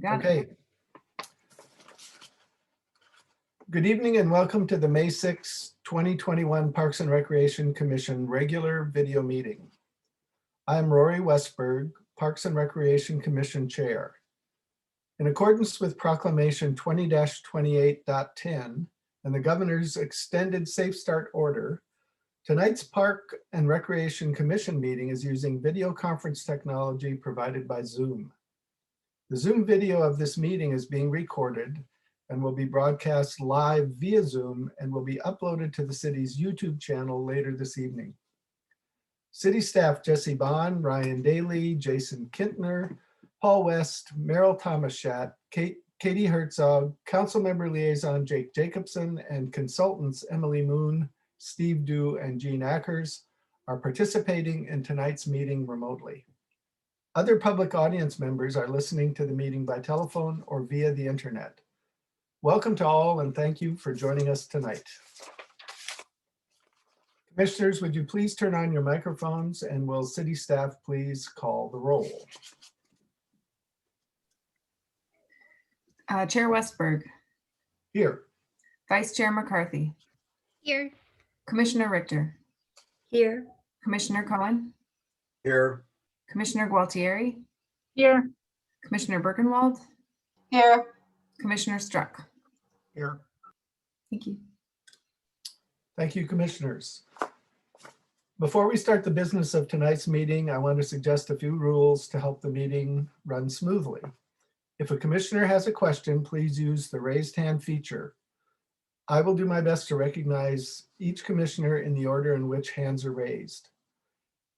Got it. Okay. Good evening and welcome to the May 6, 2021 Parks and Recreation Commission regular video meeting. I'm Rory Westberg, Parks and Recreation Commission Chair. In accordance with Proclamation 20-28.10 and the Governor's extended Safe Start order, tonight's Park and Recreation Commission meeting is using video conference technology provided by Zoom. The Zoom video of this meeting is being recorded and will be broadcast live via Zoom and will be uploaded to the city's YouTube channel later this evening. City staff Jesse Bond, Ryan Daly, Jason Kintner, Paul West, Merrill Thomas-Schatt, Katie Herzog, Councilmember Liaison Jake Jacobson, and consultants Emily Moon, Steve Dew, and Jean Ackers are participating in tonight's meeting remotely. Other public audience members are listening to the meeting by telephone or via the internet. Welcome to all and thank you for joining us tonight. Commissioners, would you please turn on your microphones and will city staff please call the roll? Chair Westberg. Here. Vice Chair McCarthy. Here. Commissioner Richter. Here. Commissioner Cohen. Here. Commissioner Gualtieri. Here. Commissioner Birkenwald. Here. Commissioner Struck. Here. Thank you. Thank you, commissioners. Before we start the business of tonight's meeting, I want to suggest a few rules to help the meeting run smoothly. If a commissioner has a question, please use the raised hand feature. I will do my best to recognize each commissioner in the order in which hands are raised.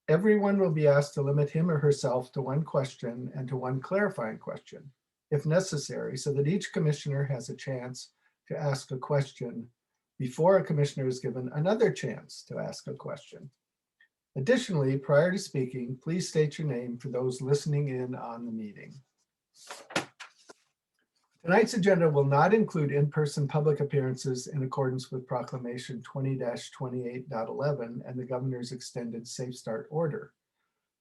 Everyone will be asked to limit him or herself to one question and to one clarifying question, if necessary, so that each commissioner has a chance to ask a question before a commissioner is given another chance to ask a question. Additionally, prior to speaking, please state your name for those listening in on the meeting. Tonight's agenda will not include in-person public appearances in accordance with Proclamation 20-28.11 and the Governor's extended Safe Start order.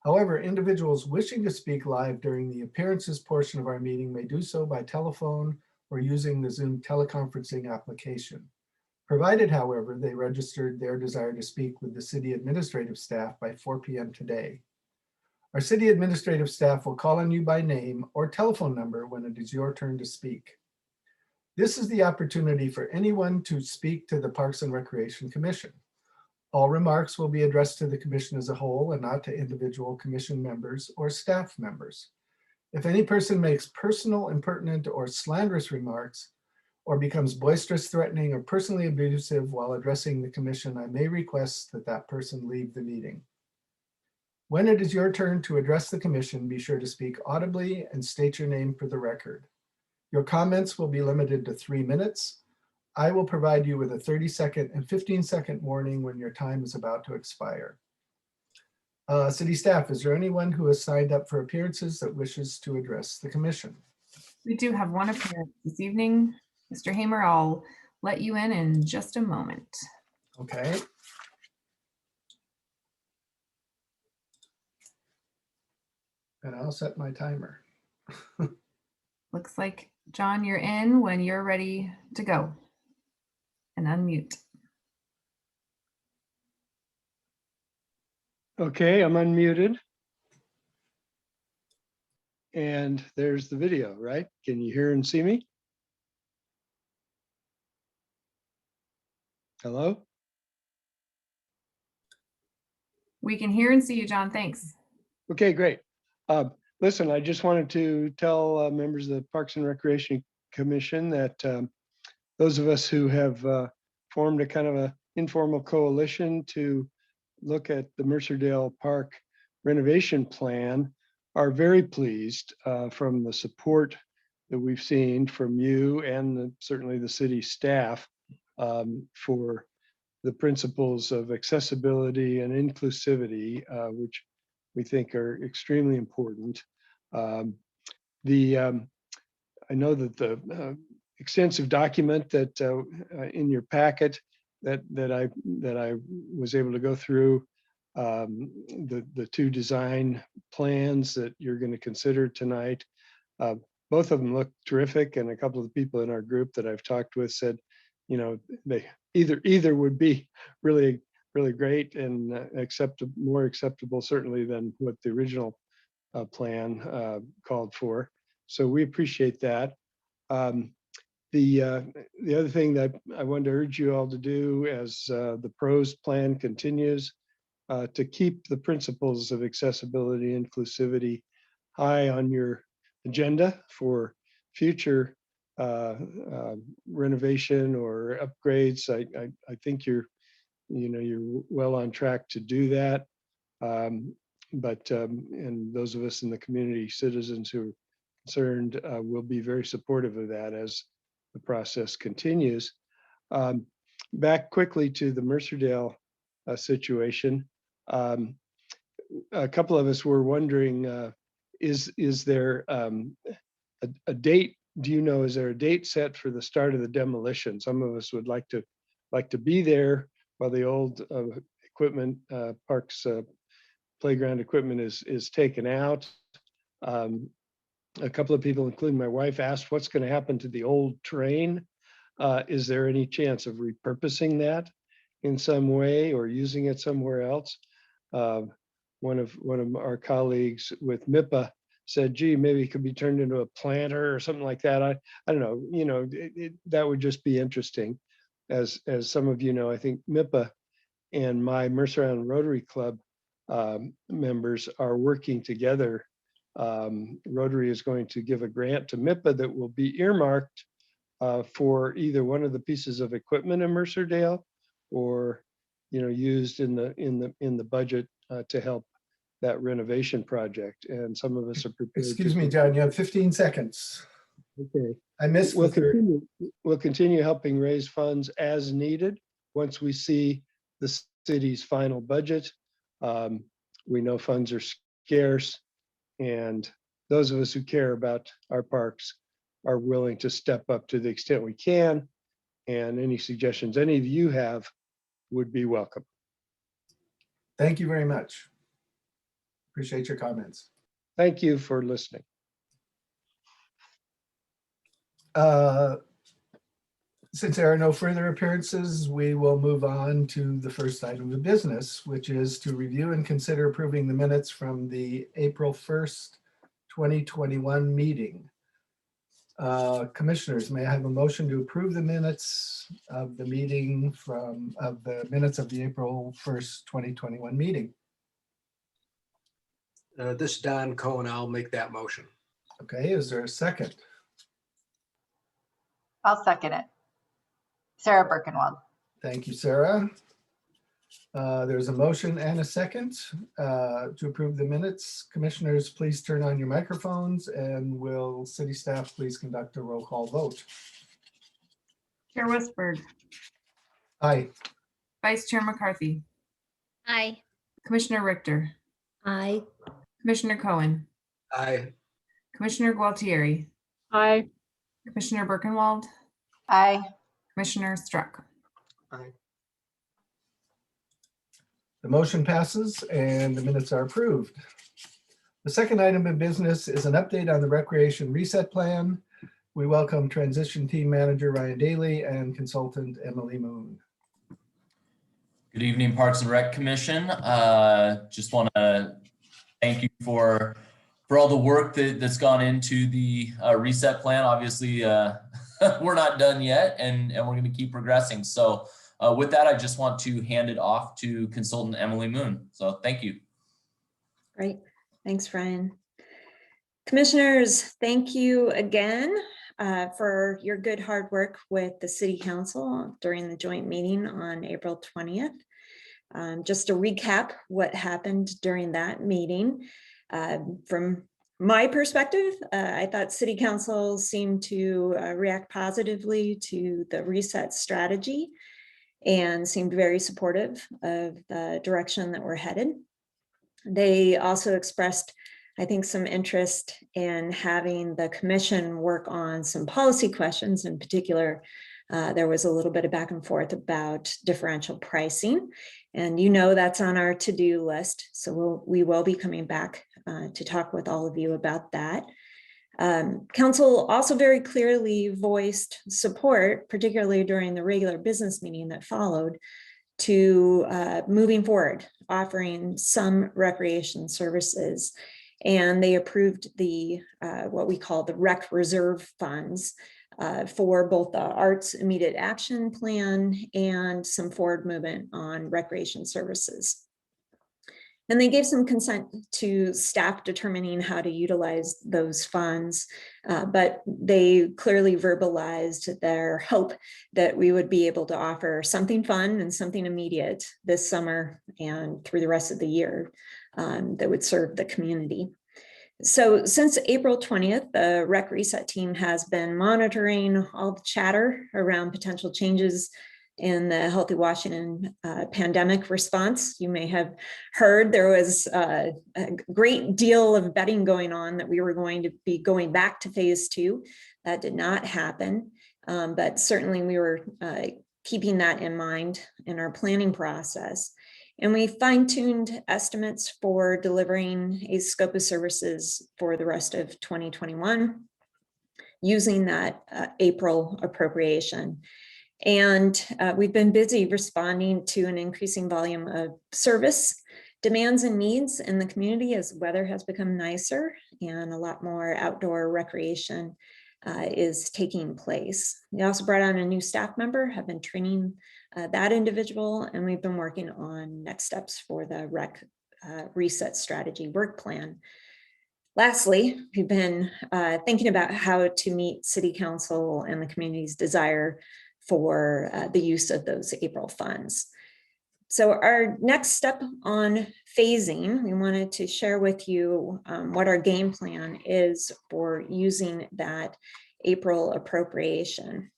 However, individuals wishing to speak live during the appearances portion of our meeting may do so by telephone or using the Zoom teleconferencing application. Provided, however, they registered their desire to speak with the city administrative staff by 4 p.m. today. Our city administrative staff will call on you by name or telephone number when it is your turn to speak. This is the opportunity for anyone to speak to the Parks and Recreation Commission. All remarks will be addressed to the commission as a whole and not to individual commission members or staff members. If any person makes personal, impertinent, or slanderous remarks, or becomes boisterous, threatening, or personally abusive while addressing the commission, I may request that that person leave the meeting. When it is your turn to address the commission, be sure to speak audibly and state your name for the record. Your comments will be limited to 3 minutes. I will provide you with a 30-second and 15-second warning when your time is about to expire. City staff, is there anyone who has signed up for appearances that wishes to address the commission? We do have one appearance this evening. Mr. Hamer, I'll let you in just a moment. Okay. And I'll set my timer. Looks like, John, you're in when you're ready to go. And unmute. Okay, I'm unmuted. And there's the video, right? Can you hear and see me? Hello? We can hear and see you, John. Thanks. Okay, great. Listen, I just wanted to tell members of the Parks and Recreation Commission that those of us who have formed a kind of a informal coalition to look at the Mercerdale Park renovation plan are very pleased from the support that we've seen from you and certainly the city staff for the principles of accessibility and inclusivity, which we think are extremely important. I know that the extensive document that in your packet that I was able to go through, the two design plans that you're going to consider tonight both of them look terrific, and a couple of the people in our group that I've talked with said, you know, they either would be really great and more acceptable certainly than what the original plan called for. So we appreciate that. The other thing that I wanted to urge you all to do as the PROS plan continues, to keep the principles of accessibility, inclusivity high on your agenda for future renovation or upgrades. I think you're well on track to do that. And those of us in the community, citizens who are concerned, will be very supportive of that as the process continues. Back quickly to the Mercerdale situation. A couple of us were wondering, is there a date? Do you know, is there a date set for the start of the demolition? Some of us would like to be there while the old equipment, parks, playground equipment is taken out. A couple of people, including my wife, asked what's going to happen to the old train. Is there any chance of repurposing that in some way or using it somewhere else? One of our colleagues with MIPA said, gee, maybe it could be turned into a planter or something like that. I don't know, that would just be interesting. As some of you know, I think MIPA and my Mercer Island Rotary Club members are working together. Rotary is going to give a grant to MIPA that will be earmarked for either one of the pieces of equipment in Mercerdale, or used in the budget to help that renovation project. And some of us are prepared. Excuse me, John, you have 15 seconds. Okay. I missed the third. We'll continue helping raise funds as needed once we see the city's final budget. We know funds are scarce, and those of us who care about our parks are willing to step up to the extent we can. And any suggestions any of you have would be welcome. Thank you very much. Appreciate your comments. Thank you for listening. Since there are no further appearances, we will move on to the first item of business, which is to review and consider approving the minutes from the April 1st, 2021 meeting. Commissioners, may I have a motion to approve the minutes of the meeting of the April 1st, 2021 meeting? This is Don Cohen. I'll make that motion. Okay, is there a second? I'll second it. Sarah Birkenwald. Thank you, Sarah. There's a motion and a second to approve the minutes. Commissioners, please turn on your microphones, and will city staff please conduct a roll call vote? Chair Westberg, Aye. Vice Chair McCarthy, Aye. Commissioner Richter, Aye. Commissioner Cohen, Aye. Commissioner Gualtieri, Aye. Commissioner Birkenwald, Aye. Commissioner Struck. Aye. The motion passes and the minutes are approved. The second item of business is an update on the recreation reset plan. We welcome transition team manager Ryan Daly and consultant Emily Moon. Good evening, Parks and Rec Commission. Just want to thank you for all the work that's gone into the reset plan. Obviously, we're not done yet, and we're going to keep progressing. So with that, I just want to hand it off to consultant Emily Moon. So thank you. Great. Thanks, Ryan. Commissioners, thank you again for your good hard work with the City Council during the joint meeting on April 20th. Just to recap what happened during that meeting. From my perspective, I thought City Council seemed to react positively to the reset strategy and seemed very supportive of the direction that we're headed. They also expressed, I think, some interest in having the commission work on some policy questions. In particular, there was a little bit of back and forth about differential pricing, and that's on our to-do list. So we will be coming back to talk with all of you about that. Council also very clearly voiced support, particularly during the regular business meeting that followed, to moving forward, offering some recreation services. And they approved the what we call the rec reserve funds for both the arts immediate action plan and some forward movement on recreation services. And they gave some consent to staff determining how to utilize those funds, but they clearly verbalized their hope that we would be able to offer something fun and something immediate this summer and through the rest of the year that would serve the community. So since April 20th, the Rec Reset team has been monitoring all the chatter around potential changes in the Healthy Washington pandemic response. You may have heard there was a great deal of betting going on that we were going to be going back to phase 2. That did not happen, but certainly we were keeping that in mind in our planning process. And we fine-tuned estimates for delivering a scope of services for the rest of 2021 using that April appropriation. And we've been busy responding to an increasing volume of service demands and needs in the community as weather has become nicer and a lot more outdoor recreation is taking place. We also brought on a new staff member, have been training that individual, and we've been working on next steps for the rec reset strategy work plan. Lastly, we've been thinking about how to meet City Council and the community's desire for the use of those April funds. So our next step on phasing, we wanted to share with you what our game plan is for using that April appropriation.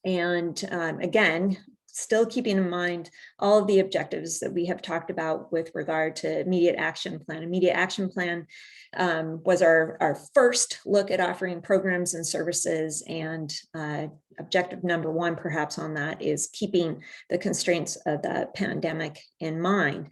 And again, still keeping in mind all of the objectives that we have talked about with regard to immediate action plan. Immediate action plan was our first look at offering programs and services, and objective number 1 perhaps on that is keeping the constraints of the pandemic in mind.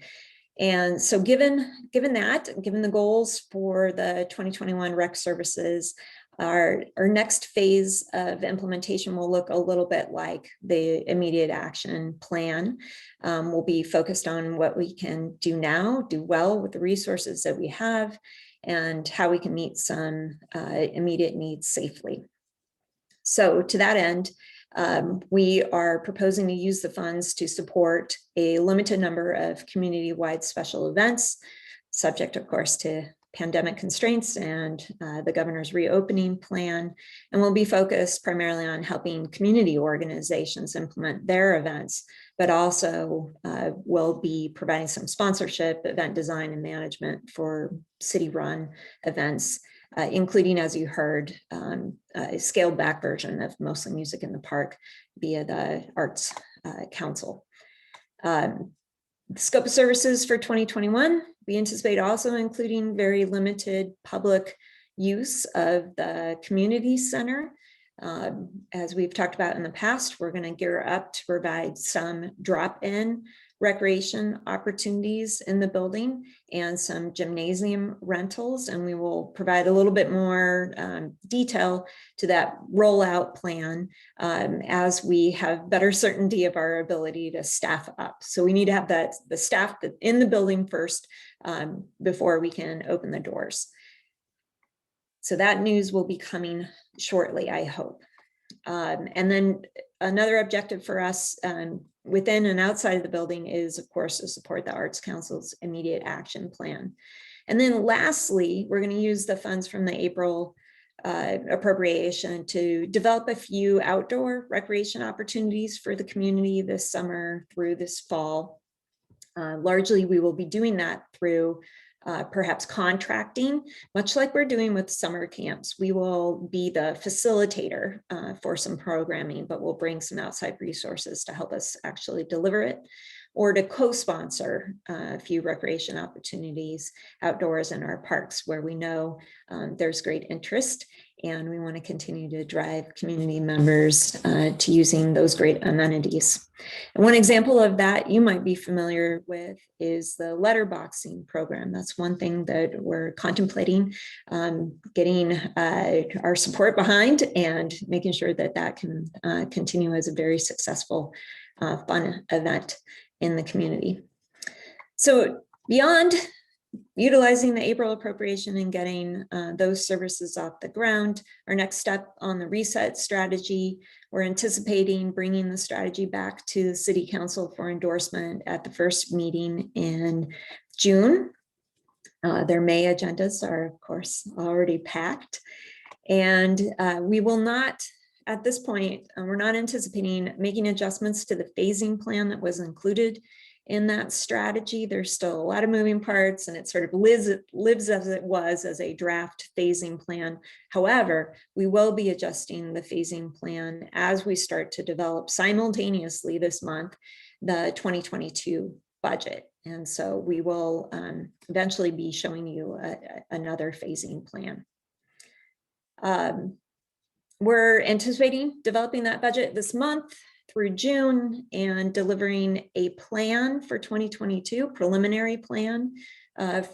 And so given the goals for the 2021 rec services, our next phase of implementation will look a little bit like the immediate action plan. We'll be focused on what we can do now, do well with the resources that we have, and how we can meet some immediate needs safely. So to that end, we are proposing to use the funds to support a limited number of community-wide special events, subject, of course, to pandemic constraints and the governor's reopening plan. And we'll be focused primarily on helping community organizations implement their events, but also we'll be providing some sponsorship, event design and management for city-run events, including, as you heard, a scaled back version of Mostly Music in the Park via the Arts Council. Scope of services for 2021, we anticipate also including very limited public use of the community center. As we've talked about in the past, we're going to gear up to provide some drop-in recreation opportunities in the building and some gymnasium rentals, and we will provide a little bit more detail to that rollout plan as we have better certainty of our ability to staff up. So we need to have the staff in the building first before we can open the doors. So that news will be coming shortly, I hope. And then another objective for us within and outside of the building is, of course, to support the Arts Council's immediate action plan. And then lastly, we're going to use the funds from the April appropriation to develop a few outdoor recreation opportunities for the community this summer through this fall. Largely, we will be doing that through perhaps contracting, much like we're doing with summer camps. We will be the facilitator for some programming, but we'll bring some outside resources to help us actually deliver it. or to co-sponsor a few recreation opportunities outdoors in our parks where we know there's great interest, and we want to continue to drive community members to using those great amenities. And one example of that you might be familiar with is the letterboxing program. That's one thing that we're contemplating getting our support behind and making sure that that can continue as a very successful, fun event in the community. So beyond utilizing the April appropriation and getting those services off the ground, our next step on the reset strategy, we're anticipating bringing the strategy back to the City Council for endorsement at the first meeting in June. Their May agendas are, of course, already packed. And we will not, at this point, we're not anticipating making adjustments to the phasing plan that was included in that strategy. There's still a lot of moving parts, and it sort of lives as it was as a draft phasing plan. However, we will be adjusting the phasing plan as we start to develop simultaneously this month the 2022 budget. And so we will eventually be showing you another phasing plan. We're anticipating developing that budget this month through June and delivering a plan for 2022, preliminary plan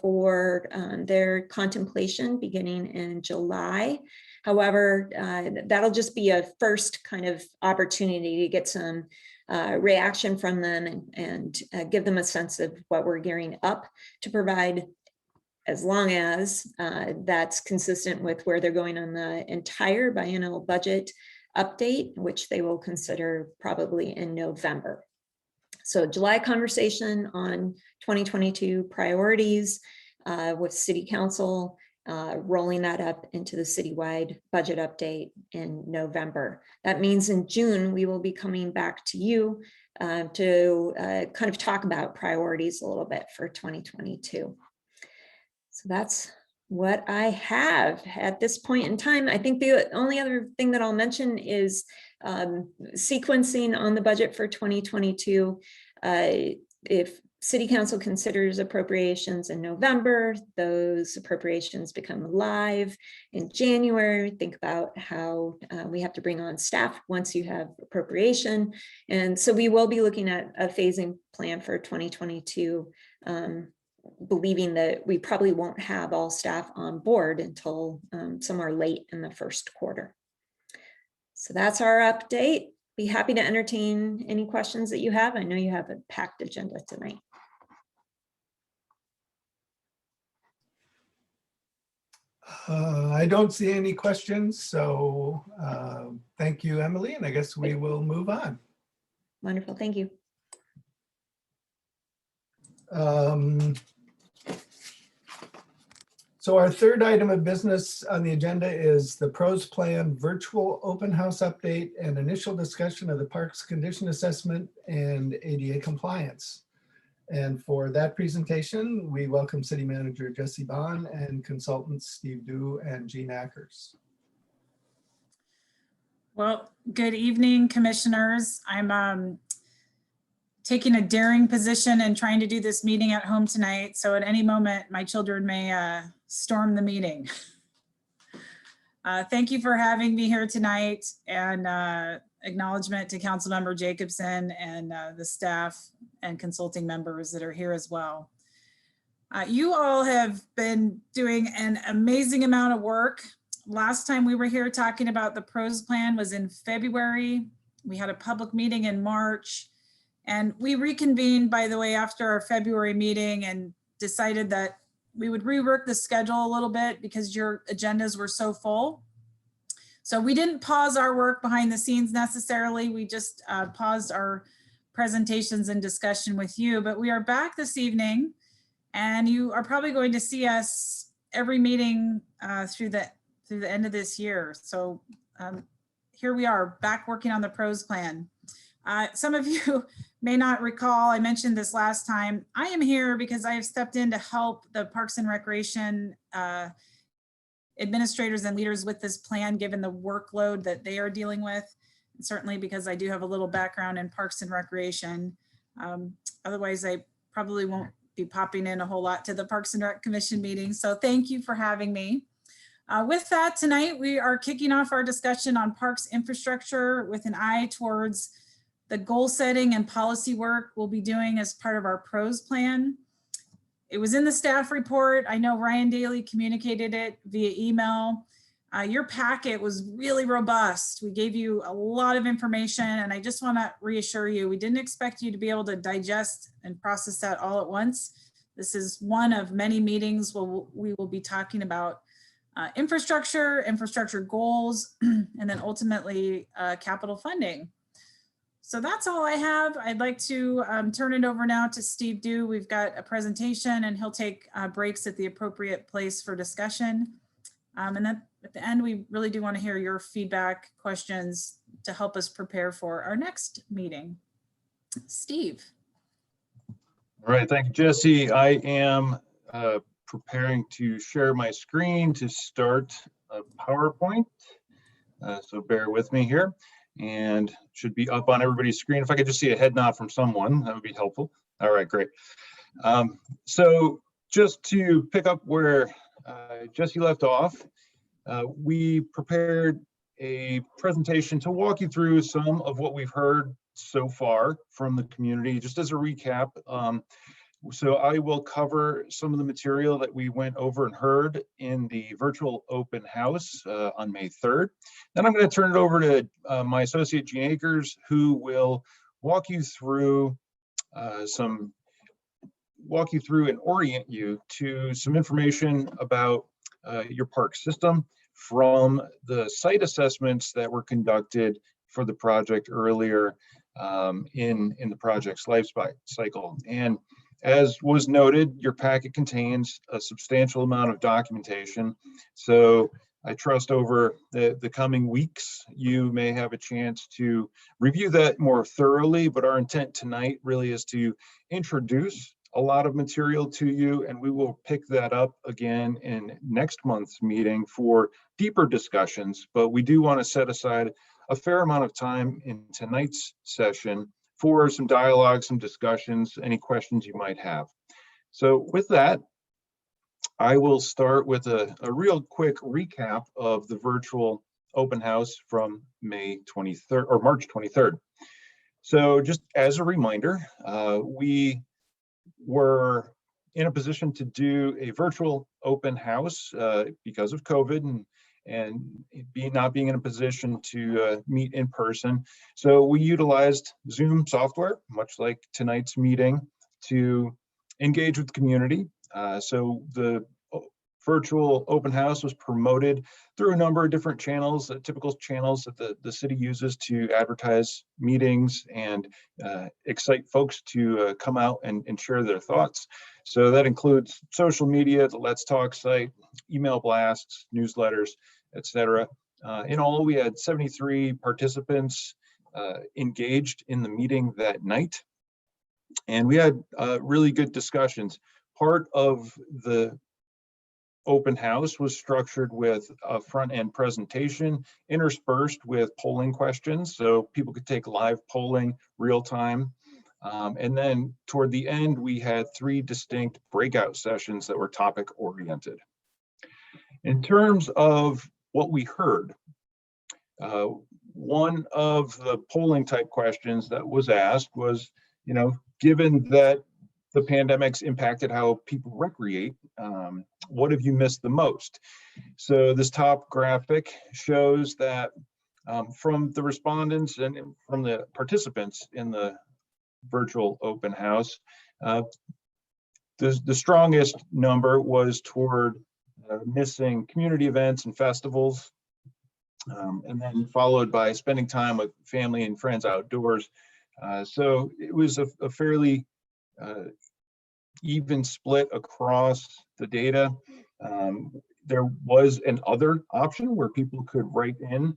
for their contemplation beginning in July. However, that'll just be a first kind of opportunity to get some reaction from them and give them a sense of what we're gearing up to provide, as long as that's consistent with where they're going on the entire biennial budget update, which they will consider probably in November. So July conversation on 2022 priorities with City Council, rolling that up into the citywide budget update in November. That means in June, we will be coming back to you to kind of talk about priorities a little bit for 2022. So that's what I have at this point in time. I think the only other thing that I'll mention is sequencing on the budget for 2022. If City Council considers appropriations in November, those appropriations become live in January. Think about how we have to bring on staff once you have appropriation. And so we will be looking at a phasing plan for 2022, believing that we probably won't have all staff on board until somewhere late in the first quarter. So that's our update. Be happy to entertain any questions that you have. I know you have a packed agenda tonight. I don't see any questions, so thank you, Emily, and I guess we will move on. Wonderful, thank you. So our third item of business on the agenda is the PROS Plan virtual open house update and initial discussion of the park's condition assessment and ADA compliance. And for that presentation, we welcome City Manager Jesse Bond and consultants Steve Dew and Jean Ackers. Well, good evening, commissioners. I'm taking a daring position and trying to do this meeting at home tonight. So at any moment, my children may storm the meeting. Thank you for having me here tonight, and acknowledgement to Councilmember Jacobson and the staff and consulting members that are here as well. You all have been doing an amazing amount of work. Last time we were here talking about the PROS plan was in February. We had a public meeting in March, and we reconvened, by the way, after our February meeting and decided that we would rework the schedule a little bit because your agendas were so full. So we didn't pause our work behind the scenes necessarily. We just paused our presentations and discussion with you, but we are back this evening, and you are probably going to see us every meeting through the end of this year. So here we are back working on the PROS plan. Some of you may not recall, I mentioned this last time. I am here because I have stepped in to help the Parks and Recreation administrators and leaders with this plan, given the workload that they are dealing with. And certainly because I do have a little background in Parks and Recreation. Otherwise, I probably won't be popping in a whole lot to the Parks and Rec Commission meeting. So thank you for having me. With that, tonight we are kicking off our discussion on parks infrastructure with an eye towards the goal setting and policy work we'll be doing as part of our PROS plan. It was in the staff report. I know Ryan Daly communicated it via email. Your packet was really robust. We gave you a lot of information, and I just want to reassure you, we didn't expect you to be able to digest and process that all at once. This is one of many meetings where we will be talking about infrastructure goals, and then ultimately capital funding. So that's all I have. I'd like to turn it over now to Steve Dew. We've got a presentation and he'll take breaks at the appropriate place for discussion. And then at the end, we really do want to hear your feedback, questions to help us prepare for our next meeting. Steve. All right, thank you, Jesse. I am preparing to share my screen to start a PowerPoint. So bear with me here, and should be up on everybody's screen. If I could just see a head nod from someone, that would be helpful. All right, great. So just to pick up where Jesse left off, we prepared a presentation to walk you through some of what we've heard so far from the community, just as a recap. So I will cover some of the material that we went over and heard in the virtual open house on May 3rd. Then I'm going to turn it over to my associate Gene Akers, who will walk you through and orient you to some information about your park system from the site assessments that were conducted for the project earlier in the project's life cycle. And as was noted, your packet contains a substantial amount of documentation. So I trust over the coming weeks, you may have a chance to review that more thoroughly, but our intent tonight really is to introduce a lot of material to you, and we will pick that up again in next month's meeting for deeper discussions. But we do want to set aside a fair amount of time in tonight's session for some dialogue, some discussions, any questions you might have. So with that, I will start with a real quick recap of the virtual open house from May 23rd or March 23rd. So just as a reminder, we were in a position to do a virtual open house because of COVID and not being in a position to meet in person. So we utilized Zoom software, much like tonight's meeting, to engage with the community. So the virtual open house was promoted through a number of different channels, typical channels that the city uses to advertise meetings and excite folks to come out and share their thoughts. So that includes social media, the Let's Talk site, email blasts, newsletters, etc. In all, we had 73 participants engaged in the meeting that night, and we had really good discussions. Part of the open house was structured with a front-end presentation interspersed with polling questions, so people could take live polling real time. And then toward the end, we had 3 distinct breakout sessions that were topic oriented. In terms of what we heard, one of the polling type questions that was asked was, given that the pandemic's impacted how people recreate, what have you missed the most? So this top graphic shows that from the respondents and from the participants in the virtual open house, the strongest number was toward missing community events and festivals, and then followed by spending time with family and friends outdoors. So it was a fairly even split across the data. There was an other option where people could write in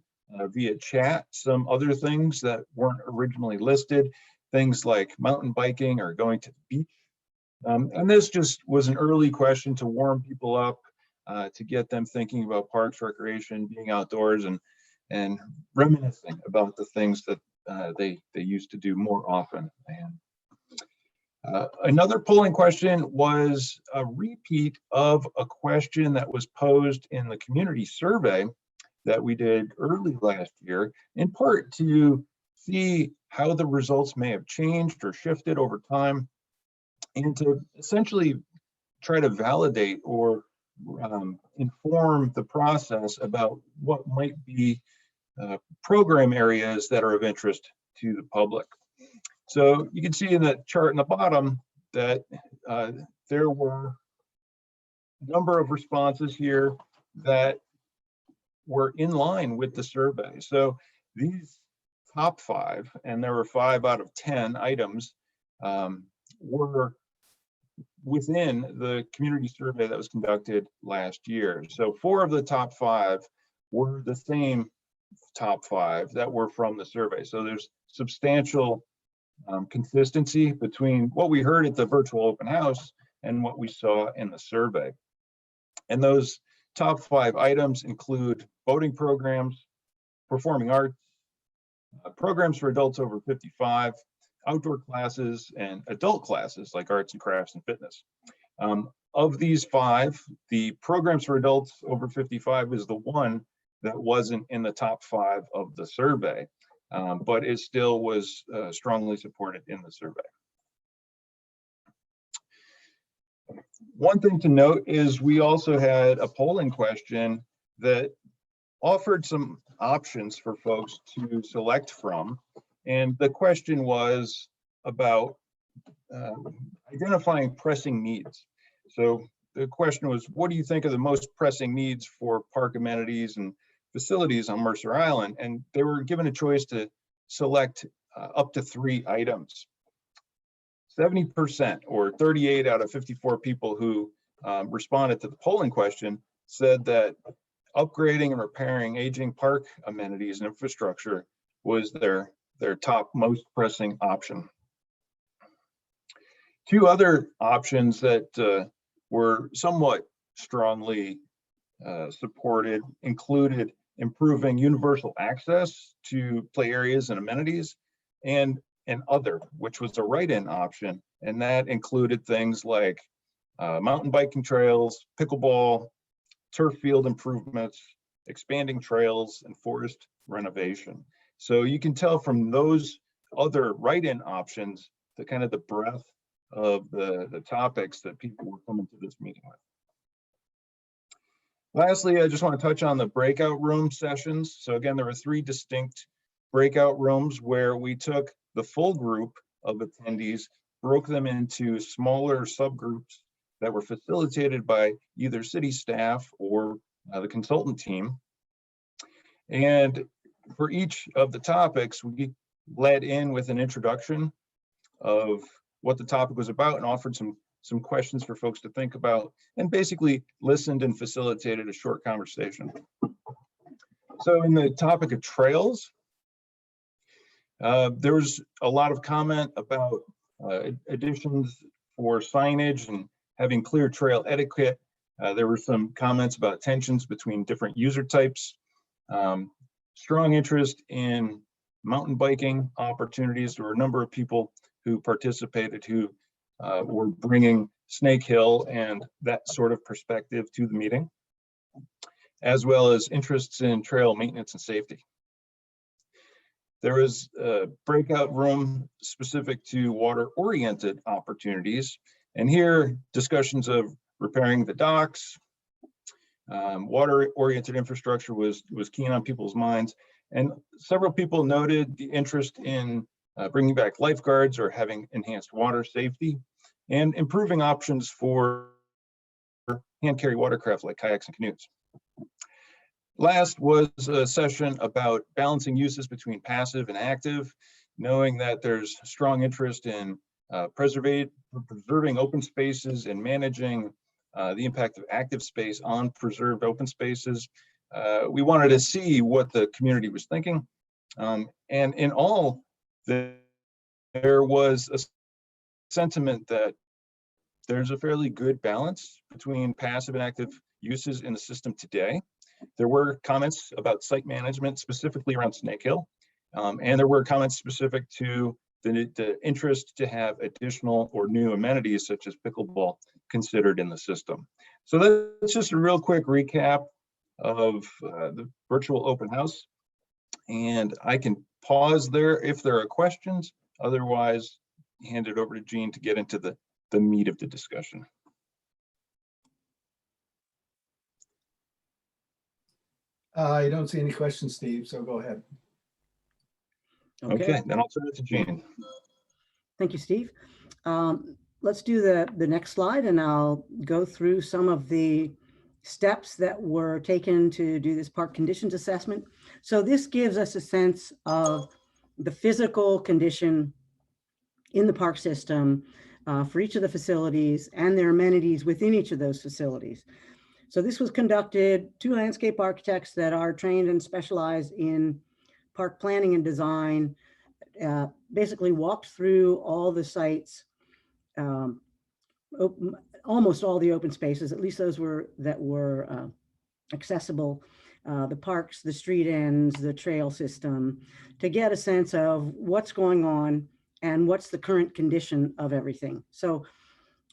via chat some other things that weren't originally listed, things like mountain biking or going to the beach. And this just was an early question to warm people up, to get them thinking about parks, recreation, being outdoors, and reminiscing about the things that they used to do more often. And Another polling question was a repeat of a question that was posed in the community survey that we did early last year, in part to see how the results may have changed or shifted over time, and to essentially try to validate or inform the process about what might be program areas that are of interest to the public. So you can see in the chart in the bottom that there were a number of responses here that were in line with the survey. So these top 5, and there were 5 out of 10 items, were within the community survey that was conducted last year. So 4 of the top 5 were the same top 5 that were from the survey. So there's substantial consistency between what we heard at the virtual open house and what we saw in the survey. And those top 5 items include boating programs, performing arts, programs for adults over 55, outdoor classes, and adult classes like arts and crafts and fitness. Of these 5, the programs for adults over 55 is the one that wasn't in the top 5 of the survey, but it still was strongly supported in the survey. One thing to note is we also had a polling question that offered some options for folks to select from. And the question was about identifying pressing needs. So the question was, what do you think are the most pressing needs for park amenities and facilities on Mercer Island? And they were given a choice to select up to 3 items. 70%, or 38 out of 54 people who responded to the polling question, said that upgrading and repairing aging park amenities and infrastructure was their top most pressing option. 2 other options that were somewhat strongly supported included improving universal access to play areas and amenities, and an other, which was a write-in option, and that included things like mountain biking trails, pickleball, turf field improvements, expanding trails, and forest renovation. So you can tell from those other write-in options the kind of the breadth of the topics that people were coming to this meeting with. Lastly, I just want to touch on the breakout room sessions. So again, there were 3 distinct breakout rooms where we took the full group of attendees, broke them into smaller subgroups that were facilitated by either city staff or the consultant team. And for each of the topics, we led in with an introduction of what the topic was about and offered some questions for folks to think about, and basically listened and facilitated a short conversation. So in the topic of trails, there was a lot of comment about additions for signage and having clear trail etiquette. There were some comments about tensions between different user types, strong interest in mountain biking opportunities. There were a number of people who participated who were bringing Snake Hill and that sort of perspective to the meeting, as well as interests in trail maintenance and safety. There was a breakout room specific to water-oriented opportunities, and here discussions of repairing the docks, water-oriented infrastructure was keen on people's minds, and several people noted the interest in bringing back lifeguards or having enhanced water safety, and improving options for hand-carry watercraft like kayaks and canoes. Last was a session about balancing uses between passive and active, knowing that there's strong interest in preserving open spaces and managing the impact of active space on preserved open spaces. We wanted to see what the community was thinking. And in all, there was a sentiment that there's a fairly good balance between passive and active uses in the system today. There were comments about site management, specifically around Snake Hill, and there were comments specific to the interest to have additional or new amenities such as pickleball considered in the system. So that's just a real quick recap of the virtual open house. And I can pause there if there are questions. Otherwise, hand it over to Jean to get into the meat of the discussion. I don't see any questions, Steve, so go ahead. Okay, then I'll turn it to Jean. Thank you, Steve. Let's do the next slide, and I'll go through some of the steps that were taken to do this park conditions assessment. So this gives us a sense of the physical condition in the park system for each of the facilities and their amenities within each of those facilities. So this was conducted, 2 landscape architects that are trained and specialized in park planning and design, basically walked through all the sites, almost all the open spaces, at least those that were accessible, the parks, the street ends, the trail system, to get a sense of what's going on and what's the current condition of everything. So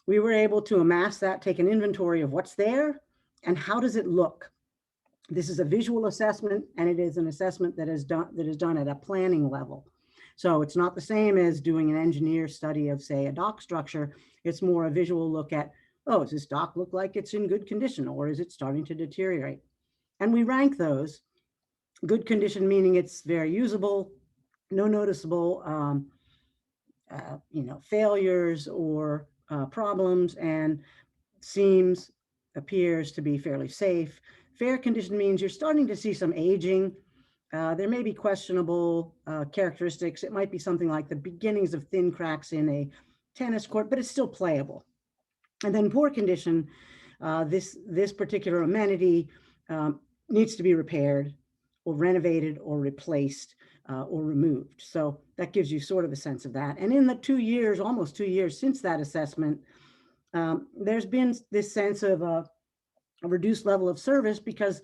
we were able to amass that, take an inventory of what's there and how does it look. This is a visual assessment, and it is an assessment that is done at a planning level. So it's not the same as doing an engineer study of, say, a dock structure. It's more a visual look at, oh, does this dock look like it's in good condition, or is it starting to deteriorate? And we rank those. Good condition meaning it's very usable, no noticeable failures or problems, and seems, appears to be fairly safe. Fair condition means you're starting to see some aging. There may be questionable characteristics. It might be something like the beginnings of thin cracks in a tennis court, but it's still playable. And then poor condition, this particular amenity needs to be repaired or renovated or replaced or removed. So that gives you sort of a sense of that. And in the 2 years, almost 2 years since that assessment, there's been this sense of a reduced level of service because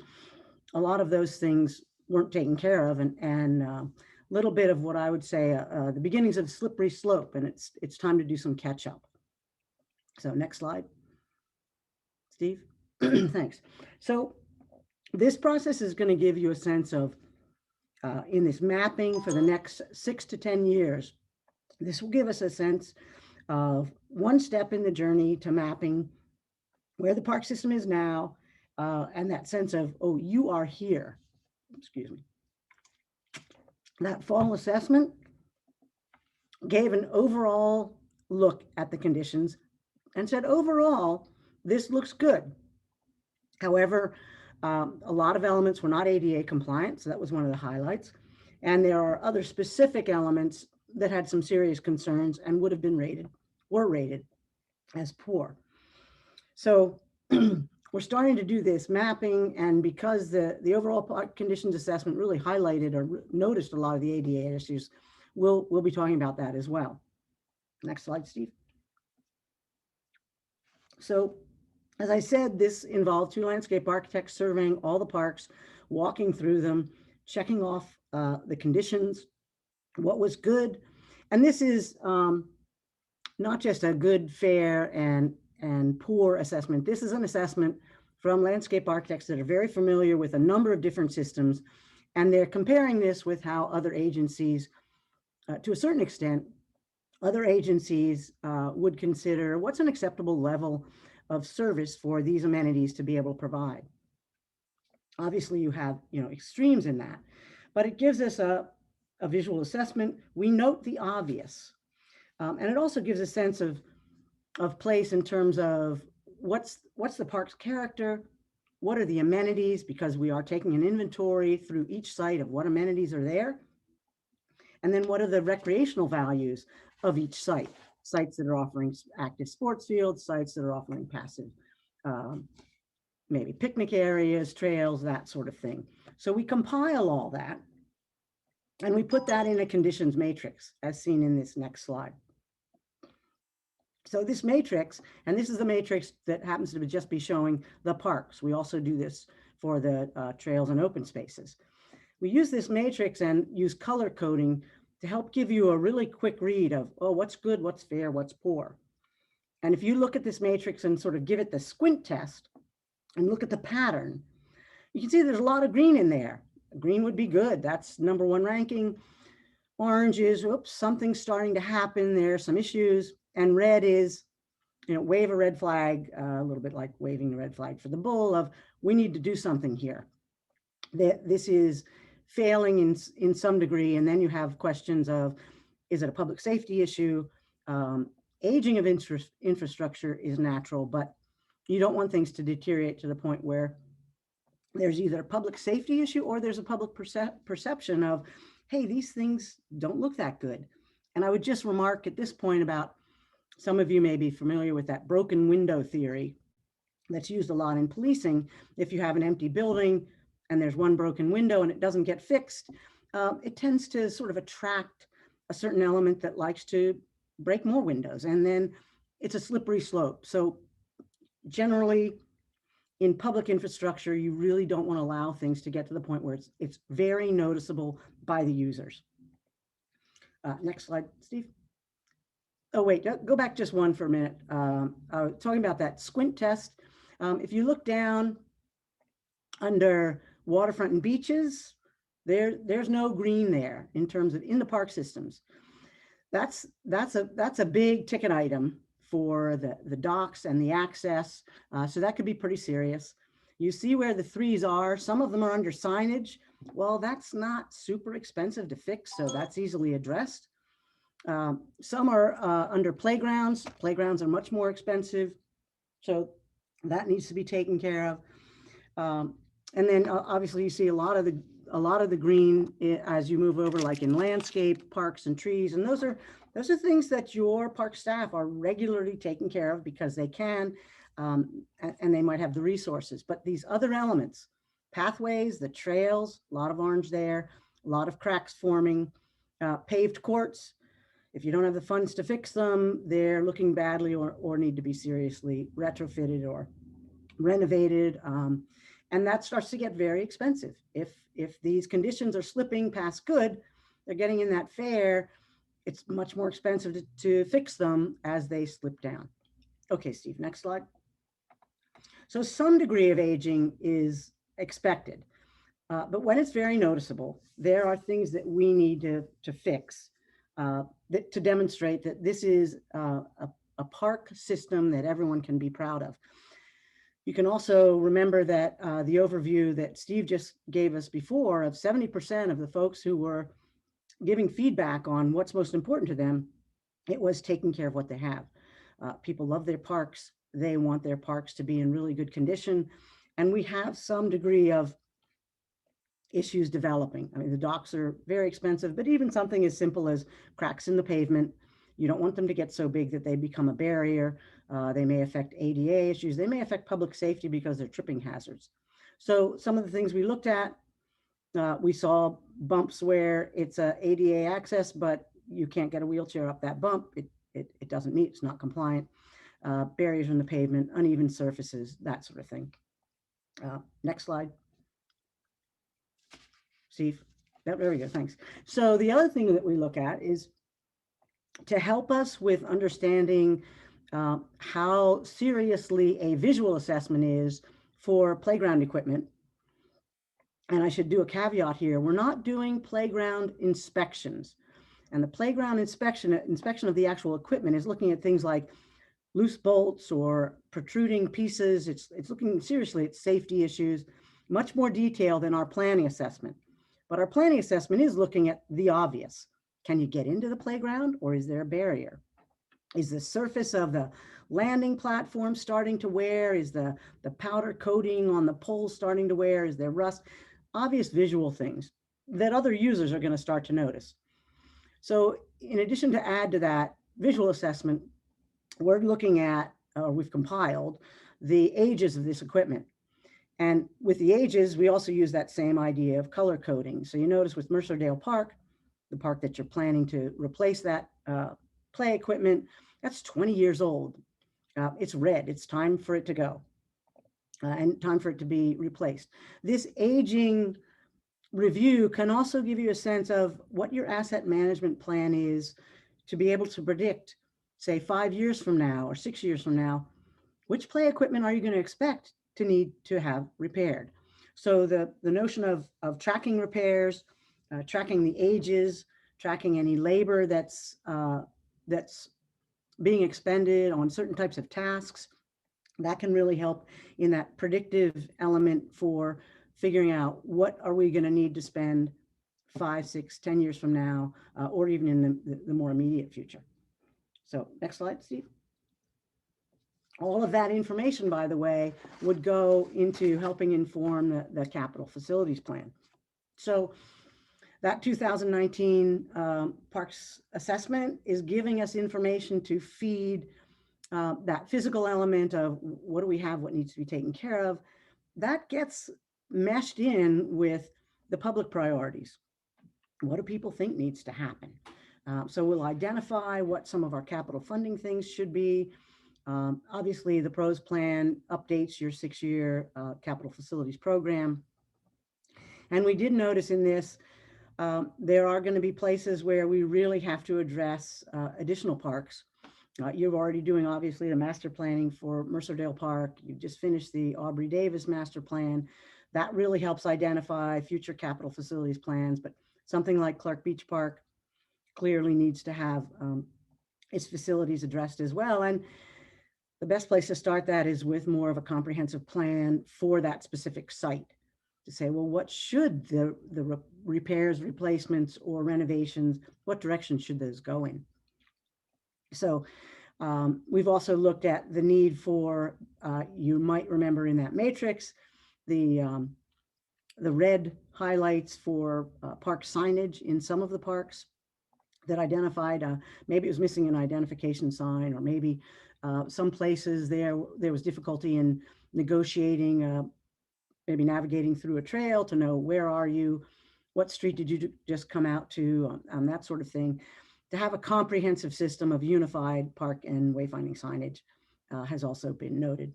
a lot of those things weren't taken care of, and a little bit of what I would say the beginnings of a slippery slope, and it's time to do some catch up. So next slide, Steve. Thanks. So this process is going to give you a sense of in this mapping for the next 6 to 10 years. This will give us a sense of one step in the journey to mapping where the park system is now, and that sense of, oh, you are here. Excuse me. That fall assessment gave an overall look at the conditions and said, overall, this looks good. However, a lot of elements were not ADA compliant, so that was one of the highlights. And there are other specific elements that had some serious concerns and would have been were rated as poor. So we're starting to do this mapping, and because the overall park conditions assessment really highlighted or noticed a lot of the ADA issues, we'll be talking about that as well. Next slide, Steve. So as I said, this involved 2 landscape architects surveying all the parks, walking through them, checking off the conditions, what was good. And this is not just a good, fair, and poor assessment. This is an assessment from landscape architects that are very familiar with a number of different systems, and they're comparing this with how other agencies, to a certain extent, other agencies would consider what's an acceptable level of service for these amenities to be able to provide. Obviously, you have extremes in that, but it gives us a visual assessment. We note the obvious, and it also gives a sense of place in terms of what's the park's character, what are the amenities, because we are taking an inventory through each site of what amenities are there, and then what are the recreational values of each site. Sites that are offering active sports fields, sites that are offering passive, maybe picnic areas, trails, that sort of thing. So we compile all that and we put that in a conditions matrix as seen in this next slide. So this matrix, and this is the matrix that happens to just be showing the parks. We also do this for the trails and open spaces. We use this matrix and use color coding to help give you a really quick read of, oh, what's good, what's fair, what's poor. And if you look at this matrix and sort of give it the squint test and look at the pattern, you can see there's a lot of green in there. Green would be good. That's #1 ranking. Orange is, oops, something's starting to happen. There's some issues. And red is, wave a red flag, a little bit like waving the red flag for the bull of, we need to do something here. This is failing in some degree. And then you have questions of, is it a public safety issue? Aging of infrastructure is natural, but you don't want things to deteriorate to the point where there's either a public safety issue or there's a public perception of, hey, these things don't look that good. And I would just remark at this point about, some of you may be familiar with that broken window theory that's used a lot in policing. If you have an empty building and there's one broken window and it doesn't get fixed, it tends to sort of attract a certain element that likes to break more windows. And then it's a slippery slope. So generally, in public infrastructure, you really don't want to allow things to get to the point where it's very noticeable by the users. Next slide, Steve. Oh, wait, go back just one for a minute. Talking about that squint test. If you look down under waterfront and beaches, there's no green there in terms of in the park systems. That's a big ticket item for the docks and the access. So that could be pretty serious. You see where the 3s are. Some of them are under signage. Well, that's not super expensive to fix, so that's easily addressed. Some are under playgrounds. Playgrounds are much more expensive, so that needs to be taken care of. And then obviously you see a lot of the green as you move over, like in landscape, parks and trees, and those are things that your park staff are regularly taking care of because they can, and they might have the resources. But these other elements, pathways, the trails, a lot of orange there, a lot of cracks forming, paved courts. If you don't have the funds to fix them, they're looking badly or need to be seriously retrofitted or renovated. And that starts to get very expensive. If these conditions are slipping past good, they're getting in that fair, it's much more expensive to fix them as they slip down. Okay, Steve, next slide. So some degree of aging is expected, but when it's very noticeable, there are things that we need to fix to demonstrate that this is a park system that everyone can be proud of. You can also remember that the overview that Steve just gave us before of 70% of the folks who were giving feedback on what's most important to them, it was taking care of what they have. People love their parks. They want their parks to be in really good condition. And we have some degree of issues developing. I mean, the docks are very expensive, but even something as simple as cracks in the pavement, you don't want them to get so big that they become a barrier. They may affect ADA issues. They may affect public safety because they're tripping hazards. So some of the things we looked at, we saw bumps where it's a ADA access, but you can't get a wheelchair up that bump. It doesn't meet, it's not compliant. Barriers in the pavement, uneven surfaces, that sort of thing. Next slide. Steve, there we go, thanks. So the other thing that we look at is to help us with understanding how seriously a visual assessment is for playground equipment. And I should do a caveat here. We're not doing playground inspections. And the playground inspection of the actual equipment is looking at things like loose bolts or protruding pieces. It's looking seriously at safety issues, much more detailed than our planning assessment. But our planning assessment is looking at the obvious. Can you get into the playground or is there a barrier? Is the surface of the landing platform starting to wear? Is the powder coating on the poles starting to wear? Is there rust? Obvious visual things that other users are going to start to notice. So in addition to add to that visual assessment, we're looking at, we've compiled the ages of this equipment. And with the ages, we also use that same idea of color coding. So you notice with Mercerdale Park, the park that you're planning to replace that play equipment, that's 20 years old. It's red, it's time for it to go and time for it to be replaced. This aging review can also give you a sense of what your asset management plan is to be able to predict, say 5 years from now or 6 years from now, which play equipment are you going to expect to need to have repaired? So the notion of tracking repairs, tracking the ages, tracking any labor that's being expended on certain types of tasks, that can really help in that predictive element for figuring out what are we going to need to spend 5, 6, 10 years from now, or even in the more immediate future. So next slide, Steve. All of that information, by the way, would go into helping inform the capital facilities plan. So that 2019 parks assessment is giving us information to feed that physical element of what do we have, what needs to be taken care of. That gets meshed in with the public priorities. What do people think needs to happen? So we'll identify what some of our capital funding things should be. Obviously, the PROS plan updates your 6-year capital facilities program. And we did notice in this, there are going to be places where we really have to address additional parks. You're already doing, obviously, the master planning for Mercerdale Park. You've just finished the Aubrey Davis master plan. That really helps identify future capital facilities plans. But something like Clark Beach Park clearly needs to have its facilities addressed as well. And the best place to start that is with more of a comprehensive plan for that specific site to say, well, what should the repairs, replacements, or renovations, what direction should those go in? So we've also looked at the need for, you might remember in that matrix, the red highlights for park signage in some of the parks that identified, maybe it was missing an identification sign, or maybe some places there was difficulty in negotiating, maybe navigating through a trail to know where are you, what street did you just come out to, that sort of thing. To have a comprehensive system of unified park and wayfinding signage has also been noted.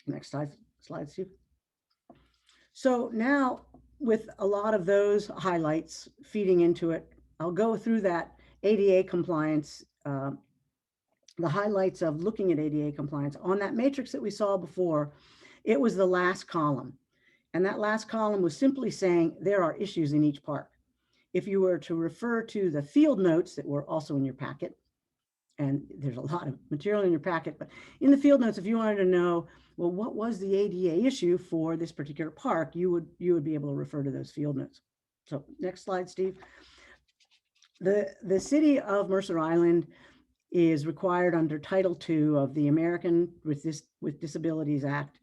Next slide, Steve. So now, with a lot of those highlights feeding into it, I'll go through that ADA compliance, the highlights of looking at ADA compliance. On that matrix that we saw before, it was the last column. And that last column was simply saying there are issues in each park. If you were to refer to the field notes that were also in your packet, and there's a lot of material in your packet, but in the field notes, if you wanted to know, well, what was the ADA issue for this particular park, you would be able to refer to those field notes. So next slide, Steve. The city of Mercer Island is required under Title II of the American with Disabilities Act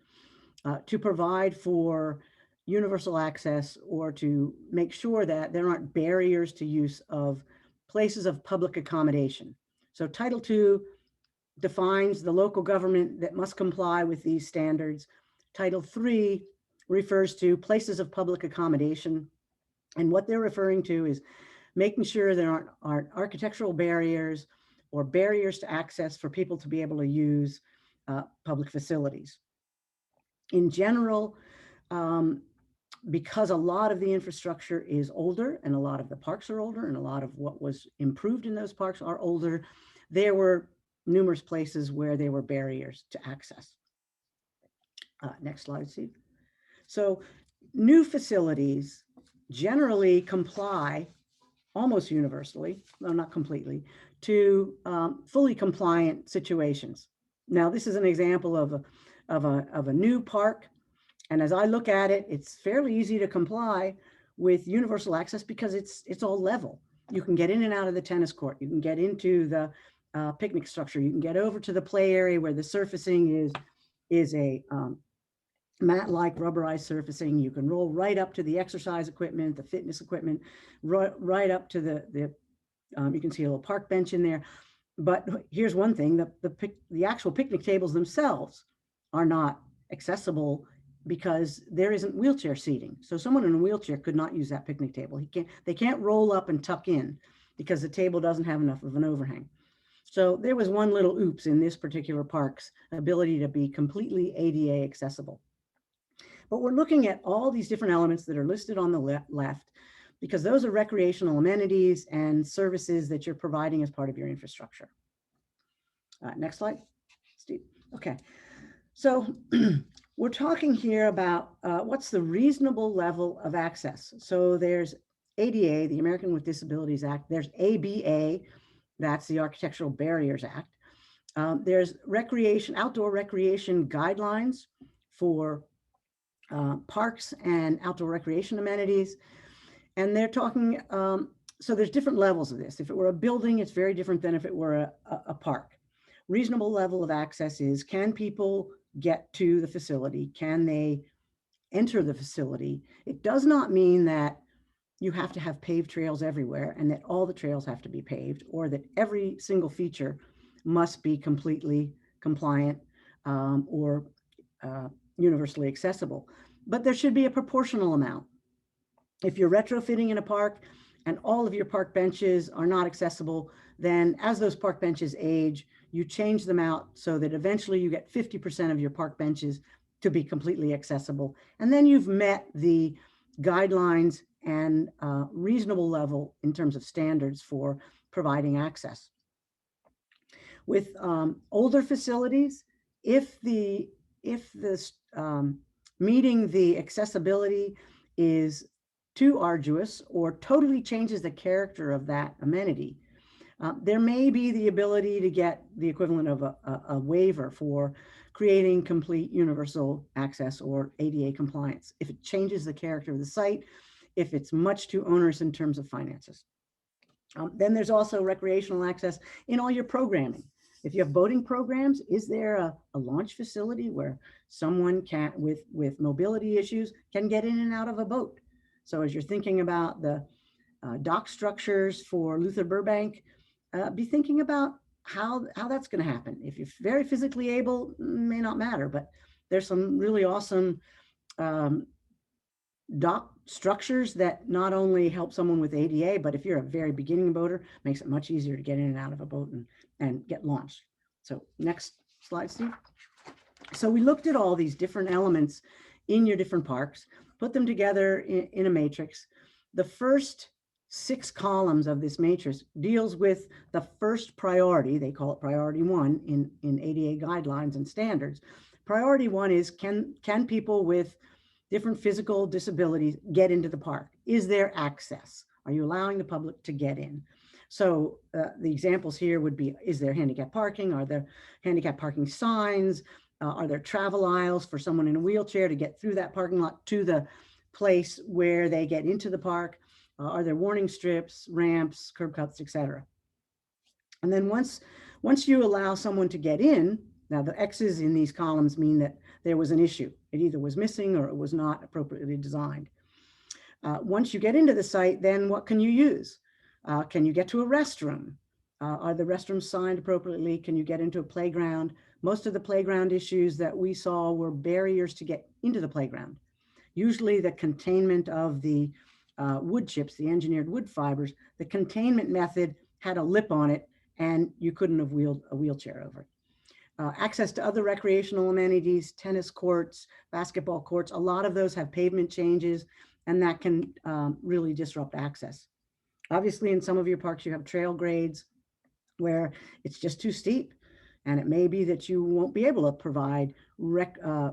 to provide for universal access, or to make sure that there aren't barriers to use of places of public accommodation. So Title II defines the local government that must comply with these standards. Title III refers to places of public accommodation. And what they're referring to is making sure there aren't architectural barriers or barriers to access for people to be able to use public facilities. In general, because a lot of the infrastructure is older and a lot of the parks are older and a lot of what was improved in those parks are older, there were numerous places where there were barriers to access. Next slide, Steve. So new facilities generally comply almost universally, though not completely, to fully compliant situations. Now, this is an example of a new park. And as I look at it, it's fairly easy to comply with universal access because it's all level. You can get in and out of the tennis court. You can get into the picnic structure. You can get over to the play area where the surfacing is a mat-like rubberized surfacing. You can roll right up to the exercise equipment, the fitness equipment, right up to you can see a little park bench in there. But here's one thing, the actual picnic tables themselves are not accessible because there isn't wheelchair seating. So someone in a wheelchair could not use that picnic table. They can't roll up and tuck in because the table doesn't have enough of an overhang. So there was one little oops in this particular park's ability to be completely ADA accessible. But we're looking at all these different elements that are listed on the left, because those are recreational amenities and services that you're providing as part of your infrastructure. Next slide, Steve. Okay, so we're talking here about what's the reasonable level of access. So there's ADA, the American with Disabilities Act. There's ABA, that's the Architectural Barriers Act. There's outdoor recreation guidelines for parks and outdoor recreation amenities. And they're talking, so there's different levels of this. If it were a building, it's very different than if it were a park. Reasonable level of access is, can people get to the facility? Can they enter the facility? It does not mean that you have to have paved trails everywhere and that all the trails have to be paved, or that every single feature must be completely compliant or universally accessible. But there should be a proportional amount. If you're retrofitting in a park and all of your park benches are not accessible, then as those park benches age, you change them out so that eventually you get 50% of your park benches to be completely accessible. And then you've met the guidelines and reasonable level in terms of standards for providing access. With older facilities, if this meeting the accessibility is too arduous or totally changes the character of that amenity, there may be the ability to get the equivalent of a waiver for creating complete universal access or ADA compliance if it changes the character of the site, if it's much too onerous in terms of finances. Then there's also recreational access in all your programming. If you have boating programs, is there a launch facility where someone can, with mobility issues, can get in and out of a boat? So as you're thinking about the dock structures for Luther Burbank, be thinking about how that's going to happen. If you're very physically able, may not matter, but there's some really awesome dock structures that not only help someone with ADA, but if you're a very beginning boater, makes it much easier to get in and out of a boat and get launched. So next slide, Steve. So we looked at all these different elements in your different parks, put them together in a matrix. The first 6 columns of this matrix deals with the first priority. They call it priority 1 in ADA guidelines and standards. Priority 1 is, can people with different physical disabilities get into the park? Is there access? Are you allowing the public to get in? So the examples here would be, is there handicap parking? Are there handicap parking signs? Are there travel aisles for someone in a wheelchair to get through that parking lot to the place where they get into the park? Are there warning strips, ramps, curb cuts, etc.? And then once you allow someone to get in, now the X's in these columns mean that there was an issue. It either was missing or it was not appropriately designed. Once you get into the site, then what can you use? Can you get to a restroom? Are the restrooms signed appropriately? Can you get into a playground? Most of the playground issues that we saw were barriers to get into the playground. Usually the containment of the wood chips, the engineered wood fibers, the containment method had a lip on it and you couldn't have wheeled a wheelchair over it. Access to other recreational amenities, tennis courts, basketball courts, a lot of those have pavement changes and that can really disrupt access. Obviously, in some of your parks, you have trail grades where it's just too steep. And it may be that you won't be able to provide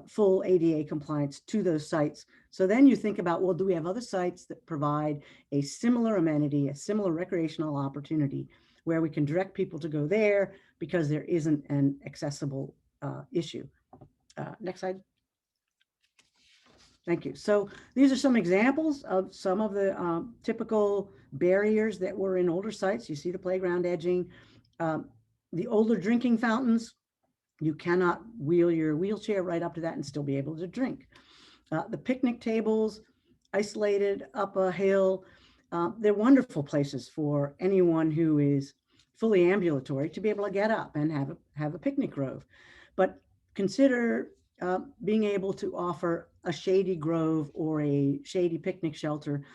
full ADA compliance to those sites. So then you think about, well, do we have other sites that provide a similar amenity, a similar recreational opportunity where we can direct people to go there because there isn't an accessible issue? Next slide. Thank you. So these are some examples of some of the typical barriers that were in older sites. You see the playground edging. The older drinking fountains, you cannot wheel your wheelchair right up to that and still be able to drink. The picnic tables, isolated up a hill, they're wonderful places for anyone who is fully ambulatory to be able to get up and have a picnic grove. But consider being able to offer a shady grove or a shady picnic shelter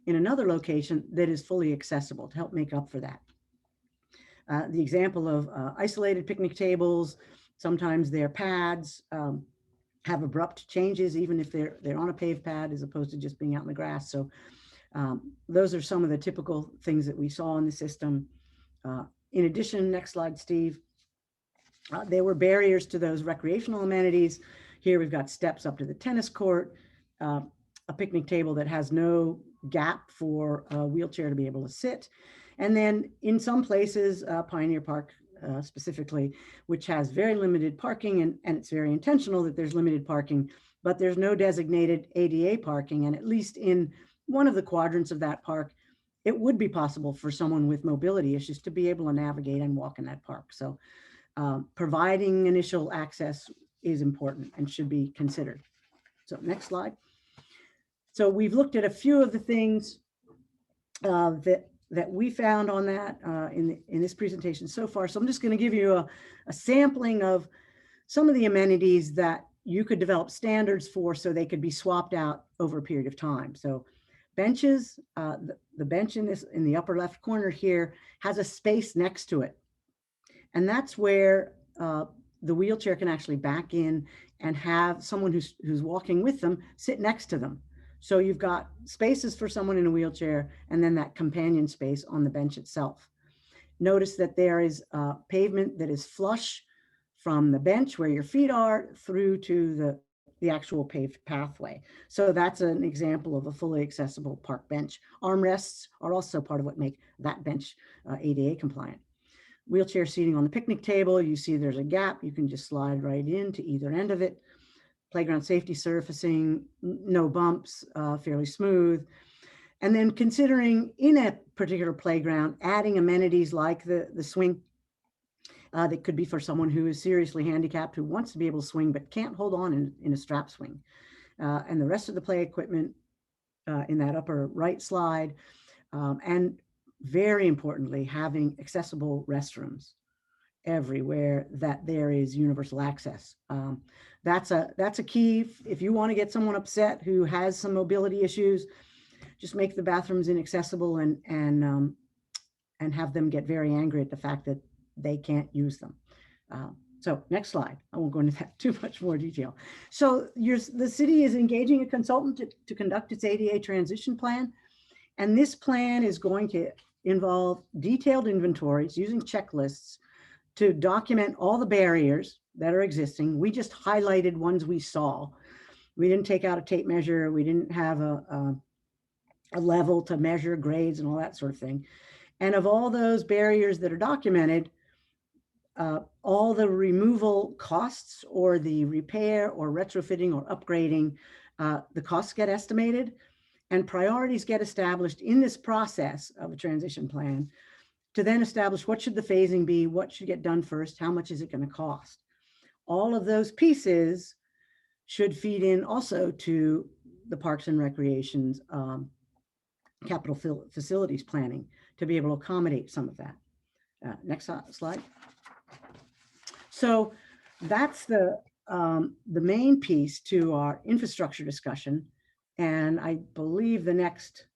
in another location that is fully accessible to help make up for that. The example of isolated picnic tables, sometimes they're pads, have abrupt changes, even if they're on a paved pad as opposed to just being out in the grass. So those are some of the typical things that we saw in the system. In addition, next slide, Steve, there were barriers to those recreational amenities. Here we've got steps up to the tennis court, a picnic table that has no gap for a wheelchair to be able to sit. And then in some places, Pioneer Park specifically, which has very limited parking, and it's very intentional that there's limited parking, but there's no designated ADA parking. And at least in one of the quadrants of that park, it would be possible for someone with mobility issues to be able to navigate and walk in that park. So providing initial access is important and should be considered. So next slide. So we've looked at a few of the things that we found on that in this presentation so far. So I'm just going to give you a sampling of some of the amenities that you could develop standards for so they could be swapped out over a period of time. So benches, the bench in the upper left corner here has a space next to it. And that's where the wheelchair can actually back in and have someone who's walking with them sit next to them. So you've got spaces for someone in a wheelchair and then that companion space on the bench itself. Notice that there is pavement that is flush from the bench where your feet are through to the actual paved pathway. So that's an example of a fully accessible park bench. Armrests are also part of what make that bench ADA compliant. Wheelchair seating on the picnic table, you see there's a gap. You can just slide right into either end of it. Playground safety surfacing, no bumps, fairly smooth. And then considering in a particular playground, adding amenities like the swing that could be for someone who is seriously handicapped, who wants to be able to swing but can't hold on in a strap swing. And the rest of the play equipment in that upper right slide. And very importantly, having accessible restrooms everywhere that there is universal access. That's a key. If you want to get someone upset who has some mobility issues, just make the bathrooms inaccessible and have them get very angry at the fact that they can't use them. So next slide. I won't go into that too much more detail. So the city is engaging a consultant to conduct its ADA transition plan. And this plan is going to involve detailed inventories using checklists to document all the barriers that are existing. We just highlighted ones we saw. We didn't take out a tape measure. We didn't have a level to measure grades and all that sort of thing. And of all those barriers that are documented, all the removal costs or the repair or retrofitting or upgrading, the costs get estimated and priorities get established in this process of a transition plan to then establish what should the phasing be, what should get done first, how much is it going to cost. All of those pieces should feed in also to the Parks and Recreation's capital facilities planning to be able to accommodate some of that. Next slide. So that's the main piece to our infrastructure discussion. And I believe the next,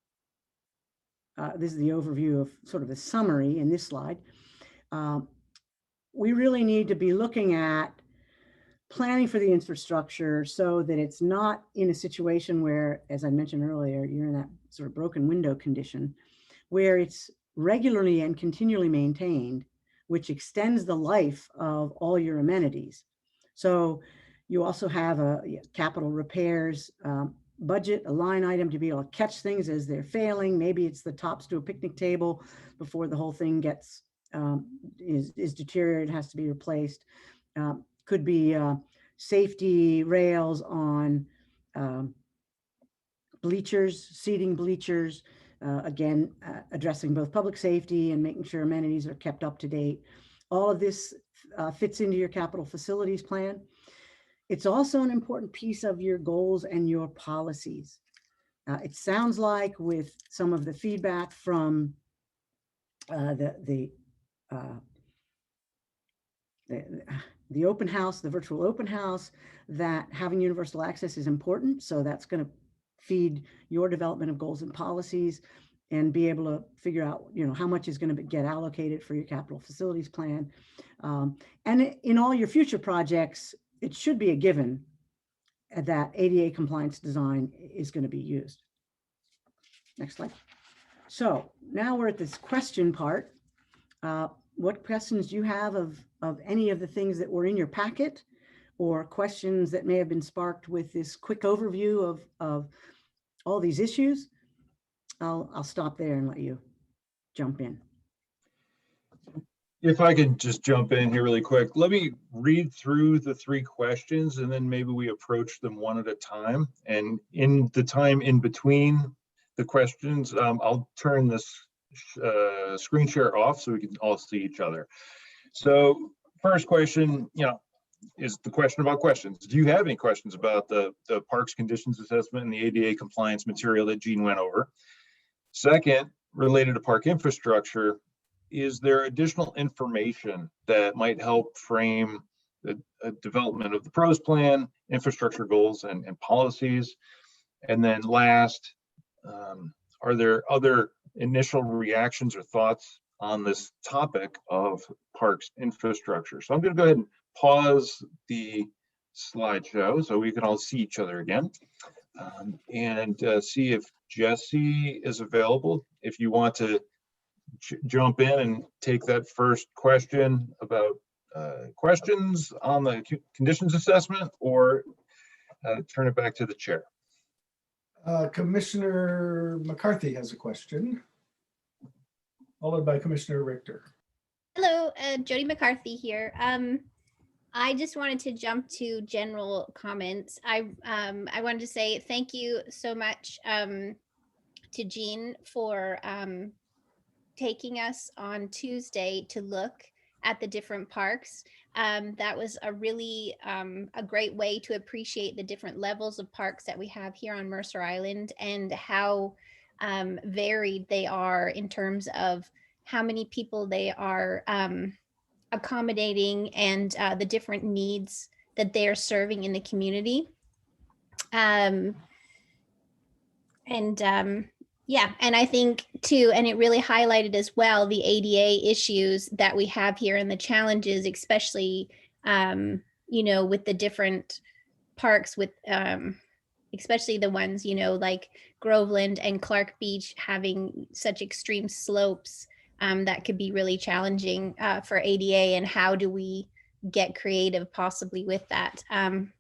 this is the overview of sort of the summary in this slide. We really need to be looking at planning for the infrastructure so that it's not in a situation where, as I mentioned earlier, you're in that sort of broken window condition, where it's regularly and continually maintained, which extends the life of all your amenities. So you also have a capital repairs budget, a line item to be able to catch things as they're failing. Maybe it's the tops to a picnic table before the whole thing gets is deteriorated, has to be replaced. Could be safety rails on bleachers, seating bleachers, again, addressing both public safety and making sure amenities are kept up to date. All of this fits into your capital facilities plan. It's also an important piece of your goals and your policies. It sounds like with some of the feedback from the open house, the virtual open house, that having universal access is important. So that's going to feed your development of goals and policies and be able to figure out, how much is going to get allocated for your capital facilities plan. And in all your future projects, it should be a given that ADA compliance design is going to be used. Next slide. So now we're at this question part. What questions do you have of any of the things that were in your packet, or questions that may have been sparked with this quick overview of all these issues? I'll stop there and let you jump in. If I could just jump in here really quick, let me read through the 3 questions and then maybe we approach them one at a time. And in the time in between the questions, I'll turn this screen share off so we can all see each other. So first question, is the question about questions. Do you have any questions about the parks conditions assessment and the ADA compliance material that Jean went over? Second, related to park infrastructure, is there additional information that might help frame the development of the pros plan, infrastructure goals, and policies? And then last, are there other initial reactions or thoughts on this topic of parks infrastructure? So I'm going to go ahead and pause the slideshow so we can all see each other again, and see if Jesse is available. If you want to jump in and take that first question about questions on the conditions assessment, or turn it back to the chair. Commissioner McCarthy has a question, followed by Commissioner Richter. Hello, Jody McCarthy here. I just wanted to jump to general comments. I wanted to say thank you so much to Jean for taking us on Tuesday to look at the different parks. That was a really a great way to appreciate the different levels of parks that we have here on Mercer Island, and how varied they are in terms of how many people they are accommodating, and the different needs that they are serving in the community. Yeah, and I think too, and it really highlighted as well, the ADA issues that we have here and the challenges, especially, with the different parks with, especially the ones, like Groveland and Clark Beach having such extreme slopes that could be really challenging for ADA, and how do we get creative possibly with that.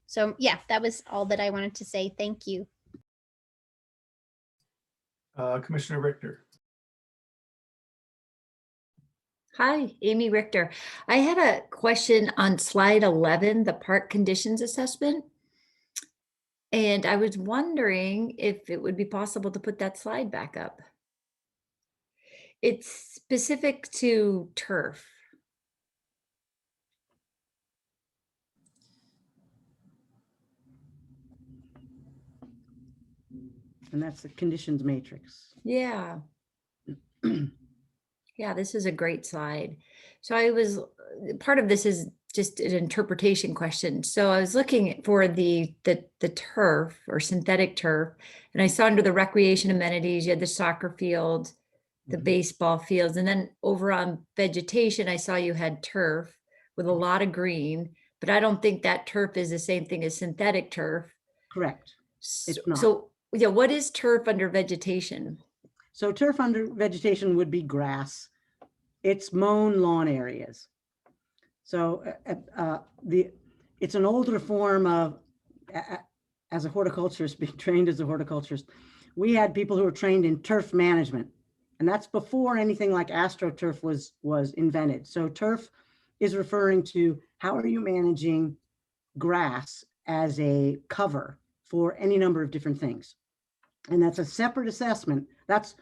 So yeah, that was all that I wanted to say. Thank you. Commissioner Richter. Hi, Amy Richter. I had a question on slide 11, the park conditions assessment. And I was wondering if it would be possible to put that slide back up. It's specific to turf. And that's the conditions matrix. Yeah. Yeah, this is a great slide. So part of this is just an interpretation question. So I was looking for the turf or synthetic turf, and I saw under the recreation amenities, you had the soccer field, the baseball fields, and then over on vegetation, I saw you had turf with a lot of green, but I don't think that turf is the same thing as synthetic turf. Correct. It's not. So yeah, what is turf under vegetation? So turf under vegetation would be grass. It's mown lawn areas. So it's an older form of, as a horticulturist, being trained as a horticulturist, we had people who were trained in turf management, and that's before anything like AstroTurf was invented. So turf is referring to how are you managing grass as a cover for any number of different things. And that's a separate assessment. That's,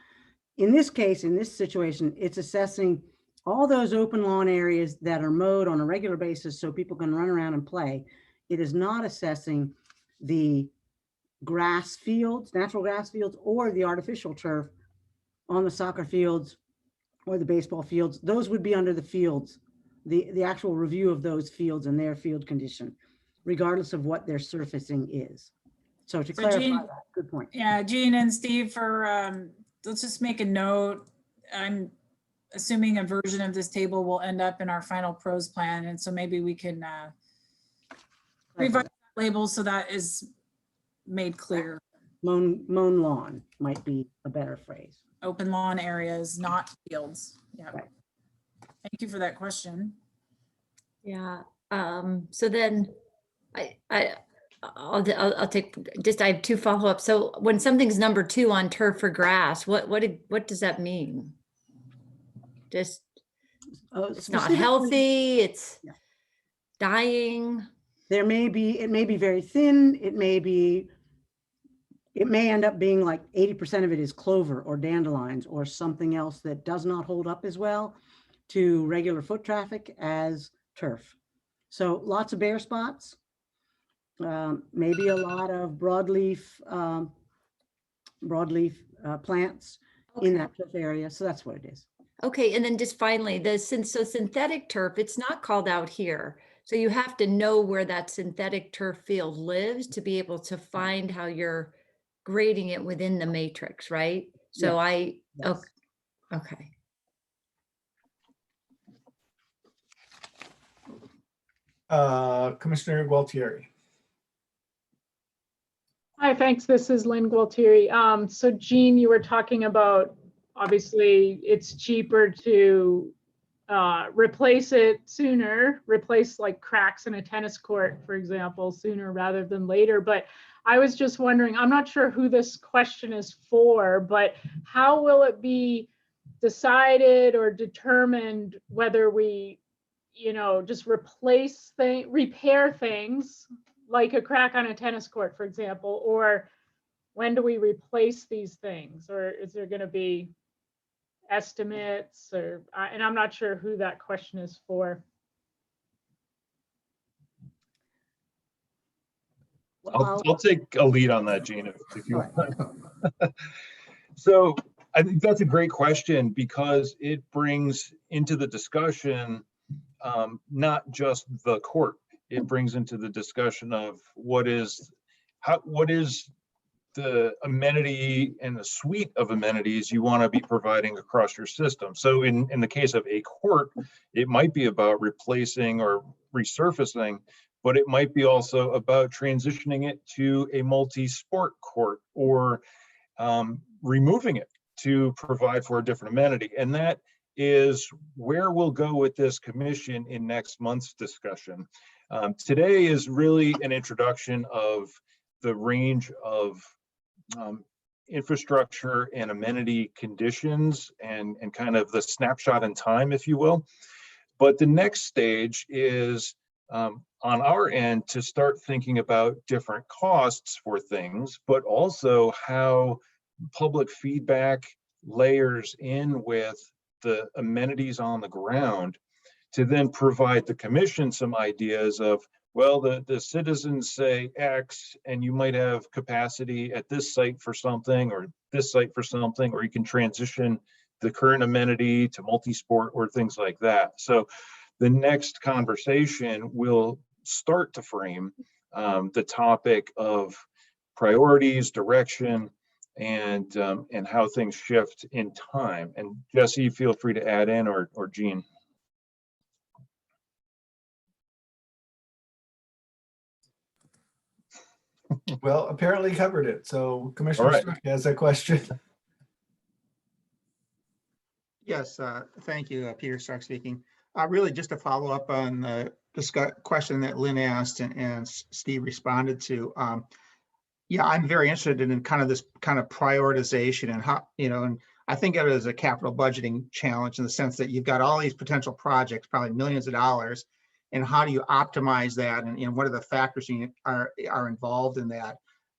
in this case, in this situation, it's assessing all those open lawn areas that are mowed on a regular basis so people can run around and play. It is not assessing the grass fields, natural grass fields, or the artificial turf on the soccer fields or the baseball fields. Those would be under the fields, the actual review of those fields and their field condition, regardless of what their surfacing is. So to clarify Jean, that, good point. Yeah, Jean and Steve, for let's just make a note. I'm assuming a version of this table will end up in our final pros plan, and so maybe we can revise that labels so that is made clear. Mown lawn might be a better phrase. Open lawn areas, not fields. Yeah. Right. Thank you for that question. Yeah, so then I'll take, just, I have two follow-ups. So when something's number 2 on turf or grass, what does that mean? Just, it's not Specifically, healthy, it's Yeah. dying. it may be very thin. It may end up being like 80% of it is clover or dandelions or something else that does not hold up as well to regular foot traffic as turf. So lots of bare spots, maybe a lot of broadleaf plants in Okay. that turf area. So that's what it is. Okay, and then just finally, so synthetic turf, it's not called out here. So you have to know where that synthetic turf field lives to be able to find how you're grading it within the matrix, right? So Yes. okay. Commissioner Gualtieri. Hi, thanks. This is Lynn Gualtieri. So Jean, you were talking about, obviously, it's cheaper to replace it sooner, replace like cracks in a tennis court, for example, sooner rather than later. But I was just wondering, I'm not sure who this question is for, but how will it be decided or determined whether we, just repair things like a crack on a tennis court, for example, or when do we replace these things? Or is there going to be estimates, or and I'm not sure who that question is for. Well, I'll take a lead on that, Gina, if you All right. want. So I think that's a great question because it brings into the discussion not just the court. It brings into the discussion of what is the amenity and the suite of amenities you want to be providing across your system. So in the case of a court, it might be about replacing or resurfacing, but it might be also about transitioning it to a multi-sport court or removing it to provide for a different amenity. And that is where we'll go with this commission in next month's discussion. Today is really an introduction of the range of infrastructure and amenity conditions and kind of the snapshot in time, if you will. But the next stage is on our end to start thinking about different costs for things, but also how public feedback layers in with the amenities on the ground to then provide the commission some ideas of, well, the citizens say X, and you might have capacity at this site for something, or this site for something, or you can transition the current amenity to multi-sport or things like that. So the next conversation will start to frame the topic of priorities, direction, and how things shift in time. And Jesse, feel free to add in, or Jean. Well, apparently covered it. So Commissioner All right. Struck has a question. Yes, thank you, Peter Stark speaking. Really just to follow up on the question that Lynn asked and Steve responded to. Yeah, I'm very interested in kind of this kind of prioritization and how, and I think of it as a capital budgeting challenge in the sense that you've got all these potential projects, probably millions of dollars, and how do you optimize that, and what are the factors are involved in that?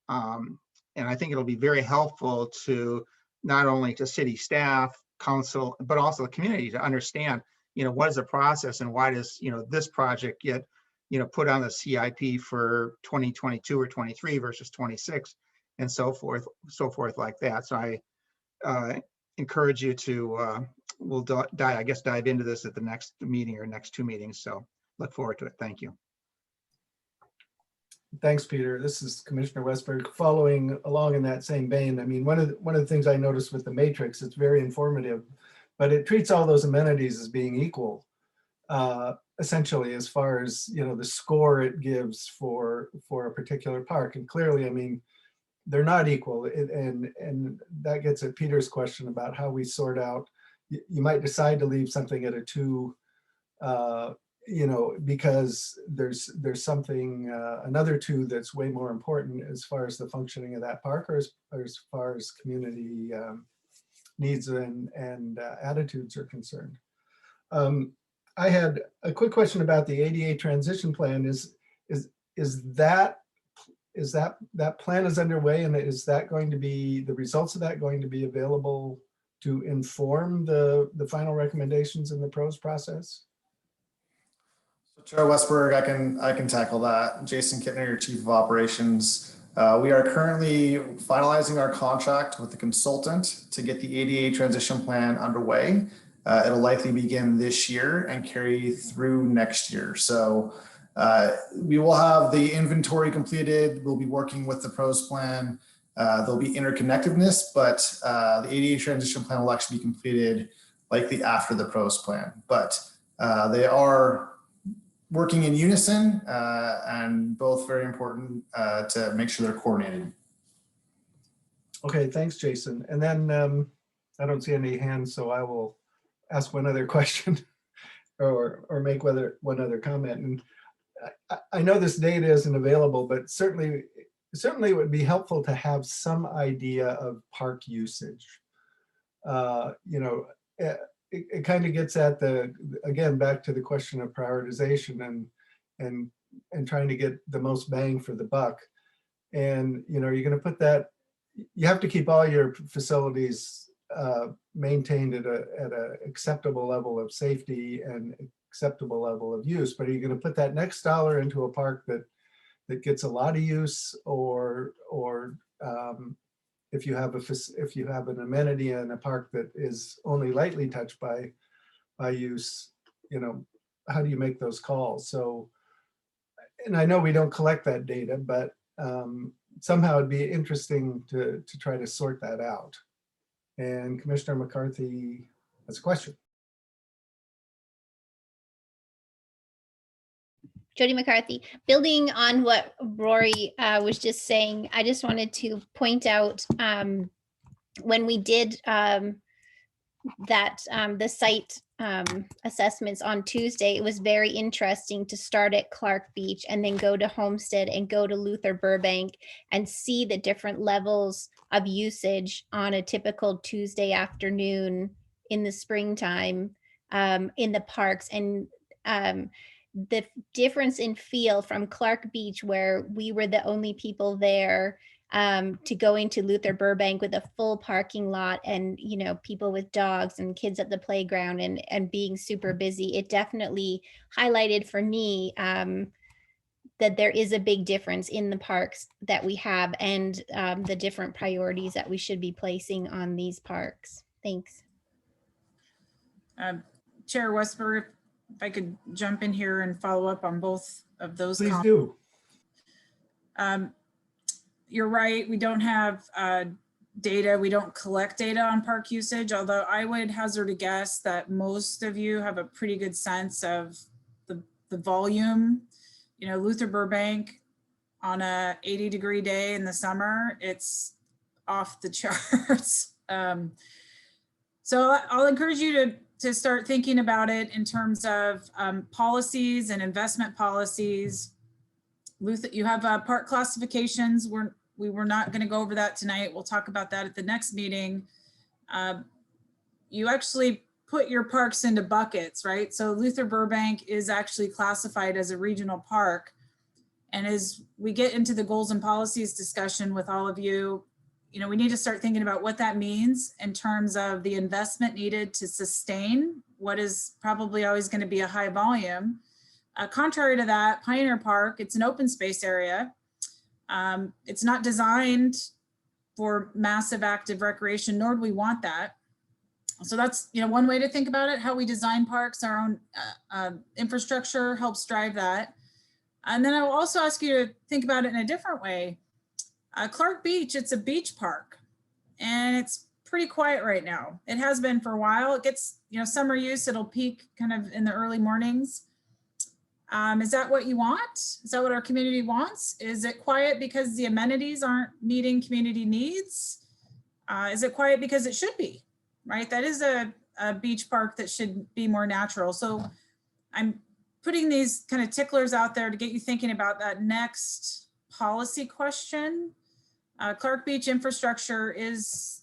And I think it'll be very helpful to not only to city staff, council, but also the community to understand, what is the process and why does, this project get, put on the CIP for 2022 or 23 versus 26 and so forth like that. So I encourage you to, we'll dive into this at the next meeting or next two meetings. So look forward to it. Thank you. Thanks, Peter. This is Commissioner Westberg. Following along in that same vein, I mean, one of the things I noticed with the matrix, it's very informative, but it treats all those amenities as being equal. essentially, as far as, the score it gives for a particular park. And clearly, I mean, they're not equal. And that gets at Peter's question about how we sort out. You might decide to leave something at a 2, because there's something, another 2 that's way more important as far as the functioning of that park, or as far as community needs and attitudes are concerned. I had a quick question about the ADA transition plan. Is that plan is underway, and is that going to be, the results of that going to be available to inform the final recommendations in the PROS process? So Chair Westberg, I can tackle that. Jason Kittner, your Chief of Operations. We are currently finalizing our contract with the consultant to get the ADA transition plan underway. It'll likely begin this year and carry through next year. So we will have the inventory completed. We'll be working with the PROS plan. There'll be interconnectedness, but the ADA transition plan will actually be completed likely after the PROS plan. But they are working in unison and both very important to make sure they're coordinated. Okay, thanks, Jason. And then I don't see any hands, so I will ask one other question or make one other comment. And I know this data isn't available, but certainly it would be helpful to have some idea of park usage. It kind of gets at again, back to the question of prioritization and trying to get the most bang for the buck. And, you're going to put that, you have to keep all your facilities maintained at a acceptable level of safety and acceptable level of use. But are you going to put that next dollar into a park that gets a lot of use, or if you have an amenity in a park that is only lightly touched by use, how do you make those calls? So, and I know we don't collect that data, but somehow it'd be interesting to try to sort that out. And Commissioner McCarthy has a question. Jody McCarthy, building on what Rory was just saying, I just wanted to point out when we did the site assessments on Tuesday, it was very interesting to start at Clark Beach and then go to Homestead and go to Luther Burbank and see the different levels of usage on a typical Tuesday afternoon in the springtime in the parks. And the difference in feel from Clark Beach, where we were the only people there, to going to Luther Burbank with a full parking lot and, people with dogs and kids at the playground and being super busy. It definitely highlighted for me that there is a big difference in the parks that we have and the different priorities that we should be placing on these parks. Thanks. Chair Westberg, if I could jump in here and follow up on both of those. Please do. You're right, we don't have data, we don't collect data on park usage, although I would hazard a guess that most of you have a pretty good sense of the volume. Luther Burbank on a 80-degree day in the summer, it's off the charts. So I'll encourage you to start thinking about it in terms of policies and investment policies. Luther, you have park classifications. We were not going to go over that tonight. We'll talk about that at the next meeting. You actually put your parks into buckets, right? So Luther Burbank is actually classified as a regional park. And as we get into the goals and policies discussion with all of you, we need to start thinking about what that means in terms of the investment needed to sustain what is probably always going to be a high volume. Contrary to that, Pioneer Park, it's an open space area. It's not designed for massive active recreation, nor do we want that. So that's one way to think about it, how we design parks. Our own infrastructure helps drive that. And then I will also ask you to think about it in a different way. Clark Beach, it's a beach park, and it's pretty quiet right now. It has been for a while. It gets, summer use, it'll peak kind of in the early mornings. Is that what you want? Is that what our community wants? Is it quiet because the amenities aren't meeting community needs? Is it quiet because it should be, right? That is a beach park that should be more natural. So I'm putting these kind of ticklers out there to get you thinking about that next policy question. Clark Beach infrastructure it's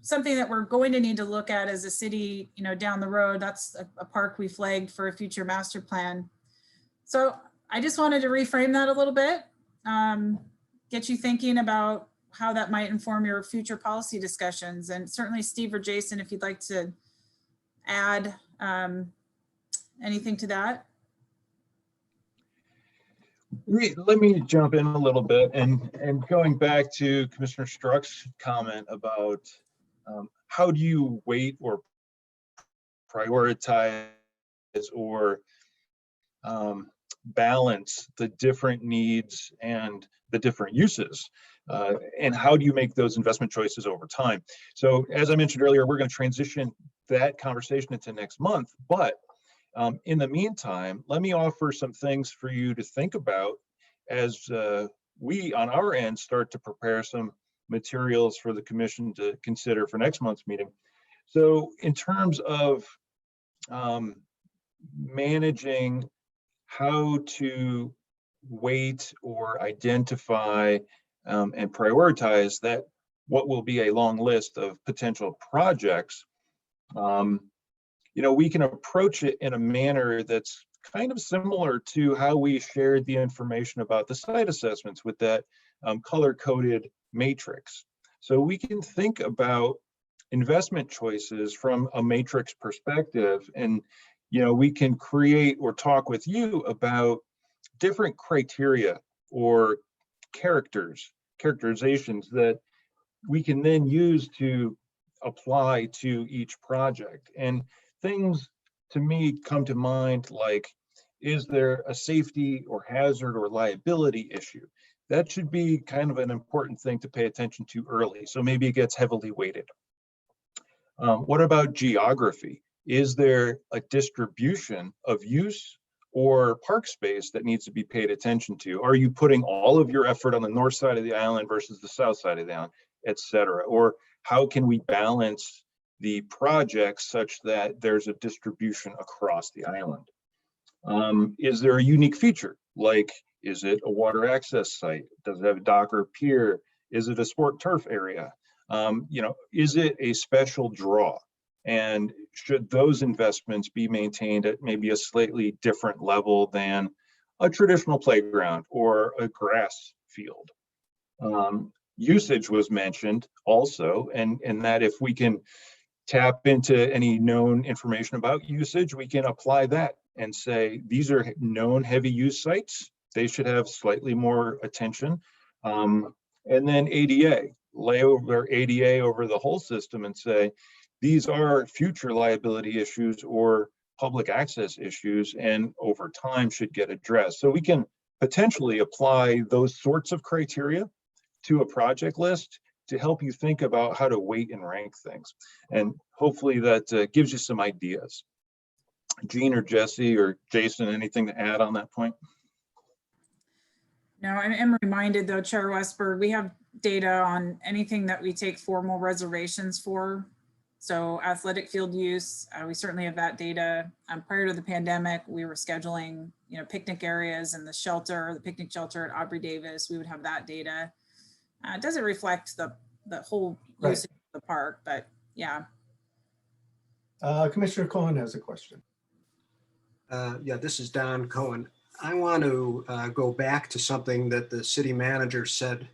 something that we're going to need to look at as a city, down the road. That's a park we flagged for a future master plan. So I just wanted to reframe that a little bit, get you thinking about how that might inform your future policy discussions. And certainly Steve or Jason, if you'd like to add anything to that. Let me jump in a little bit and going back to Commissioner Strzok's comment about how do you weight or prioritize or balance the different needs and the different uses, and how do you make those investment choices over time? So as I mentioned earlier, we're going to transition that conversation into next month, but in the meantime, let me offer some things for you to think about as we on our end start to prepare some materials for the commission to consider for next month's meeting. So in terms of managing how to weight or identify and prioritize that what will be a long list of potential projects, we can approach it in a manner that's kind of similar to how we shared the information about the site assessments with that color-coded matrix. So we can think about investment choices from a matrix perspective, and we can create or talk with you about different criteria or characterizations that we can then use to apply to each project. And things to me come to mind like, is there a safety or hazard or liability issue? That should be kind of an important thing to pay attention to early. So maybe it gets heavily weighted. What about geography? Is there a distribution of use or park space that needs to be paid attention to? Are you putting all of your effort on the north side of the island versus the south side of the island, et cetera? Or how can we balance the projects such that there's a distribution across the island? Is there a unique feature? Like, is it a water access site? Does it have a dock or pier? Is it a sport turf area? Is it a special draw? And should those investments be maintained at maybe a slightly different level than a traditional playground or a grass field? Usage was mentioned also, and that if we can tap into any known information about usage, we can apply that and say, these are known heavy use sites. They should have slightly more attention. And then ADA, lay over ADA over the whole system and say, these are future liability issues or public access issues, and over time should get addressed. So we can potentially apply those sorts of criteria to a project list to help you think about how to weight and rank things. And hopefully that gives you some ideas. Jean or Jesse or Jason, anything to add on that point? No, I'm reminded though, Chair Westberg, we have data on anything that we take formal reservations for. So athletic field use, we certainly have that data. Prior to the pandemic, we were scheduling, picnic areas and the picnic shelter at Aubrey Davis. We would have that data. It doesn't reflect the whole usage of the park, but yeah. Commissioner Cohen has a question. Yeah, this is Don Cohen. I want to go back to something that the city manager said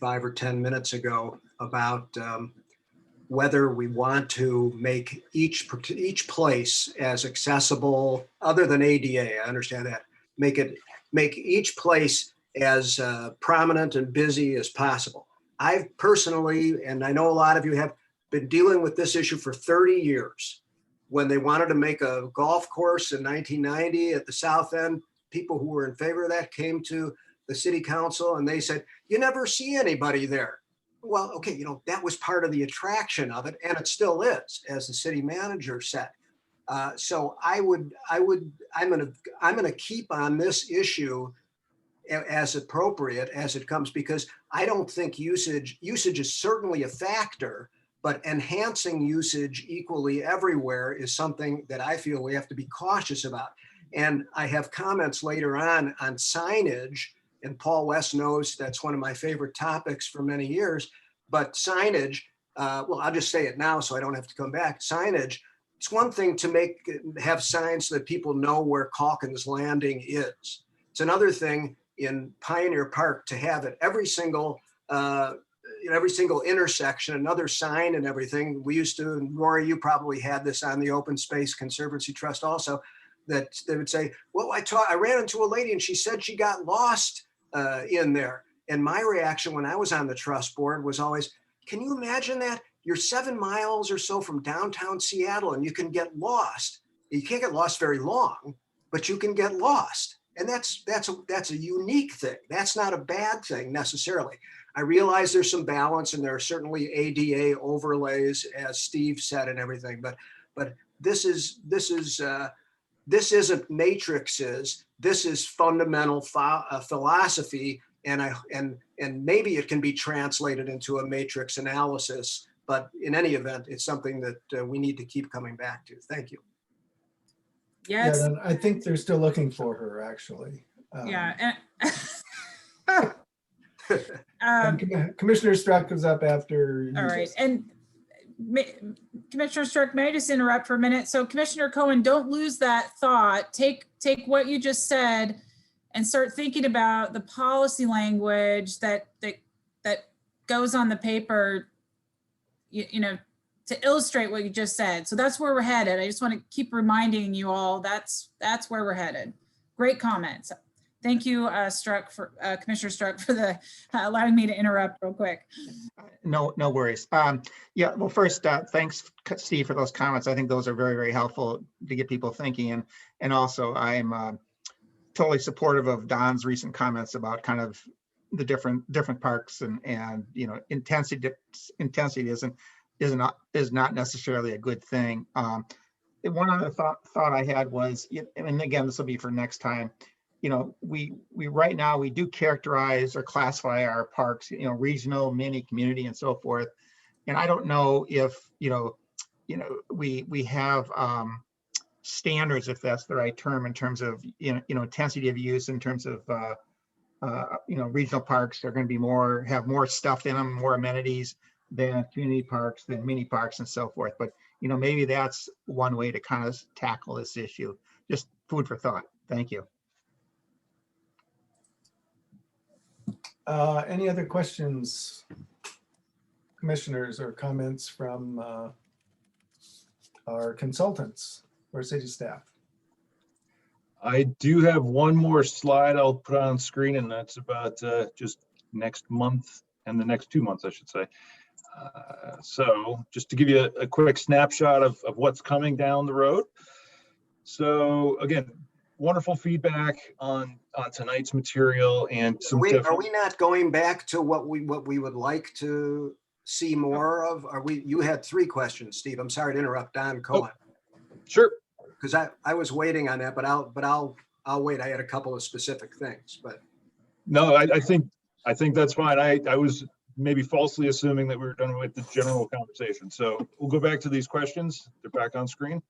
5 or 10 minutes ago about whether we want to make each place as accessible, other than ADA, I understand that, make each place as prominent and busy as possible. I've personally, and I know a lot of you have, been dealing with this issue for 30 years. When they wanted to make a golf course in 1990 at the south end, people who were in favor of that came to the city council and they said, you never see anybody there. well, okay, that was part of the attraction of it, and it still is, as the city manager said. So I'm gonna keep on this issue as appropriate as it comes, because I don't think usage is certainly a factor, but enhancing usage equally everywhere is something that I feel we have to be cautious about. And I have comments later on signage, and Paul West knows that's one of my favorite topics for many years, but signage, well, I'll just say it now so I don't have to come back. Signage, it's one thing to have signs so that people know where Calkins Landing is. It's another thing in Pioneer Park to have at every single intersection, another sign and everything. We used to, and Rory, you probably had this on the Open Space Conservancy Trust also, that they would say, well, I ran into a lady and she said she got lost in there. And my reaction when I was on the trust board was always, can you imagine that? You're 7 miles or so from downtown Seattle and you can get lost. You can't get lost very long, but you can get lost. And that's a unique thing. That's not a bad thing necessarily. I realize there's some balance and there are certainly ADA overlays, as Steve said, and everything, but this isn't matrices. This is fundamental philosophy, and maybe it can be translated into a matrix analysis. But in any event, it's something that we need to keep coming back to. Thank you. Yeah, Yes. then I think they're still looking for her, actually. Yeah. And Commissioner Struck comes up after. All right. And Commissioner Struck, may I just interrupt for a minute? So Commissioner Cohen, don't lose that thought. Take what you just said and start thinking about the policy language that goes on the paper, to illustrate what you just said. So that's where we're headed. I just want to keep reminding you all that's where we're headed. Great comments. Thank you, Commissioner Struck, for allowing me to interrupt real quick. No worries. Yeah, well, first, thanks, Steve, for those comments. I think those are very, very helpful to get people thinking. And also, I'm totally supportive of Don's recent comments about kind of the different parks and intensity is not necessarily a good thing. One other thought I had was, and again, this will be for next time. We right now we do characterize or classify our parks, regional, mini, community, and so forth. And I don't know if we have standards, if that's the right term, in terms of intensity of use, in terms of regional parks are going to have more stuff in them, more amenities than community parks, than mini parks, and so forth. But maybe that's one way to kind of tackle this issue. Just food for thought. Thank you. Any other questions, commissioners, or comments from our consultants or city staff? I do have one more slide I'll put on screen, and that's about just next month and the next 2 months, I should say. So just to give you a quick snapshot of what's coming down the road. So again, wonderful feedback on tonight's material, and some Are we not going back to what we would like to see more of? You had 3 questions, Steve. I'm sorry to interrupt, Don Cohen. Oh, sure. Because I was waiting on that, but I'll wait. I had a couple of specific things, but no, I think that's fine. I was maybe falsely assuming that we were done with the general conversation. So we'll go back to these questions. They're back on screen.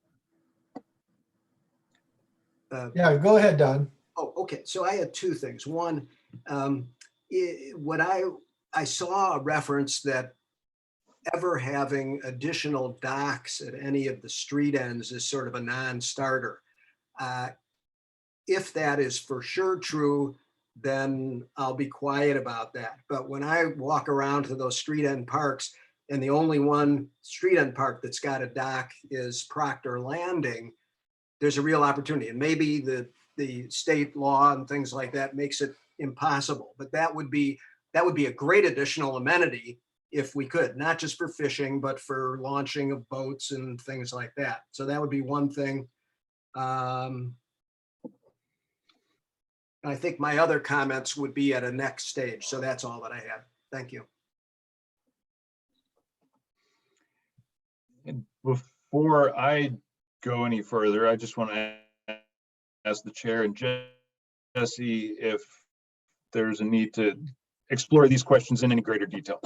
Yeah, go ahead, Don. Oh, okay. So I had 2 things. One, what I saw a reference that ever having additional docks at any of the street ends is sort of a non-starter. If that is for sure true, then I'll be quiet about that. But when I walk around to those street end parks, and the only one street end park that's got a dock is Proctor Landing, there's a real opportunity. And maybe the state law and things like that makes it impossible, but that would be a great additional amenity if we could, not just for fishing, but for launching of boats and things like that. So that would be one thing. I think my other comments would be at a next stage. So that's all that I had. Thank you. And before I go any further, I just want to ask the chair and Jesse if there's a need to explore these questions in any greater detail.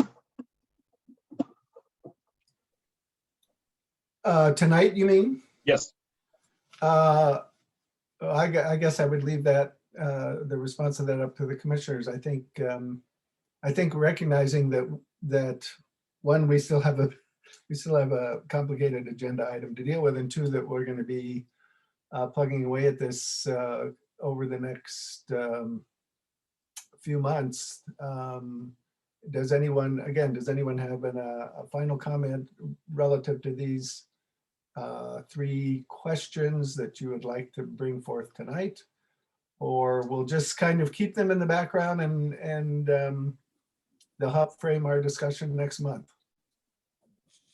Tonight, you mean? Yes. I guess I would leave that the response to that up to the commissioners. I think recognizing that one, we still have a complicated agenda item to deal with, and two, that we're going to be plugging away at this over the next few months. Does anyone have a final comment relative to these three questions that you would like to bring forth tonight? Or we'll just kind of keep them in the background and they'll help frame our discussion next month.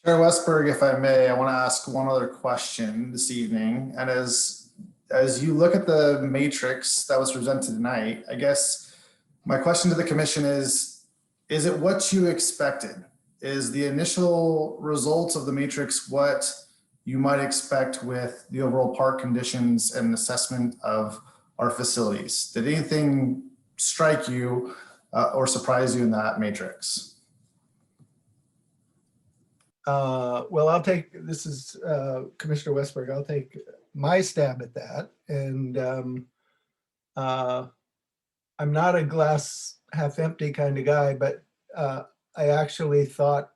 Chair Westberg, if I may, I want to ask one other question this evening. And as you look at the matrix that was presented tonight, I guess my question to the commission is it what you expected? Is the initial results of the matrix what you might expect with the overall park conditions and assessment of our facilities? Did anything strike you or surprise you in that matrix? Well, I'll take, this is Commissioner Westberg, I'll take my stab at that. And I'm not a glass half empty kind of guy, but I actually thought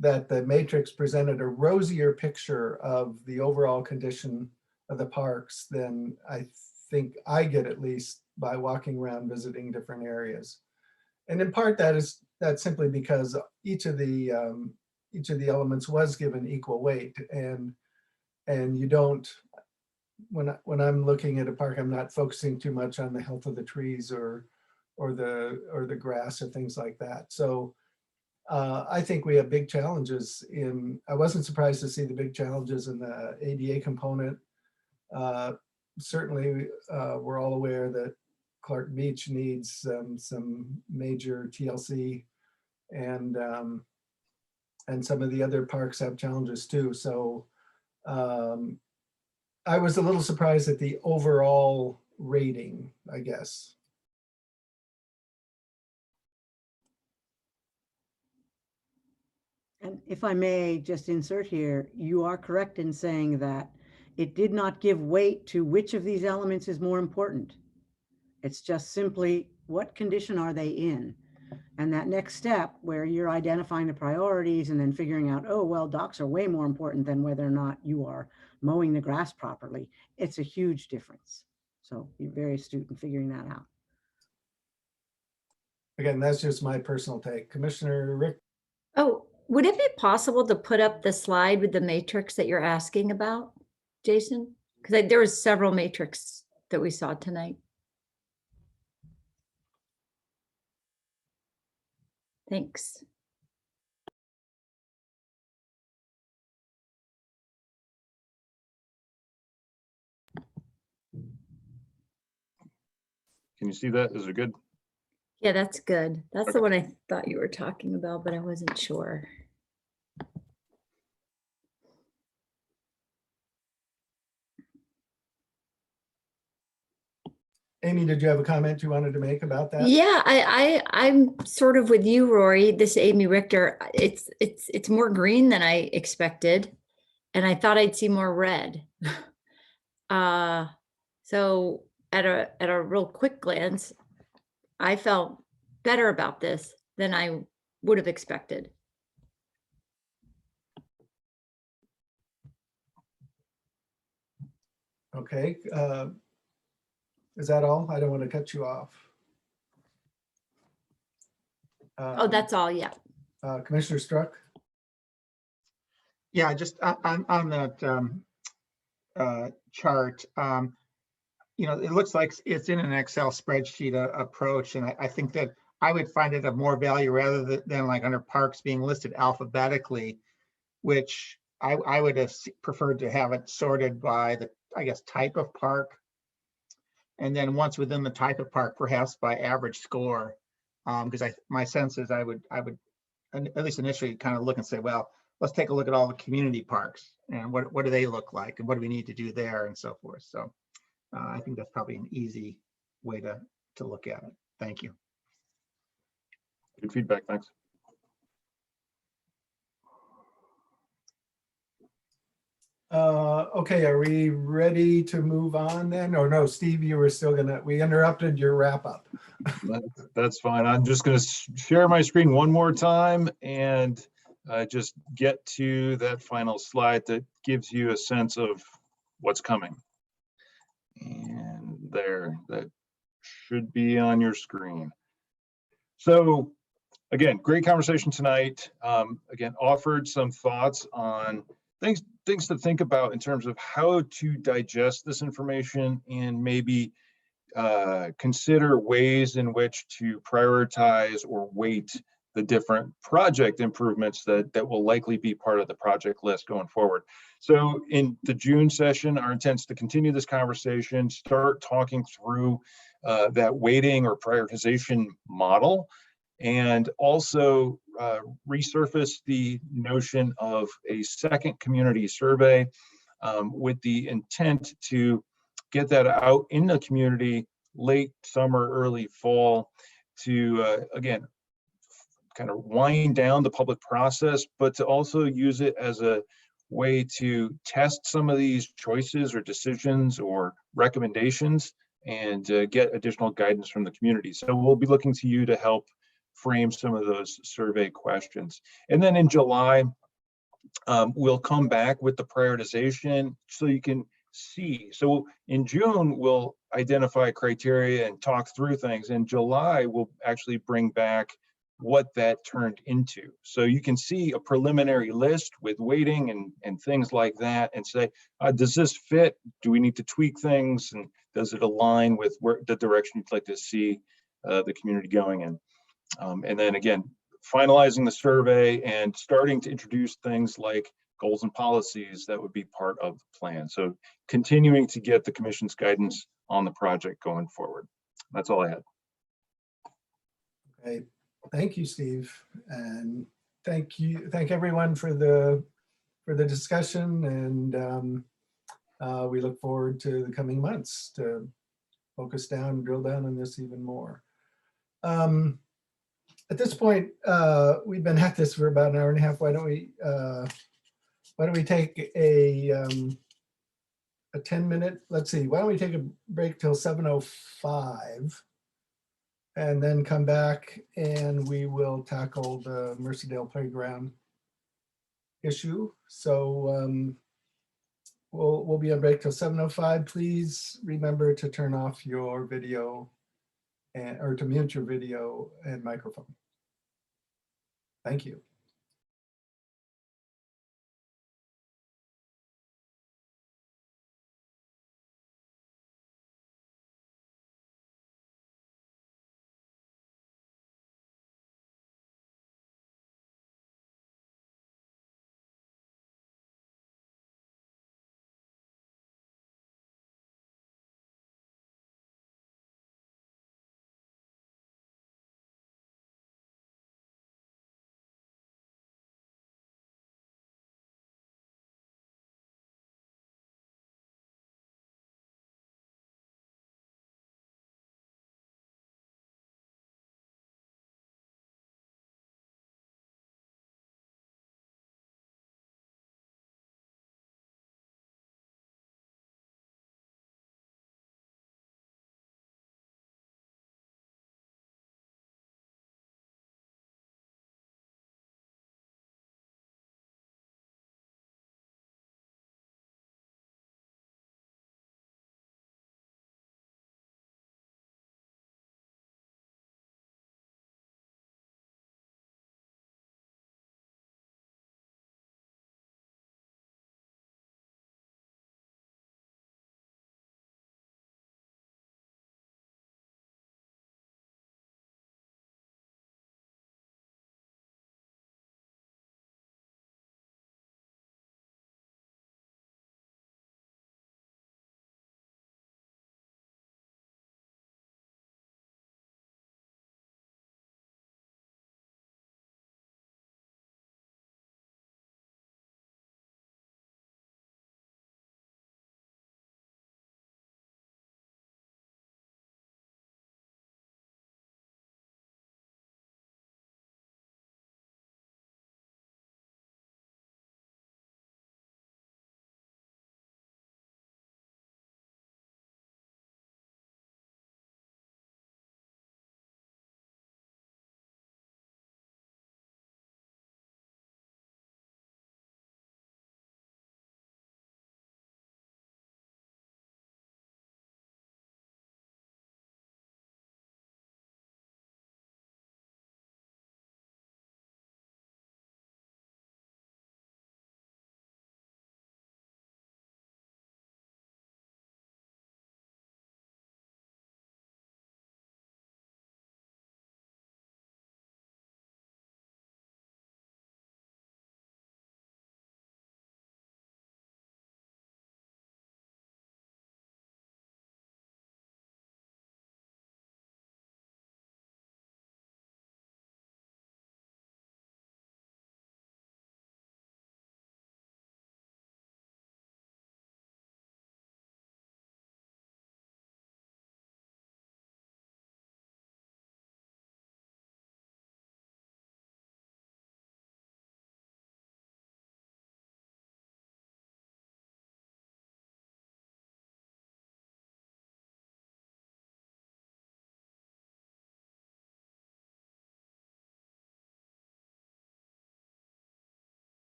that the matrix presented a rosier picture of the overall condition of the parks than I think I get, at least by walking around visiting different areas. And in part that's simply because each of the elements was given equal weight, and you don't, when I'm looking at a park, I'm not focusing too much on the health of the trees or the grass or things like that. So I think we have big challenges I wasn't surprised to see the big challenges in the ADA component. Certainly, we're all aware that Clark Beach needs some major TLC, and some of the other parks have challenges too. So I was a little surprised at the overall rating, I guess. And if I may just insert here, you are correct in saying that it did not give weight to which of these elements is more important. It's just simply what condition are they in? And that next step where you're identifying the priorities and then figuring out, oh, well, docks are way more important than whether or not you are mowing the grass properly. It's a huge difference. So you're very astute in figuring that out. Again, that's just my personal take. Commissioner Rick? Oh, would it be possible to put up the slide with the matrix that you're asking about, Jason? Because there was several matrix that we saw tonight. Thanks. Can you see that? Is it good? Yeah, that's good. That's Okay. the one I thought you were talking about, but I wasn't sure. Amy, did you have a comment you wanted to make about that? Yeah, I'm sort of with you, Rory. This Amy Richter. It's more green than I expected, and I thought I'd see more red. So at a real quick glance, I felt better about this than I would have expected. Okay. Is that all? I don't want to cut you off. Oh, that's all. Yeah. Commissioner Struck? Yeah, just on that chart, it looks like it's in an Excel spreadsheet approach, and I think that I would find it of more value rather than like under parks being listed alphabetically, which I would have preferred to have it sorted by the, I guess, type of park. And then once within the type of park, perhaps by average score, because my sense is I would at least initially kind of look and say, well, let's take a look at all the community parks and what do they look like and what do we need to do there and so forth. So I think that's probably an easy way to look at it. Thank you. Good feedback, thanks. Okay, are we ready to move on then? Or no, Steve, you were still we interrupted your wrap up. That's fine. I'm just going to share my screen one more time and just get to that final slide that gives you a sense of what's coming. And there, that should be on your screen. So again, great conversation tonight. Again, offered some thoughts on things to think about in terms of how to digest this information and maybe consider ways in which to prioritize or weight the different project improvements that will likely be part of the project list going forward. So in the June session, our intent is to continue this conversation, start talking through that weighting or prioritization model, and also resurface the notion of a second community survey with the intent to get that out in the community late summer, early fall to, again, kind of wind down the public process, but to also use it as a way to test some of these choices or decisions or recommendations and get additional guidance from the community. So we'll be looking to you to help frame some of those survey questions. And then in July, we'll come back with the prioritization so you can see. So in June, we'll identify criteria and talk through things. In July, we'll actually bring back what that turned into. So you can see a preliminary list with weighting and things like that and say, does this fit? Do we need to tweak things? And does it align with where the direction you'd like to see the community going in? And then again, finalizing the survey and starting to introduce things like goals and policies that would be part of the plan. So continuing to get the commission's guidance on the project going forward. That's all I had. Okay, thank you, Steve. And thank everyone for the discussion. And we look forward to the coming months to focus down, drill down on this even more. At this point, we've been at this for about an hour and a half. Why don't we take a 10-minute, let's see, why don't we take a break till 7:05 and then come back and we will tackle the Mercerdale Playground issue. So we'll be on break till 7:05. Please remember to turn off your video or to mute your video and microphone. Thank you.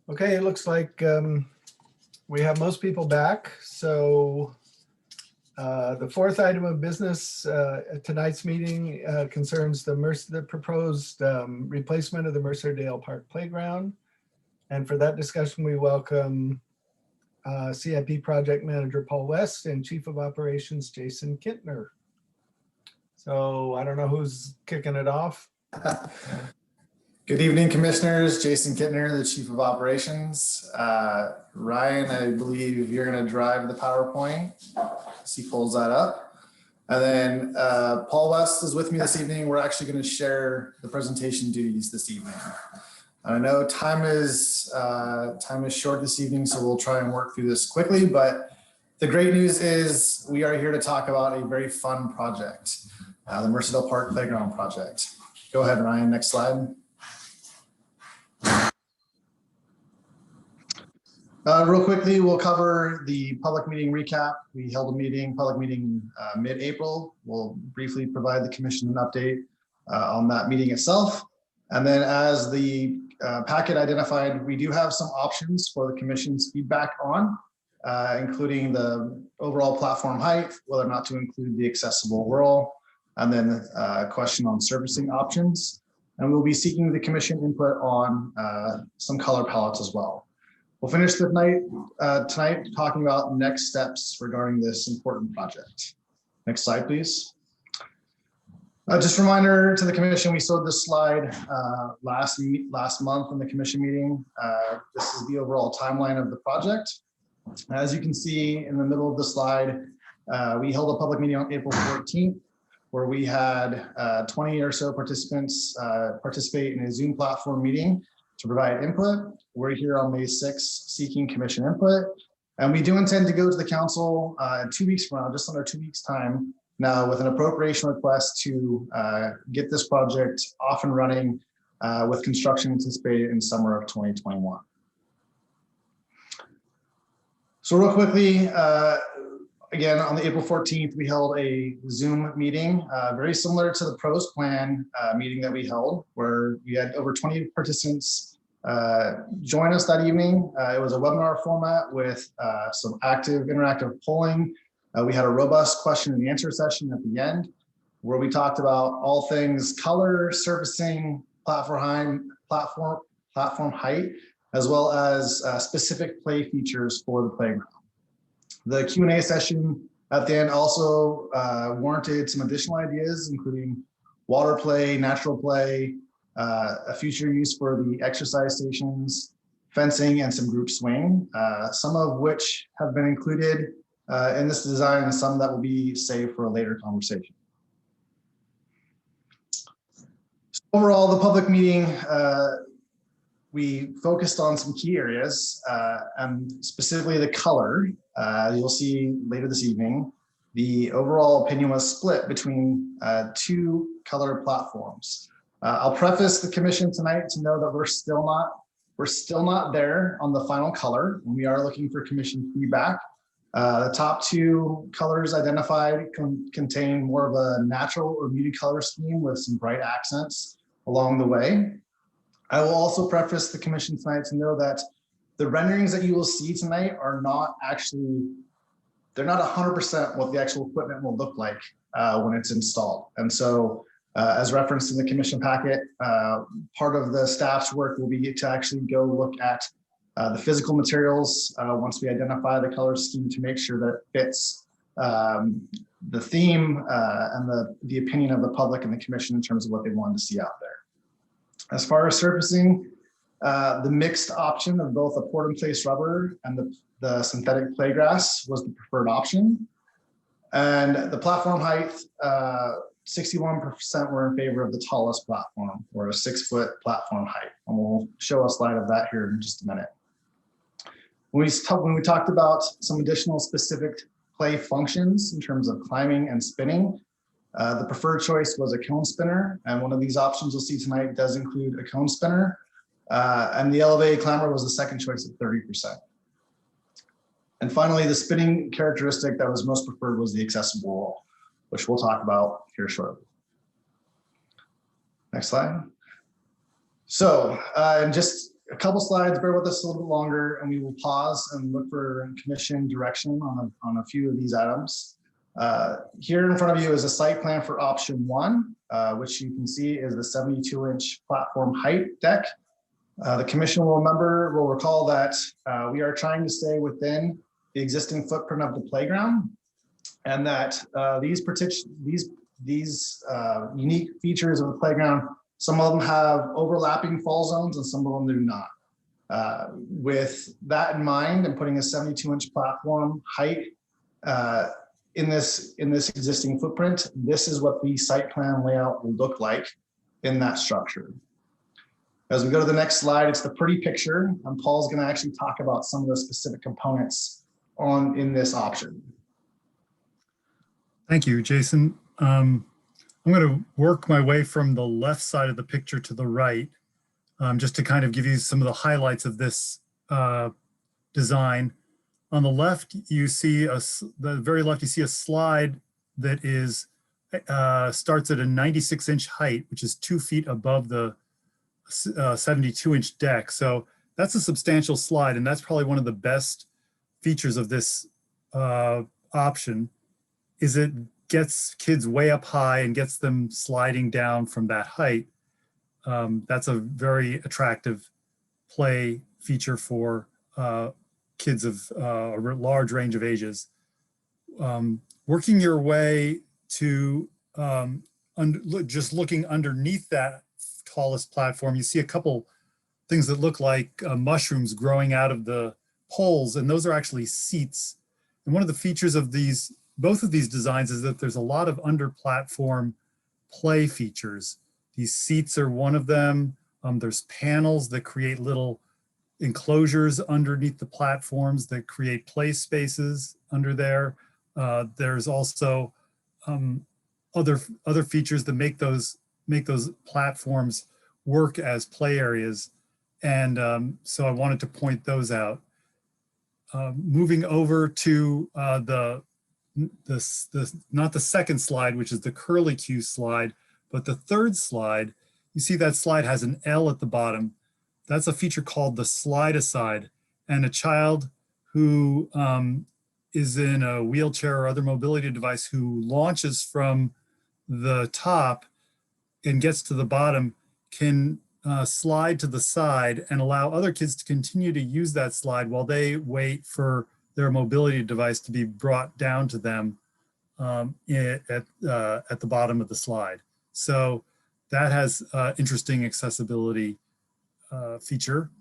Okay, it looks like we have most people back. So the fourth item of business at tonight's meeting concerns the proposed replacement of the Mercer Dale Park Playground. And for that discussion, we welcome CIP Project Manager Paul West and Chief of Operations Jason Kintner. So I don't know who's kicking it off. Good evening, Commissioners. Jason Kittner, the Chief of Operations. Ryan, I believe you're going to drive the PowerPoint as he pulls that up. And then Paul West is with me this evening. We're actually going to share the presentation duties this evening. I know time is short this evening, so we'll try and work through this quickly. But the great news is we are here to talk about a very fun project, the Mercerdale Park Playground project. Go ahead, Ryan. Next slide. Real quickly, we'll cover the public meeting recap. We held a public meeting mid-April. We'll briefly provide the commission an update on that meeting itself. And then as the packet identified, we do have some options for the commission's feedback on, including the overall platform height, whether or not to include the accessible whirl, and then a question on servicing options. And we'll be seeking the commission input on some color palettes as well. We'll finish the night tonight talking about next steps regarding this important project. Next slide, please. Just a reminder to the commission, we showed this slide last month in the commission meeting. This is the overall timeline of the project. As you can see in the middle of the slide, we held a public meeting on April 14th, where we had 20 or so participants participate in a Zoom platform meeting to provide input. We're here on May 6th seeking commission input. And we do intend to go to the council in 2 weeks from now, just under 2 weeks time now, with an appropriation request to get this project off and running with construction anticipated in summer of 2021. So real quickly, again, on the April 14th, we held a Zoom meeting, very similar to the pros plan meeting that we held, where we had over 20 participants join us that evening. It was a webinar format with some active interactive polling. We had a robust question and answer session at the end, where we talked about all things color, surfacing, platform height, as well as specific play features for the playground. The Q&A session at the end also warranted some additional ideas, including water play, natural play, a future use for the exercise stations, fencing, and some group swing, some of which have been included in this design and some that will be saved for a later conversation. So overall, the public meeting, we focused on some key areas, and specifically the color. You'll see later this evening, the overall opinion was split between two color platforms. I'll preface the commission tonight to know that we're still not there on the final color, and we are looking for commission feedback. The top two colors identified contain more of a natural or muted color scheme with some bright accents along the way. I will also preface the commission tonight to know that the renderings that you will see tonight are not actually, they're not 100% what the actual equipment will look like when it's installed. And so as referenced in the commission packet, part of the staff's work will be to actually go look at the physical materials once we identify the color scheme to make sure that it fits the theme and the opinion of the public and the commission in terms of what they wanted to see out there. As far as surfacing, the mixed option of both a poured in place rubber and the synthetic playgrass was the preferred option. And the platform height, 61% were in favor of the tallest platform, or a 6-foot platform height. And we'll show a slide of that here in just a minute. When we talked about some additional specific play functions in terms of climbing and spinning, the preferred choice was a cone spinner. And one of these options you'll see tonight does include a cone spinner. And the elevated climber was the second choice at 30%. And finally, the spinning characteristic that was most preferred was the accessible wall, which we'll talk about here shortly. Next slide. So, and just a couple slides, bear with us a little bit longer, and we will pause and look for commission direction on a few of these items. Here in front of you is a site plan for option 1, which you can see is the 72-inch platform height deck. The commission will recall that we are trying to stay within the existing footprint of the playground, and that these unique features of the playground, some of them have overlapping fall zones and some of them do not. With that in mind, and putting a 72-inch platform height in this existing footprint, this is what the site plan layout will look like in that structure. As we go to the next slide, it's the pretty picture, and Paul's going to actually talk about some of the specific components in this option. Thank you, Jason. I'm going to work my way from the left side of the picture to the right, just to kind of give you some of the highlights of this design. On the left, you see the very left, you see a slide that is starts at a 96-inch height, which is 2 feet above the 72-inch deck. So that's a substantial slide, and that's probably one of the best features of this option. Is it gets kids way up high and gets them sliding down from that height. That's a very attractive play feature for kids of a large range of ages. Working your way to just looking underneath that tallest platform, you see a couple things that look like mushrooms growing out of the poles, and those are actually seats. And one of the features of both of these designs is that there's a lot of under platform play features. These seats are one of them. There's panels that create little enclosures underneath the platforms that create play spaces under there. There's also other features that make those platforms work as play areas. And so I wanted to point those out. Moving over to not the second slide, which is the curlicue slide, but the third slide, you see that slide has an L at the bottom. That's a feature called the slide aside. And a child who is in a wheelchair or other mobility device who launches from the top and gets to the bottom can slide to the side and allow other kids to continue to use that slide while they wait for their mobility device to be brought down to them at the bottom of the slide. So that has interesting accessibility feature.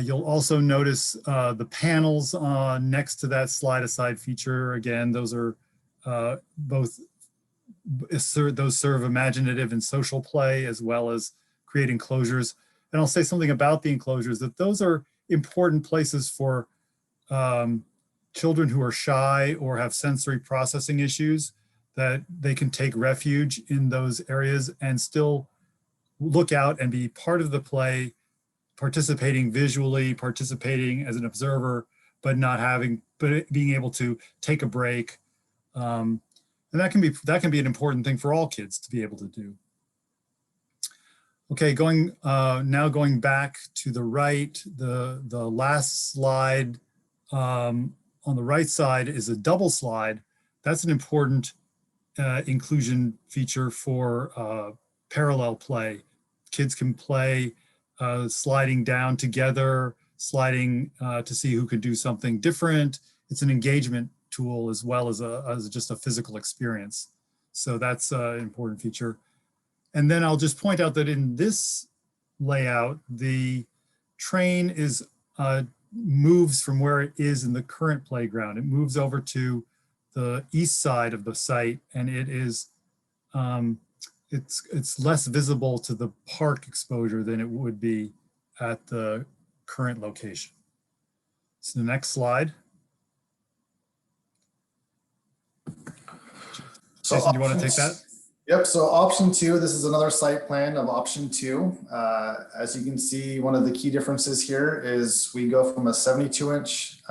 You'll also notice the panels next to that slide aside feature. Again, those are those serve imaginative and social play as well as create enclosures. And I'll say something about the enclosures, that those are important places for children who are shy or have sensory processing issues, that they can take refuge in those areas and still look out and be part of the play, participating visually, participating as an observer, but being able to take a break. And that can be an important thing for all kids to be able to do. Okay, now going back to the right, the last slide on the right side is a double slide. That's an important inclusion feature for parallel play. Kids can play sliding down together, sliding to see who could do something different. It's an engagement tool as well as just a physical experience. So that's an important feature. And then I'll just point out that in this layout, the train moves from where it is in the current playground. It moves over to the east side of the site, and it is it's less visible to the park exposure than it would be at the current location. So the next slide. So Jason, do you want to take that? Yep, so option 2, this is another site plan of option 2. As you can see, one of the key differences here is we go from a 72-inch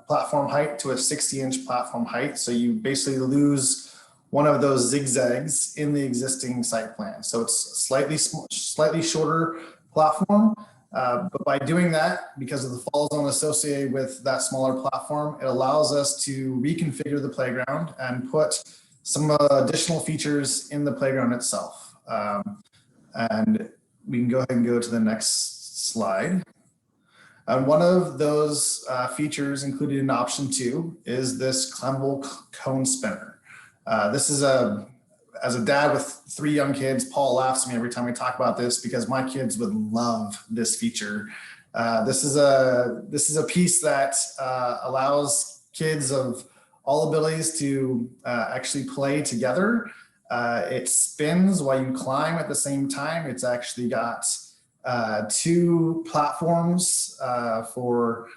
platform height to a 60-inch platform height. So you basically lose one of those zigzags in the existing site plan. So it's slightly shorter platform, But by doing that, because of the fall zone associated with that smaller platform, it allows us to reconfigure the playground and put some additional features in the playground itself. And we can go ahead and go to the next slide. One of those features included in option 2 is this climbable cone spinner. This is as a dad with 3 young kids, Paul laughs at me every time we talk about this because my kids would love this feature. This is a piece that allows kids of all abilities to actually play together. It spins while you climb at the same time. It's actually got 2 platforms for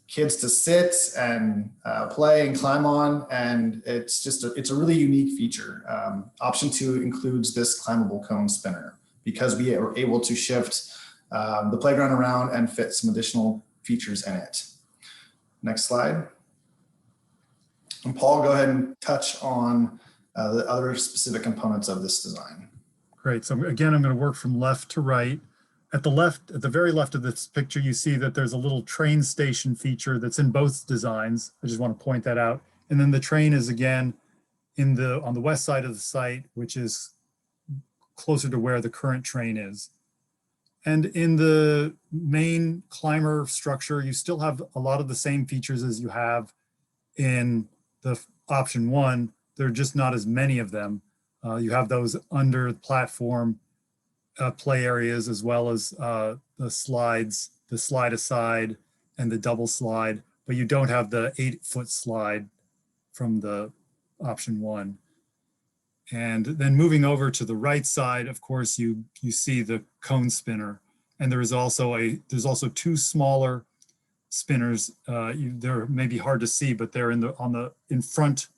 kids to sit and play and climb on, and it's a really unique feature. Option 2 includes this climbable cone spinner because we are able to shift the playground around and fit some additional features in it. Next slide. And Paul, go ahead and touch on the other specific components of this design. Great. So again, I'm going to work from left to right. At the very left of this picture, you see that there's a little train station feature that's in both designs. I just want to point that out. And then the train is again on the west side of the site, which is closer to where the current train is. And in the main climber structure, you still have a lot of the same features as you have in the option 1. There are just not as many of them. You have those under platform play areas, as well as the slides, the slide aside and the double slide, but you don't have the 8-foot slide from the option 1. And then moving over to the right side, of course, you see the cone spinner, and there's also 2 smaller spinners. They're maybe hard to see, but they're in front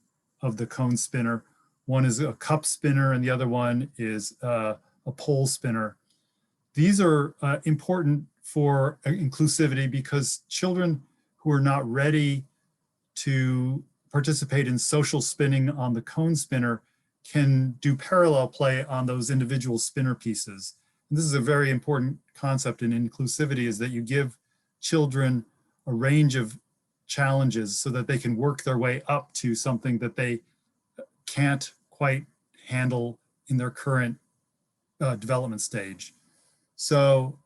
of the cone spinner. One is a cup spinner, and the other one is a pole spinner. These are important for inclusivity because children who are not ready to participate in social spinning on the cone spinner can do parallel play on those individual spinner pieces. And this is a very important concept in inclusivity, is that you give children a range of challenges so that they can work their way up to something that they can't quite handle in their current development stage. So,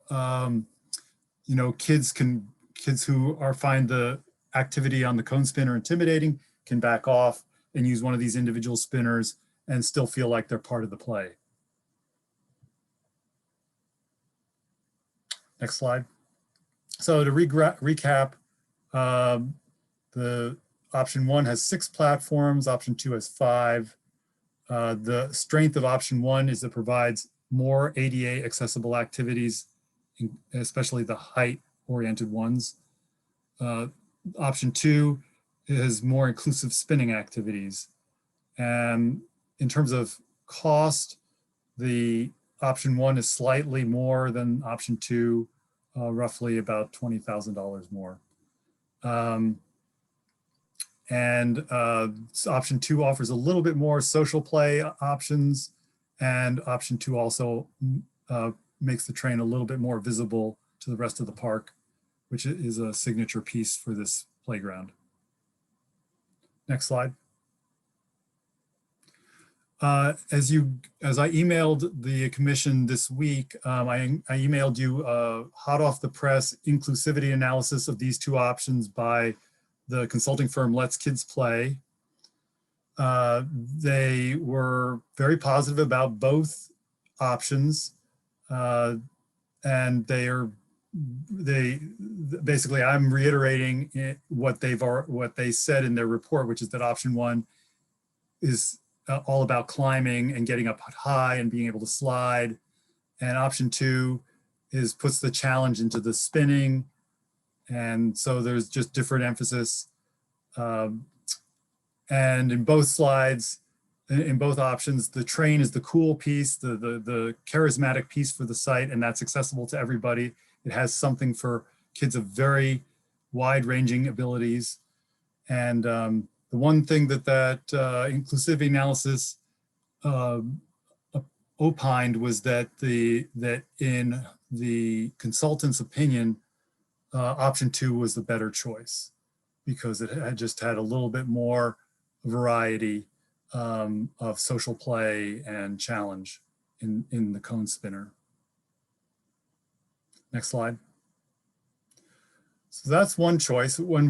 kids who find the activity on the cone spinner intimidating can back off and use one of these individual spinners and still feel like they're part of the play. Next slide. So to recap, the option 1 has 6 platforms, option 2 has 5. The strength of option 1 is it provides more ADA accessible activities, especially the height-oriented ones. Option 2 is more inclusive spinning activities. And in terms of cost, the option 1 is slightly more than option 2, roughly about $20,000 more. Option 2 offers a little bit more social play options, and option 2 also makes the train a little bit more visible to the rest of the park, which is a signature piece for this playground. Next slide. As I emailed the commission this week, I emailed you hot off the press inclusivity analysis of these 2 options by the consulting firm Let's Kids Play. They were very positive about both options, and basically I'm reiterating what they said in their report, which is that option 1 is all about climbing and getting up high and being able to slide, and option 2 puts the challenge into the spinning. And so there's just different emphasis. And in both slides, in both options, the train is the cool piece, the charismatic piece for the site, and that's accessible to everybody. It has something for kids of very wide-ranging abilities. And the one thing that inclusivity analysis opined was that in the consultant's opinion, option 2 was the better choice because it had just had a little bit more variety of social play and challenge in the cone spinner. Next slide. So that's one choice. When I'm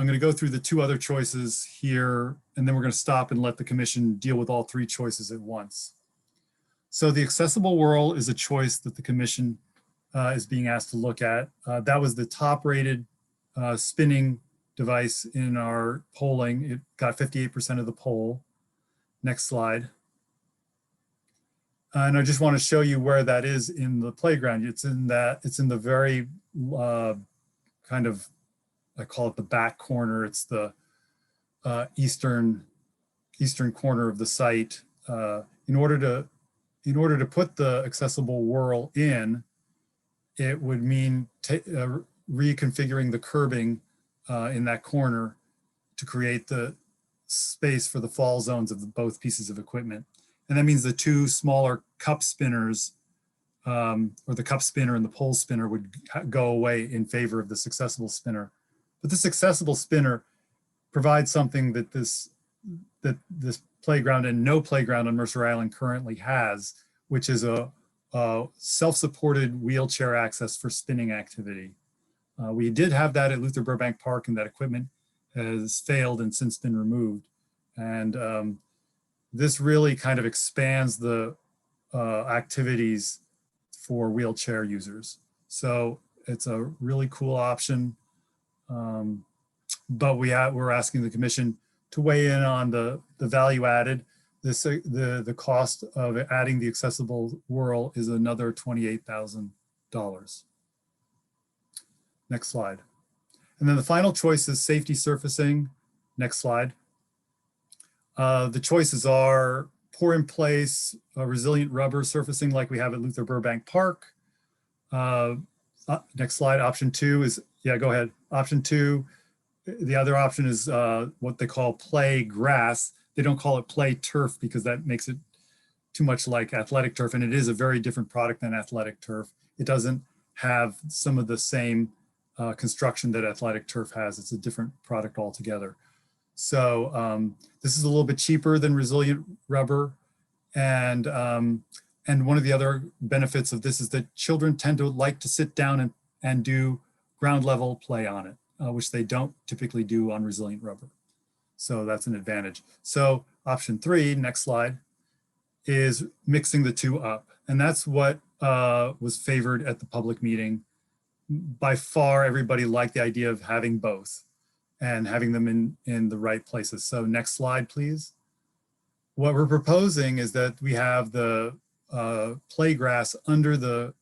gonna go through the 2 other choices here, and then we're gonna stop and let the commission deal with all 3 choices at once. So the accessible whirl is a choice that the commission is being asked to look at. That was the top rated spinning device in our polling. It got 58% of the poll. Next slide. And I just want to show you where that is in the playground. It's in the very kind of, I call it the back corner. It's the eastern corner of the site. In order to put the accessible whirl in, it would mean reconfiguring the curbing in that corner to create the space for the fall zones of both pieces of equipment. And that means the 2 smaller cup spinners, or the cup spinner and the pole spinner, would go away in favor of this accessible spinner. But this accessible spinner provides something that this playground and no playground on Mercer Island currently has, which is a self-supported wheelchair access for spinning activity. We did have that at Luther Burbank Park, and that equipment has failed and since been removed. And this really kind of expands the activities for wheelchair users. So it's a really cool option. But we're asking the commission to weigh in on the value added. The cost of adding the accessible whirl is another $28,000. Next slide. And then the final choice is safety surfacing. Next slide. The choices are pour in place resilient rubber surfacing like we have at Luther Burbank Park. Next slide. Option 2 is, yeah, go ahead. Option 2, the other option is what they call play grass. They don't call it play turf because that makes it too much like athletic turf, and it is a very different product than athletic turf. It doesn't have some of the same construction that athletic turf has. It's a different product altogether. So this is a little bit cheaper than resilient rubber. And one of the other benefits of this is that children tend to like to sit down and do ground level play on it, which they don't typically do on resilient rubber. So that's an advantage. So option 3, next slide, is mixing the 2 up. And that's what was favored at the public meeting. By far, everybody liked the idea of having both and having them in the right places. So next slide, please. What we're proposing is that we have the play grass under the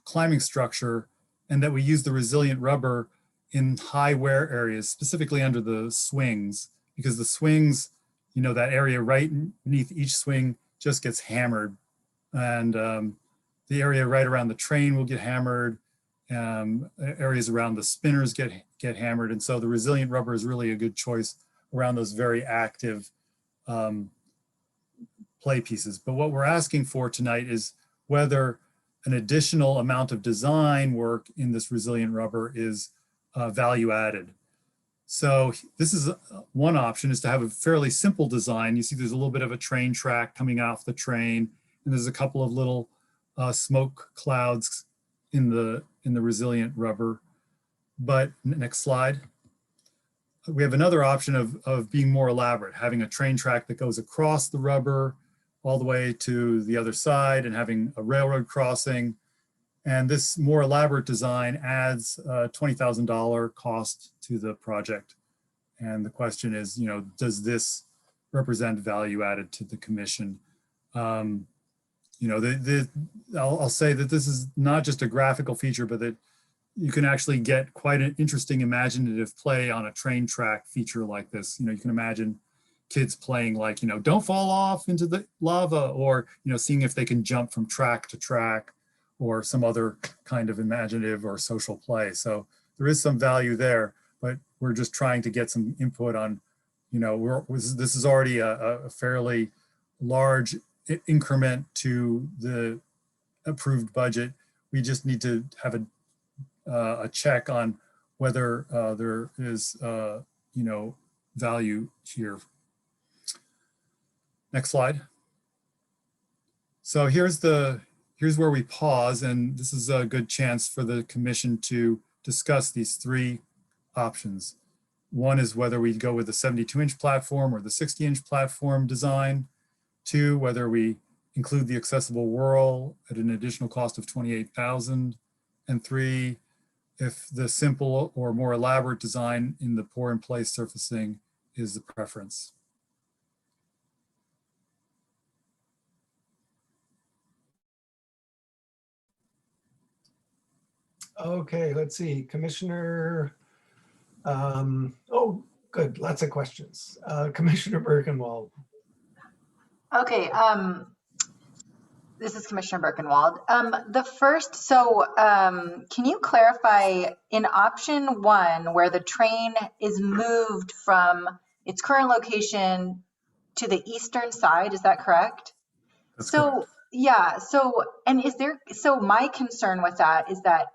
climbing structure, and that we use the resilient rubber in high wear areas, specifically under the swings, because the swings, you know, that area right beneath each swing just gets hammered. And the area right around the train will get hammered. Areas around the spinners get hammered. And so the resilient rubber is really a good choice around those very active play pieces. But what we're asking for tonight is whether an additional amount of design work in this resilient rubber is value added. So this is one option, is to have a fairly simple design. You see there's a little bit of a train track coming off the train, and there's a couple of little smoke clouds in the resilient rubber. But next slide. We have another option of being more elaborate, having a train track that goes across the rubber all the way to the other side, and having a railroad crossing. And this more elaborate design adds a $20,000 cost to the project. And the question is, you know, does this represent value added to the commission? You know, I'll say that this is not just a graphical feature, but that you can actually get quite an interesting imaginative play on a train track feature like this. You know, you can imagine kids playing like, you know, don't fall off into the lava, or, you know, seeing if they can jump from track to track, or some other kind of imaginative or social play. So there is some value there, but we're just trying to get some input on, you know, this is already a fairly large increment to the approved budget. We just need to have a check on whether there is, value here. Next slide. So here's where we pause, and this is a good chance for the commission to discuss these three options. One is whether we go with the 72-inch platform or the 60-inch platform design. Two, whether we include the accessible whirl at an additional cost of $28,000. And three, if the simple or more elaborate design in the pour-in-place surfacing is the preference. Okay, let's see, Commissioner. Oh, good, lots of questions. Commissioner Birkenwald. Okay, this is Commissioner Birkenwald. The first, can you clarify in option 1 where the train is moved from its current location to the eastern side, is that correct? That's correct. Yeah, and my concern with that is that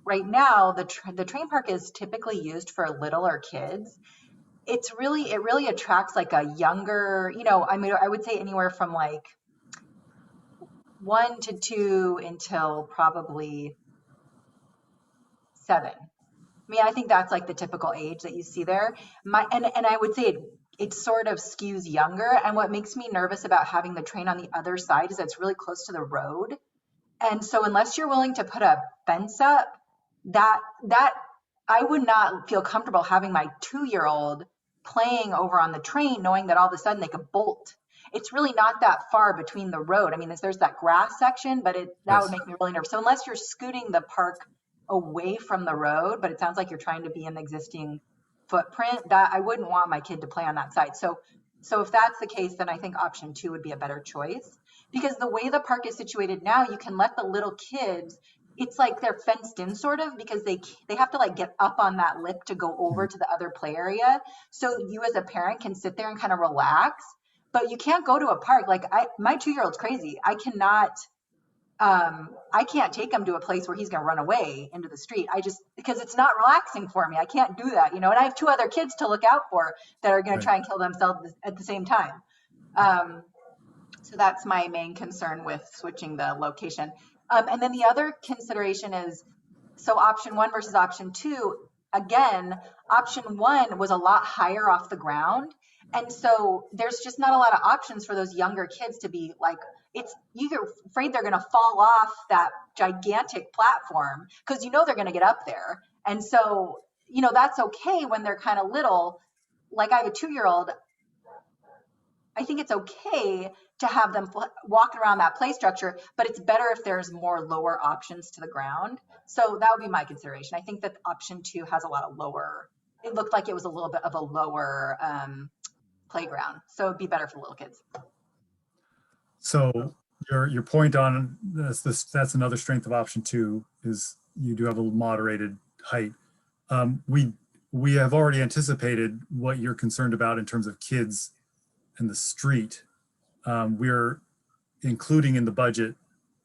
right now the train park is typically used for littler kids. It really attracts like a younger, I would say anywhere from like 1 to 2 until probably 7. I think that's like the typical age that you see there. And I would say it sort of skews younger. And what makes me nervous about having the train on the other side is that it's really close to the road. And so unless you're willing to put a fence up, that I would not feel comfortable having my 2-year-old playing over on the train, knowing that all of a sudden they could bolt. It's really not that far between the road. there's that grass section, but that would make me really nervous. So unless you're scooting the park away from the road, but it sounds like you're trying to be in the existing footprint, that I wouldn't want my kid to play on that side. So if that's the case, then I think option 2 would be a better choice, because the way the park is situated now, you can let the little kids, it's like they're fenced in sort of, because they have to like get up on that lip to go over to the other play area. So you as a parent can sit there and kind of relax, but you can't go to a park. Like my 2-year-old's crazy. I can't take him to a place where he's going to run away into the street. Because it's not relaxing for me. I can't do that, and I have 2 other kids to look out for that are going to try and kill themselves at the same time. So that's my main concern with switching the location. And then the other consideration is, so option 1 versus option 2, again, option 1 was a lot higher off the ground. And so there's just not a lot of options for those younger kids to be like, you're afraid they're going to fall off that gigantic platform because they're going to get up there. And so, that's okay when they're kind of little. Like I have a 2-year-old. I think it's okay to have them walk around that play structure, but it's better if there's more lower options to the ground. So that would be my consideration. I think that option 2 has a lot of lower, it looked like it was a little bit of a lower playground. So it'd be better for little kids. So your point on that's another strength of option 2 is you do have a moderated height. We have already anticipated what you're concerned about in terms of kids and the street. We're including in the budget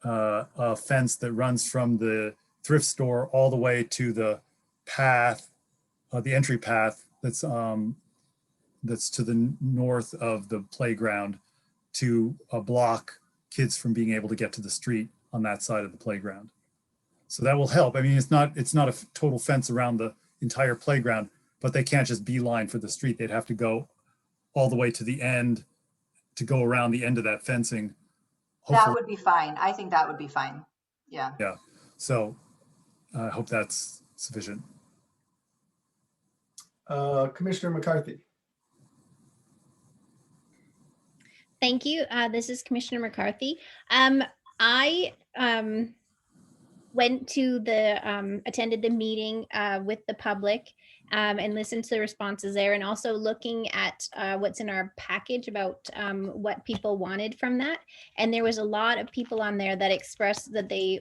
a fence that runs from the thrift store all the way to the path, the entry path that's to the north of the playground to block kids from being able to get to the street on that side of the playground. So that will help. It's not a total fence around the entire playground, but they can't just beeline for the street. They'd have to go all the way to the end to go around the end of that fencing. Hopefully. That would be fine. I think that would be fine. Yeah. Yeah. So I hope that's sufficient. Commissioner McCarthy. Thank you. This is Commissioner McCarthy. I went to attended the meeting with the public and listened to the responses there, and also looking at what's in our package about what people wanted from that. And there was a lot of people on there that expressed that they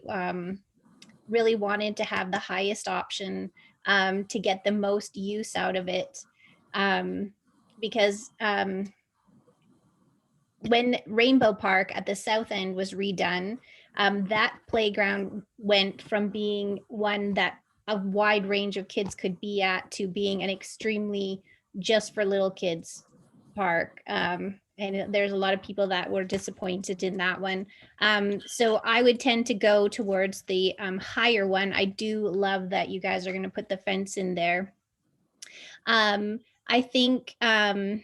really wanted to have the highest option to get the most use out of it, because when Rainbow Park at the south end was redone, that playground went from being one that a wide range of kids could be at to being an extremely just for little kids park. And there's a lot of people that were disappointed in that one. So I would tend to go towards the higher one. I do love that you guys are going to put the fence in there. I think when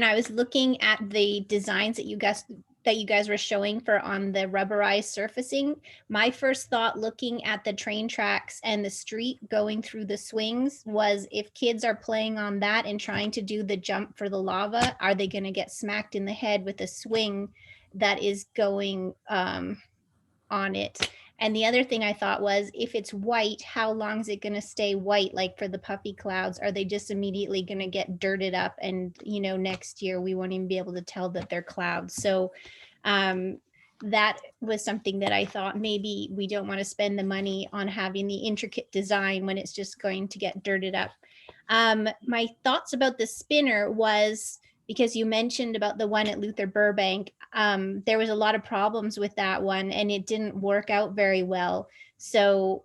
I was looking at the designs that you guys were showing for on the rubberized surfacing, my first thought looking at the train tracks and the street going through the swings was, if kids are playing on that and trying to do the jump for the lava, are they going to get smacked in the head with a swing that is going on it? And the other thing I thought was, if it's white, how long is it going to stay white? Like for the puffy clouds, are they just immediately going to get dirted up? And, you know, next year we won't even be able to tell that they're clouds. So that was something that I thought maybe we don't want to spend the money on having the intricate design when it's just going to get dirted up. My thoughts about the spinner was, because you mentioned about the one at Luther Burbank, there was a lot of problems with that one and it didn't work out very well. So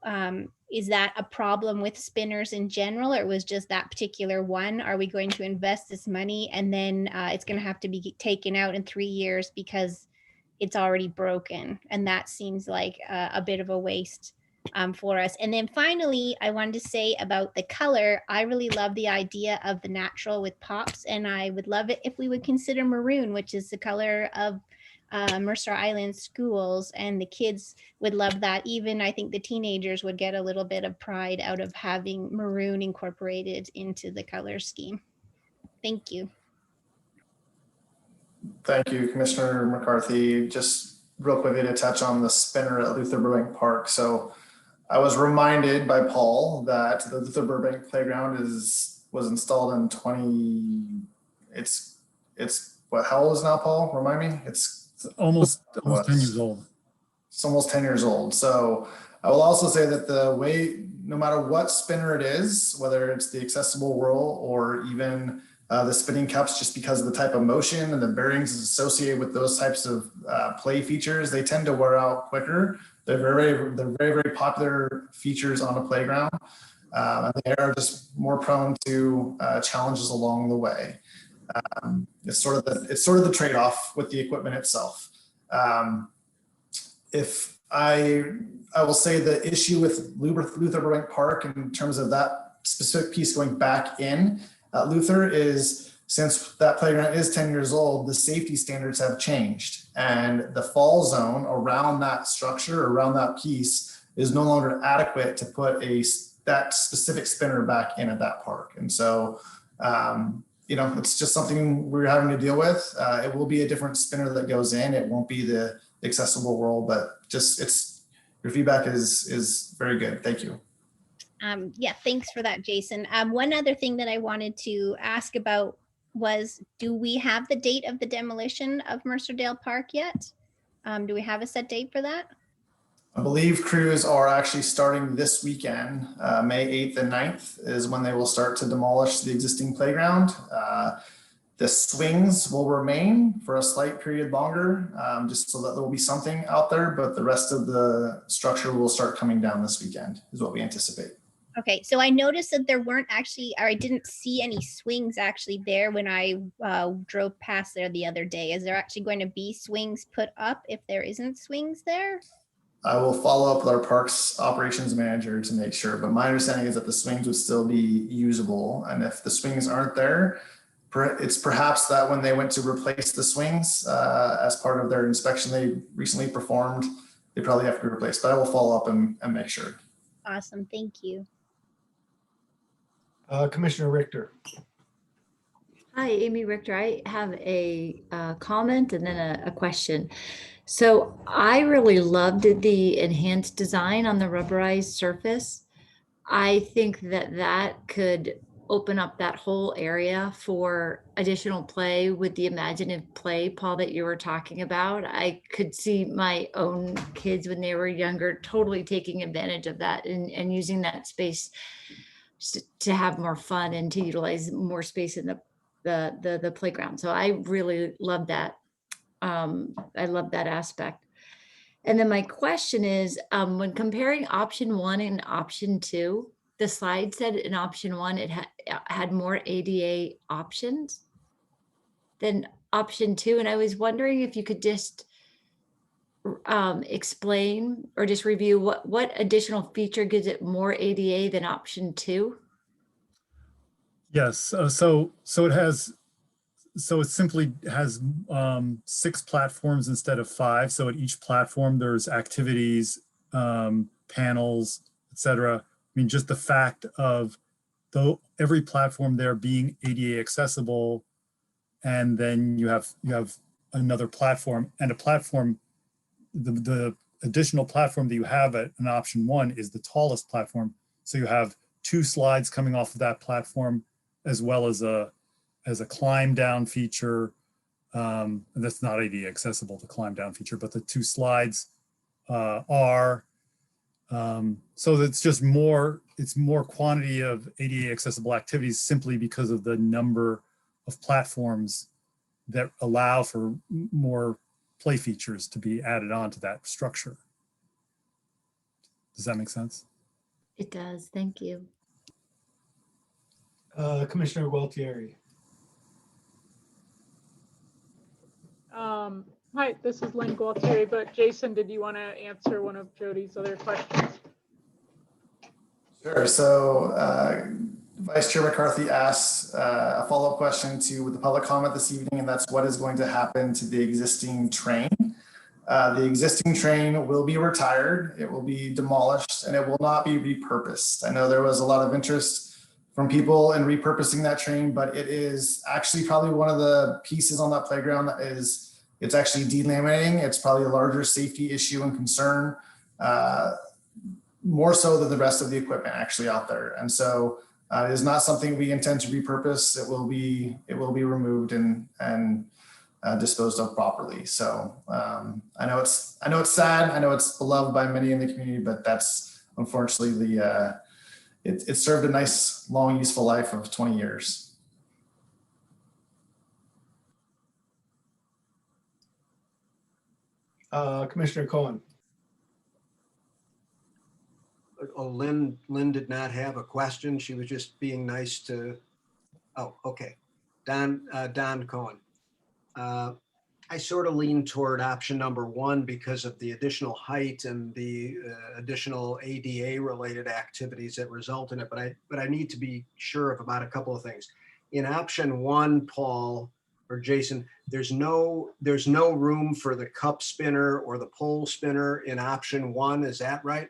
is that a problem with spinners in general, or was just that particular one? Are we going to invest this money and then it's going to have to be taken out in 3 years because it's already broken? And that seems like a bit of a waste for us. And then finally, I wanted to say about the color, I really love the idea of the natural with pops, and I would love it if we would consider maroon, which is the color of Mercer Island schools, and the kids would love that. Even I think the teenagers would get a little bit of pride out of having maroon incorporated into the color scheme. Thank you. Thank you, Commissioner McCarthy. Just real quickly to touch on the spinner at Luther Burbank Park. So I was reminded by Paul that the Luther Burbank playground was installed in it's what, how old is it now, Paul? Remind me. It's almost 10 years old. It's almost 10 years old. So I will also say that the way, no matter what spinner it is, whether it's the accessible whirl or even the spinning cups, just because of the type of motion and the bearings associated with those types of play features, they tend to wear out quicker. They're very popular features on a playground, and they are just more prone to challenges along the way. It's sort of the trade-off with the equipment itself. If I will say the issue with Luther Burbank Park in terms of that specific piece going back in at Luther is, since that playground is 10 years old, the safety standards have changed, and the fall zone around that structure, around that piece, is no longer adequate to put that specific spinner back in at that park. And so, you know, it's just something we're having to deal with. It will be a different spinner that goes in. It won't be the accessible world, but just your feedback is very good. Thank you. Yeah, thanks for that, Jason. One other thing that I wanted to ask about was, do we have the date of the demolition of Mercerdale Park yet? Do we have a set date for that? I believe crews are actually starting this weekend. May 8th and 9th is when they will start to demolish the existing playground. The swings will remain for a slight period longer, just so that there will be something out there, but the rest of the structure will start coming down this weekend, is what we anticipate. Okay, so I noticed that there weren't actually, or I didn't see any swings actually there when I drove past there the other day. Is there actually going to be swings put up if there isn't swings there? I will follow up with our parks operations manager to make sure, but my understanding is that the swings would still be usable. And if the swings aren't there, it's perhaps that when they went to replace the swings as part of their inspection they recently performed, they probably have to be replaced, but I will follow up and make sure. Awesome, thank you. Commissioner Richter. Hi, Amy Richter. I have a comment and then a question. So I really loved the enhanced design on the rubberized surface. I think that could open up that whole area for additional play with the imaginative play, Paul, that you were talking about. I could see my own kids when they were younger totally taking advantage of that and using that space to have more fun and to utilize more space in the the playground. So I really love that. I love that aspect. And then my question is, when comparing option 1 and option 2, the slide said in option 1 it had more ADA options than option 2, and I was wondering if you could just explain or just review what additional feature gives it more ADA than option 2? Yes, so it simply has 6 platforms instead of 5. So at each platform, there's activities, panels, etc. I mean, just the fact of every platform there being ADA accessible, and then you have another platform, and a platform, the additional platform that you have at an option 1 is the tallest platform. So you have 2 slides coming off of that platform, as well as a climb down feature. That's not ADA accessible, the climb down feature, but the 2 slides are. So it's just it's more quantity of ADA accessible activities simply because of the number of platforms that allow for more play features to be added on to that structure. Does that make sense? It does. Thank you. Commissioner Gualtieri. Hi, this is Lynn Gualtieri, but Jason, did you want to answer one of Jody's other questions? Sure. So Vice Chair McCarthy asked a follow-up question to the public comment this evening, and that's what is going to happen to the existing train. The existing train will be retired, it will be demolished, and it will not be repurposed. I know there was a lot of interest from people in repurposing that train, but it is actually probably one of the pieces on that playground that it's actually delaminating. It's probably a larger safety issue and concern, more so than the rest of the equipment actually out there. And so it is not something we intend to repurpose. It will be removed and disposed of properly. So I know it's sad. I know it's beloved by many in the community, but that's unfortunately it served a nice, long, useful life of 20 years. Commissioner Cohen. Oh, Lynn did not have a question. She was just being nice to, oh, okay. Don Cohen. I sort of lean toward option number 1 because of the additional height and the additional ADA related activities that result in it. But I need to be sure of about a couple of things. In option 1, Paul or Jason, there's no room for the cup spinner or the pole spinner in option 1. Is that right?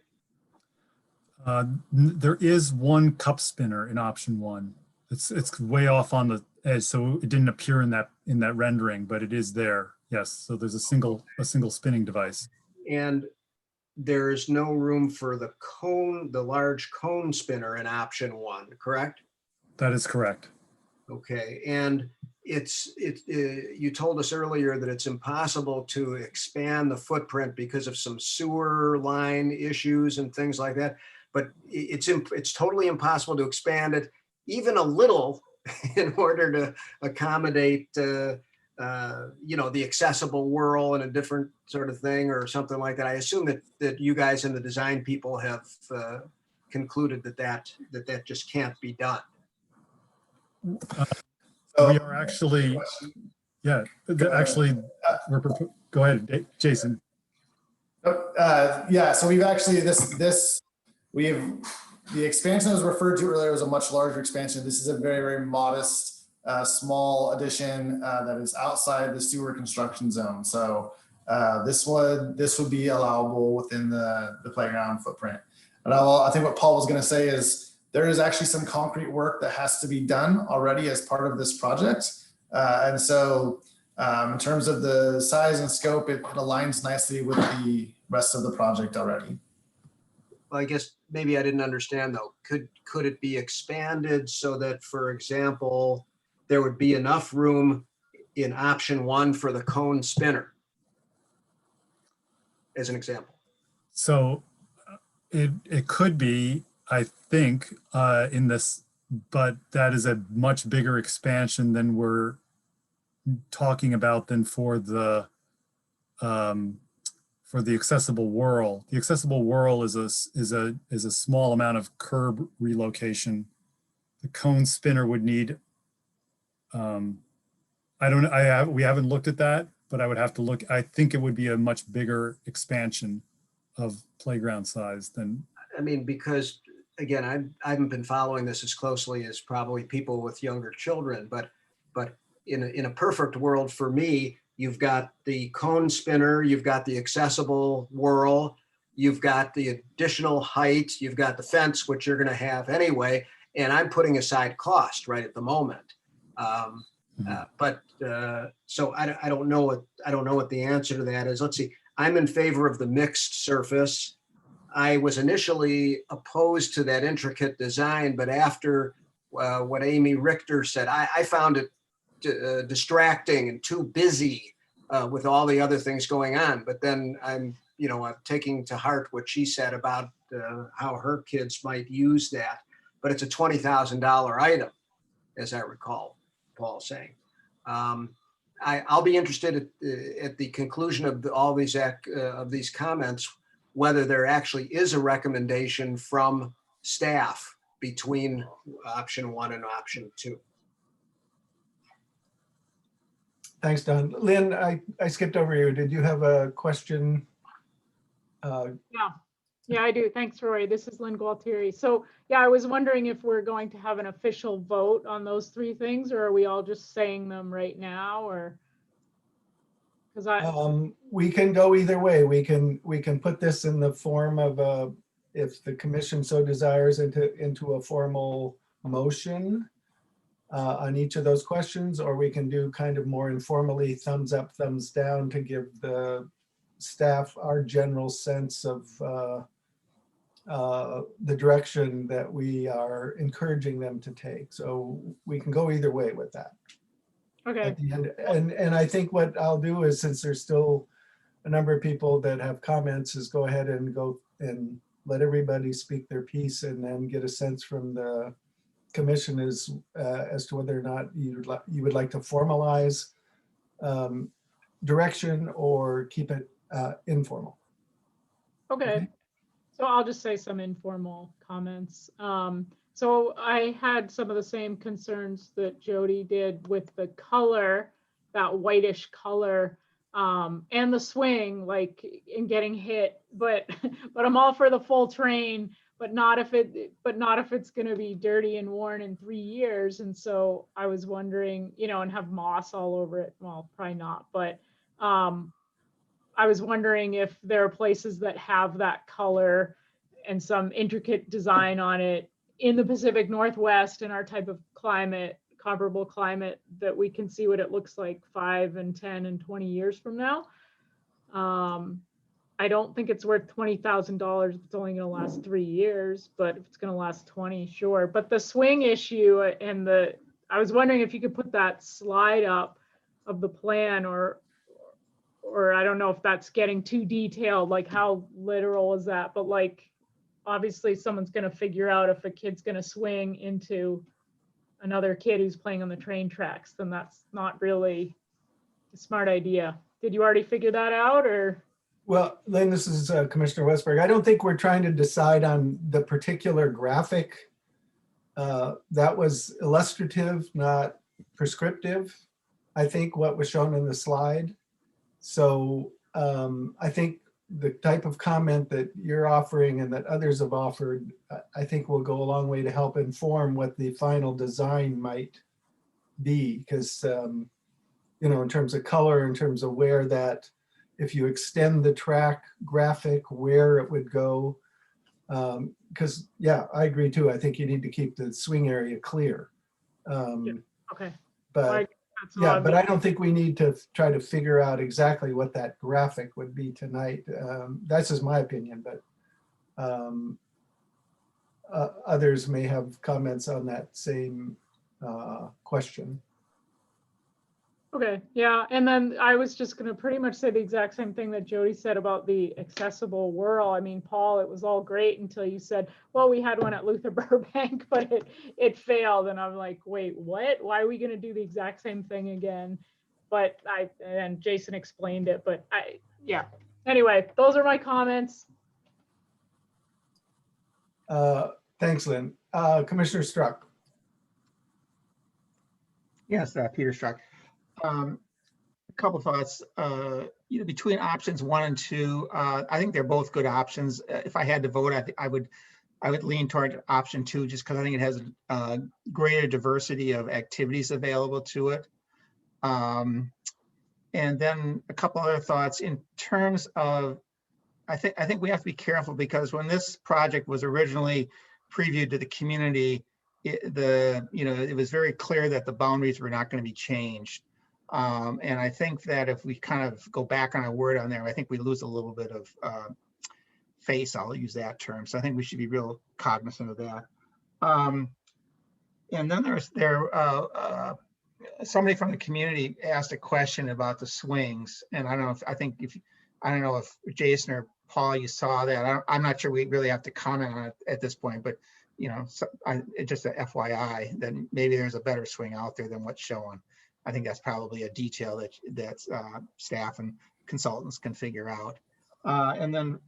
There is one cup spinner in option 1. It's way off on the edge, so it didn't appear in that rendering, but it is there. Yes, so there's a single spinning device. And there's no room for the large cone spinner in option 1, correct? That is correct. Okay, and you told us earlier that it's impossible to expand the footprint because of some sewer line issues and things like that. But it's totally impossible to expand it even a little in order to accommodate the accessible whirl and a different sort of thing or something like that. I assume that you guys and the design people have concluded that just can't be done. We are actually, yeah, actually, go ahead, Jason. Yeah, so we've actually, the expansion that was referred to earlier was a much larger expansion. This is a very, very modest, small addition that is outside the sewer construction zone. So this would be allowable within the playground footprint. And I think what Paul was going to say is there is actually some concrete work that has to be done already as part of this project. And so in terms of the size and scope, it aligns nicely with the rest of the project already. Well, I guess maybe I didn't understand though. Could it be expanded so that, for example, there would be enough room in option 1 for the cone spinner, as an example? So it could be, I think, in but that is a much bigger expansion than we're talking about than for the accessible whirl. The accessible whirl is a small amount of curb relocation. The cone spinner would need, we haven't looked at that, but I would have to look. I think it would be a much bigger expansion of playground size than. I mean, because again, I haven't been following this as closely as probably people with younger children, but in a perfect world for me, you've got the cone spinner, you've got the accessible whirl, you've got the additional height, you've got the fence, which you're going to have anyway, and I'm putting aside cost right at the moment. So I don't know what the answer to that is. Let's see. I'm in favor of the mixed surface. I was initially opposed to that intricate design, but after what Amy Richter said, I found it distracting and too busy with all the other things going on. But then I'm taking to heart what she said about how her kids might use that. But it's a $20,000 item, as I recall Paul saying. I'll be interested at the conclusion of all these comments, whether there actually is a recommendation from staff between option 1 and option 2. Thanks, Don. Lynn, I skipped over you. Did you have a question? Yeah, I do. Thanks, Rory. This is Lynn Gualtieri. So yeah, I was wondering if we're going to have an official vote on those 3 things, or are we all just saying them right now, or? Because we can go either way. We can put this in the form of if the commission so desires, into a formal motion on each of those questions, or we can do kind of more informally thumbs up, thumbs down to give the staff our general sense of the direction that we are encouraging them to take. So we can go either way with that. Okay. At the end. And I think what I'll do is, since there's still a number of people that have comments, is go ahead and go and let everybody speak their piece, and then get a sense from the commission as to whether or not you would like to formalize direction or keep it informal. Okay. So I'll just say some informal comments. So I had some of the same concerns that Jody did with the color, that whitish color, and the swing, like in getting hit. But I'm all for the full train, but not if it's going to be dirty and worn in 3 years. And so I was wondering, and have moss all over it. Well, probably not, but I was wondering if there are places that have that color and some intricate design on it in the Pacific Northwest, in our type of climate, comparable climate, that we can see what it looks like 5 and 10 and 20 years from now. I don't think it's worth $20,000 if it's only going to last 3 years, but if it's going to last 20, sure. But the swing issue and I was wondering if you could put that slide up of the plan, or I don't know if that's getting too detailed, like how literal is that? But like, obviously someone's going to figure out if a kid's going to swing into another kid who's playing on the train tracks, then that's not really a smart idea. Did you already figure that out, or? Well, Lynn, this is Commissioner Westberg. I don't think we're trying to decide on the particular graphic. That was illustrative, not prescriptive, I think, what was shown in the slide. So I think the type of comment that you're offering and that others have offered, I think will go a long way to help inform what the final design might be. Because, in terms of color, in terms of where that, if you extend the track graphic, where it would go. Because, yeah, I agree too. I think you need to keep the swing area clear. Okay. But yeah, but I don't think we need to try to figure out exactly what that graphic would be tonight. That's just my opinion, but others may have comments on that same question. Okay, yeah, and then I was just gonna pretty much say the exact same thing that Jody said about the accessible whirl. I mean, Paul, it was all great until you said, well, we had one at Luther Burbank, but it failed. And I'm like, wait, what? Why are we gonna do the exact same thing again? But and Jason explained it, but yeah. Anyway, those are my comments. Thanks, Lynn. Commissioner Struck. Yes, Peter Struck. A couple thoughts. Between options 1 and 2, I think they're both good options. If I had to vote, I would lean toward option 2 just because I think it has a greater diversity of activities available to it. And then a couple other thoughts in terms of, I think we have to be careful because when this project was originally previewed to the community, it was very clear that the boundaries were not going to be changed. And I think that if we kind of go back on our word on there, I think we lose a little bit of face. I'll use that term. So I think we should be real cognizant of that. And then somebody from the community asked a question about the swings, and I don't know if Jason or Paul, you saw that. I'm not sure we really have to comment on it at this point, but just a FYI, then maybe there's a better swing out there than what's shown. I think that's probably a detail that staff and consultants can figure out. And then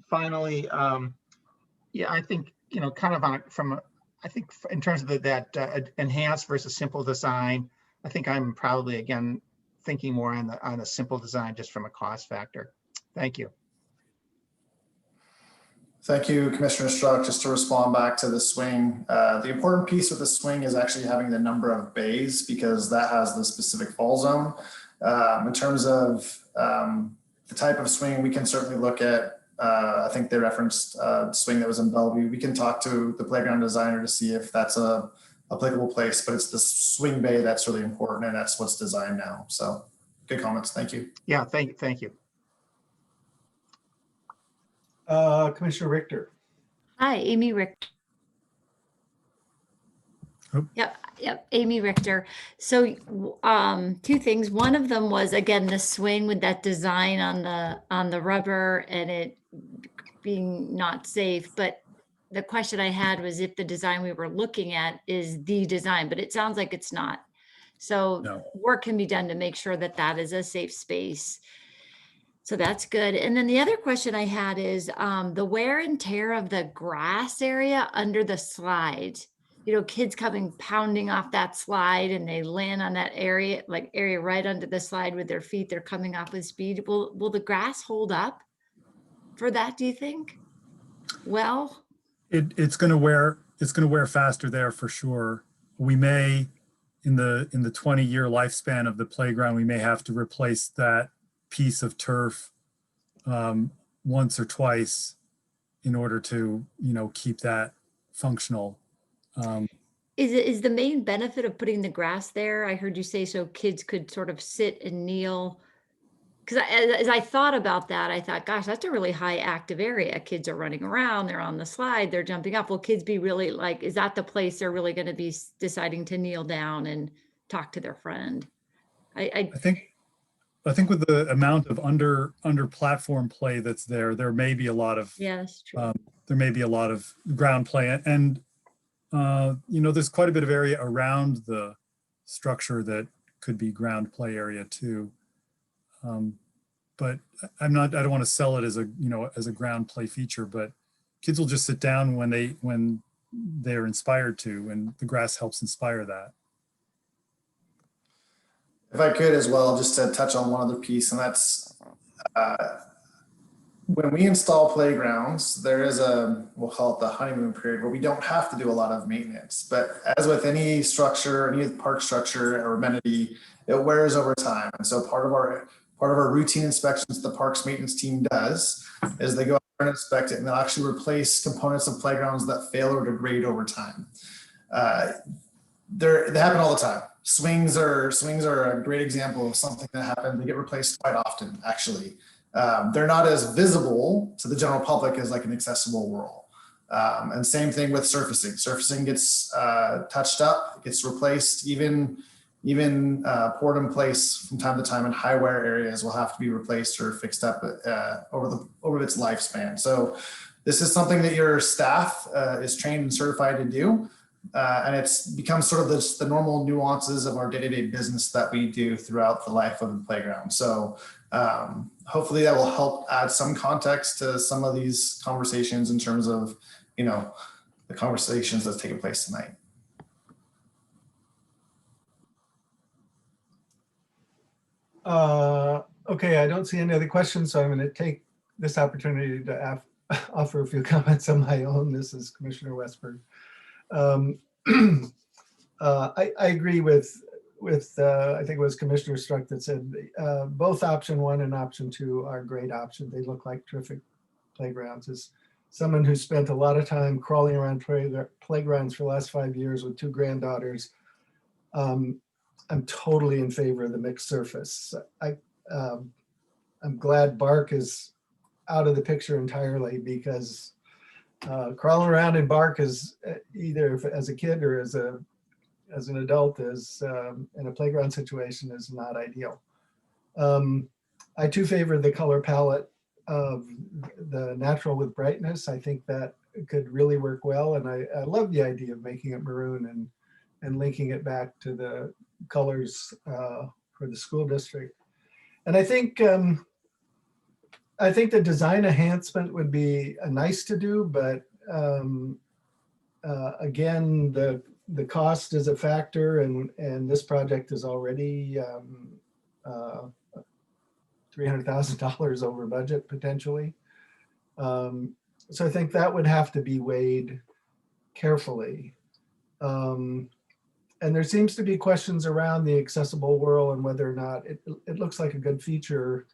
finally, I think kind of I think in terms of that enhanced versus simple design, I think I'm probably again thinking more on the simple design just from a cost factor. Thank you. Thank you, Commissioner Struck. Just to respond back to the swing, the important piece with the swing is actually having the number of bays because that has the specific fall zone. In terms of the type of swing, we can certainly look at, I think they referenced swing that was in Bellevue. We can talk to the playground designer to see if that's a applicable place, but it's the swing bay that's really important and that's what's designed now. So good comments. Thank you. Yeah, thank you. Commissioner Richter. Hi, Amy Richter. Oh. Yep, Amy Richter. So two things. One of them was, again, the swing with that design on the rubber and it being not safe. But the question I had was if the design we were looking at is the design, but it sounds like it's not. So No. work can be done to make sure that that is a safe space. So that's good. And then the other question I had is the wear and tear of the grass area under the slide. Kids coming pounding off that slide and they land on that area right under the slide with their feet. They're coming off with speed. Will the grass hold up for that, do you think? Well, it's going to wear faster there for sure. We may, in the 20-year lifespan of the playground, we may have to replace that piece of turf once or twice in order to keep that functional. Is the main benefit of putting the grass there? I heard you say so kids could sort of sit and kneel. Because as I thought about that, I thought, gosh, that's a really high active area. Kids are running around, they're on the slide, they're jumping up. Will kids be really is that the place they're really going to be deciding to kneel down and talk to their friend? I think with the amount of under platform play that's there may be a lot of that's true. There may be a lot of ground play and there's quite a bit of area around the structure that could be ground play area too. But I don't want to sell it as a ground play feature, but kids will just sit down when they're inspired to, and the grass helps inspire that. If I could as well, just to touch on one other piece, and that's when we install playgrounds, there is we'll call it the honeymoon period where we don't have to do a lot of maintenance. But as with any structure, any park structure or amenity, it wears over time. And so part of our routine inspections the parks maintenance team does is they go out and inspect it and they'll actually replace components of playgrounds that fail or degrade over time. They happen all the time. Swings are a great example of something that happens. They get replaced quite often, actually. They're not as visible to the general public as like an accessible whirl. And same thing with surfacing. Surfacing gets touched up, gets replaced. Even Even poured in place from time to time in high wire areas will have to be replaced or fixed up over its lifespan. So this is something that your staff is trained and certified to do. And it's become sort of the normal nuances of our day-to-day business that we do throughout the life of the playground. So hopefully that will help add some context to some of these conversations in terms of, you know, the conversations that's taking place tonight. Okay, I don't see any other questions, so I'm going to take this opportunity to offer a few comments on my own. This is Commissioner Westberg. I agree with I think it was Commissioner Struck that said both option 1 and option 2 are great options. They look like terrific playgrounds. As someone who spent a lot of time crawling around playgrounds for the last 5 years with 2 granddaughters, I'm totally in favor of the mixed surface. I'm glad bark is out of the picture entirely, because crawling around in bark is either as a kid or as an adult is in a playground situation is not ideal. I too favor the color palette of the natural with brightness. I think that could really work well, and I love the idea of making it maroon and linking it back to the colors for the school district. And I think the design enhancement would be nice to do, but again, the cost is a factor, and this project is already $300,000 over budget potentially. So I think that would have to be weighed carefully. And there seems to be questions around the accessible world and whether or not it looks like a good feature,